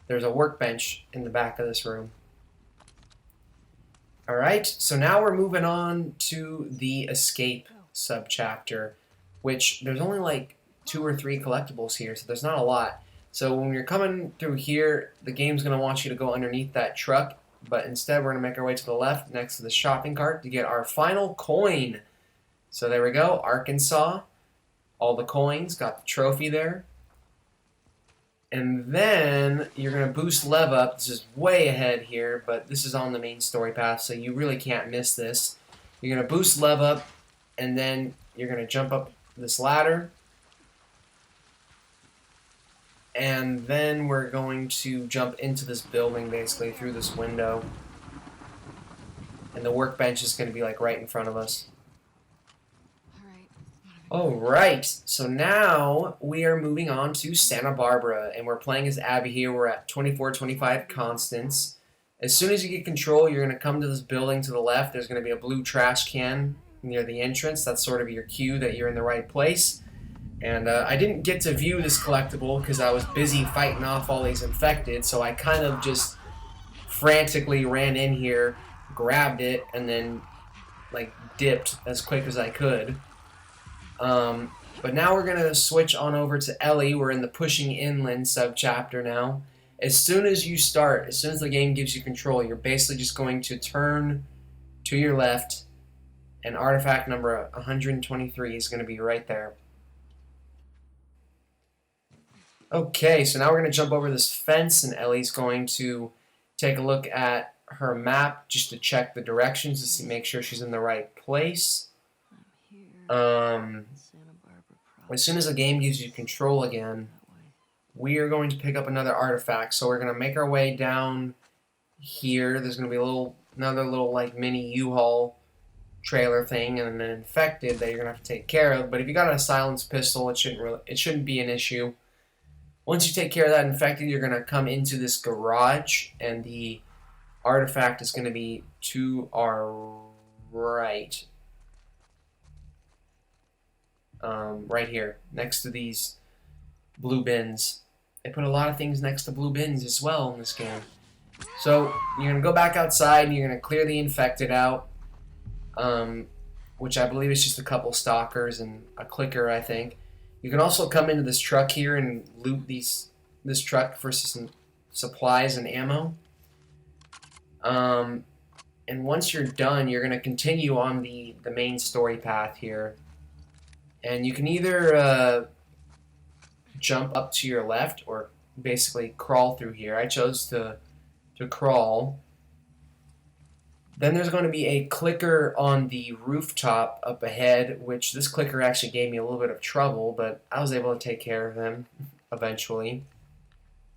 there's a workbench in the back of this room. Alright, so now we're moving on to the escape subchapter, which there's only like 2 or 3 collectibles here, so there's not a lot. So when you're coming through here, the game's going to want you to go underneath that truck, but instead we're going to make our way to the left next to the shopping cart to get our final coin. So there we go, Arkansas, all the coins, got the trophy there. And then you're going to boost Lev up. This is way ahead here, but this is on the main story path, so you really can't miss this. You're going to boost Lev up, and then you're going to jump up this ladder. And then we're going to jump into this building, basically, through this window. And the workbench is going to be, like, right in front of us. Alright, so now we are moving on to Santa Barbara, and we're playing as Abby here. We're at 2425 Constance. As soon as you get control, you're going to come to this building to the left. There's going to be a blue trash can near the entrance. That's sort of your cue that you're in the right place. And I didn't get to view this collectible because I was busy fighting off all these infected, so I kind of just frantically ran in here, grabbed it, and then like dipped as quick as I could. But now we're going to switch on over to Ellie. We're in the Pushing Inland subchapter now. As soon as you start, as soon as the game gives you control, you're basically just going to turn to your left, and artifact number 123 is going to be right there. Okay, so now we're going to jump over this fence, and Ellie's going to take a look at her map just to check the directions to see, make sure she's in the right place. I'm here. Santa Barbara As soon as the game gives you control again, we are going to pick up another artifact. So we're going to make our way down here. There's going to be another little like mini U-Haul trailer thing, and an infected that you're going to have to take care of. But if you got a silenced pistol, it shouldn't be an issue. Once you take care of that infected, you're going to come into this garage, and the artifact is going to be to our right. Right here, next to these blue bins. They put a lot of things next to blue bins as well in this game. So you're going to go back outside and you're going to clear the infected out, which I believe is just a couple stalkers and a clicker, I think. You can also come into this truck here and loot this truck for some supplies and ammo. And once you're done, you're going to continue on the main story path here. And you can either jump up to your left or basically crawl through here. I chose to crawl. Then there's going to be a clicker on the rooftop up ahead, which this clicker actually gave me a little bit of trouble, but I was able to take care of him eventually.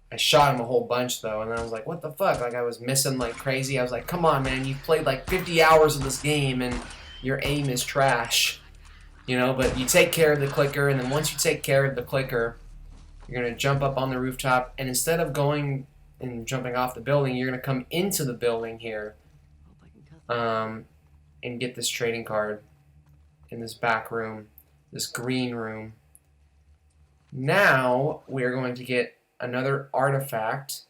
I shot him a whole bunch though, and I was like, what the fuck? Like I was missing like crazy. I was like, come on man, you've played like 50 hours of this game and your aim is trash. You know, but you take care of the clicker, and then once you take care of the clicker, you're going to jump up on the rooftop, and instead of going and jumping off the building, you're going to come into the building here and get this trading card in this back room, this green room. Now we're going to get another artifact.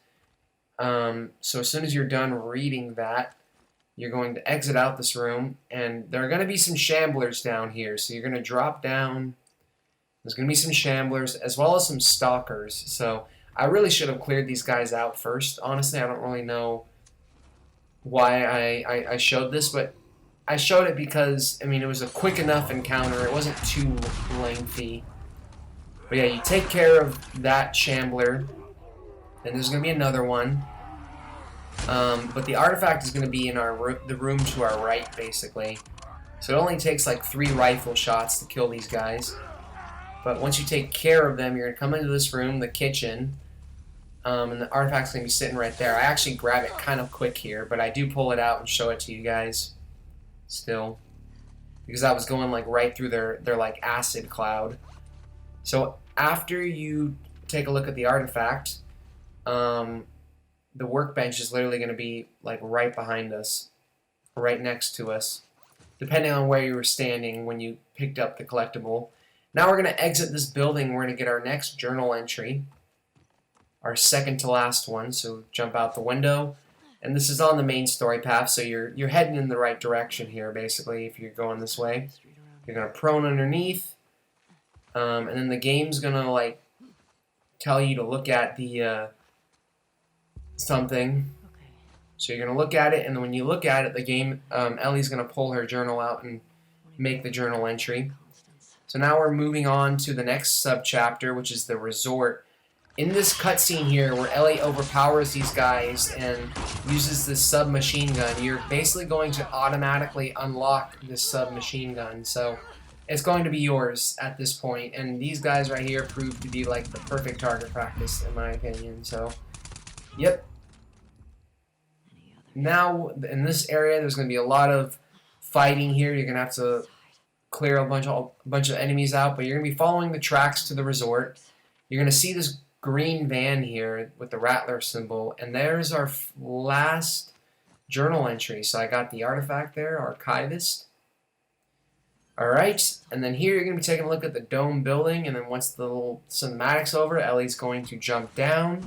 So as soon as you're done reading that, you're going to exit out this room, and there are going to be some shamblers down here. So you're going to drop down. There's going to be some shamblers as well as some stalkers. So I really should have cleared these guys out first. Honestly, I don't really know why I showed this, but I showed it because, I mean, it was a quick enough encounter. It wasn't too lengthy. But yeah, you take care of that shambler, and there's going to be another one. But the artifact is going to be in the room to our right, basically. So it only takes like 3 rifle shots to kill these guys. But once you take care of them, you're going to come into this room, the kitchen, and the artifact's going to be sitting right there. I actually grab it kind of quick here, but I do pull it out and show it to you guys still, because I was going like right through their like acid cloud. So after you take a look at the artifact, the workbench is literally going to be like right behind us, right next to us, depending on where you were standing when you picked up the collectible. Now we're going to exit this building. We're going to get our next journal entry, our second to last one. So jump out the window, and this is on the main story path. So you're heading in the right direction here, basically. If you're going this way, you're going to prone underneath, and then the game's going to like tell you to look at the something. So you're going to look at it, and then when you look at it, the game, Ellie's going to pull her journal out and make the journal entry. So now we're moving on to the next sub-chapter, which is the resort. In this cutscene here, where Ellie overpowers these guys and uses this submachine gun, you're basically going to automatically unlock this submachine gun. So it's going to be yours at this point, and these guys right here prove to be like the perfect target practice, in my opinion. So, yep. Now, in this area, there's going to be a lot of fighting here. You're going to have to clear a bunch of enemies out, but you're going to be following the tracks to the resort. You're going to see this green van here with the Rattler symbol, and there's our last journal entry. So I got the artifact there, Archivist. Alright, and then here you're going to be taking a look at the dome building, and then once the little cinematic's over, Ellie's going to jump down,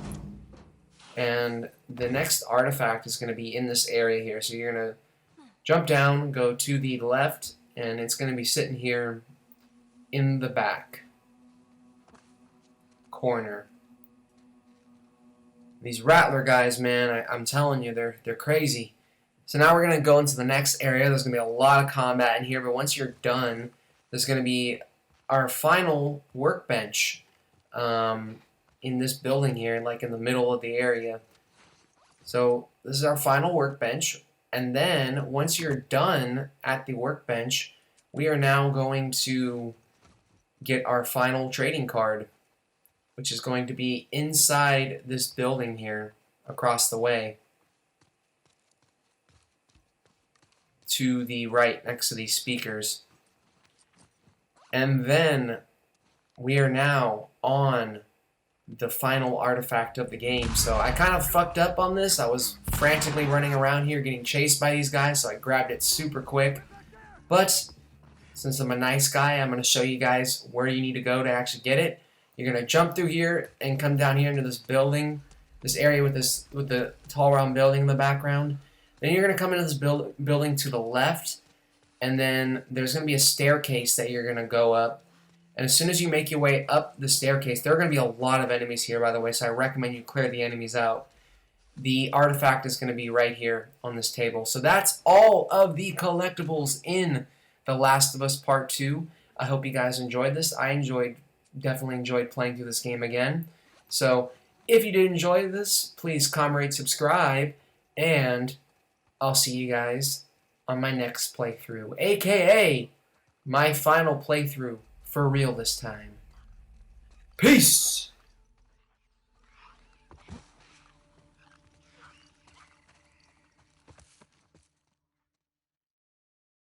and the next artifact is going to be in this area here. So you're going to jump down, go to the left, and it's going to be sitting here in the back corner. These Rattler guys, man, I'm telling you, they're crazy. So now we're going to go into the next area. There's going to be a lot of combat in here, but once you're done, there's going to be our final workbench in this building here, like in the middle of the area. So this is our final workbench. And then once you're done at the workbench, we are now going to get our final trading card, which is going to be inside this building here across the way to the right next to these speakers. And then we are now on the final artifact of the game. So I kind of fucked up on this. I was frantically running around here getting chased by these guys, so I grabbed it super quick. But since I'm a nice guy, I'm going to show you guys where you need to go to actually get it. You're going to jump through here and come down here into this building, this area with the tall round building in the background. Then you're going to come into this building to the left, and then there's going to be a staircase that you're going to go up. And as soon as you make your way up the staircase, there are going to be a lot of enemies here, by the way, so I recommend you clear the enemies out. The artifact is going to be right here on this table. So that's all of the collectibles in The Last of Us Part 2. I hope you guys enjoyed this. I definitely enjoyed playing through this game again. So if you did enjoy this, please comment, rate, subscribe, and I'll see you guys on my next playthrough, aka my final playthrough for real this time. Peace!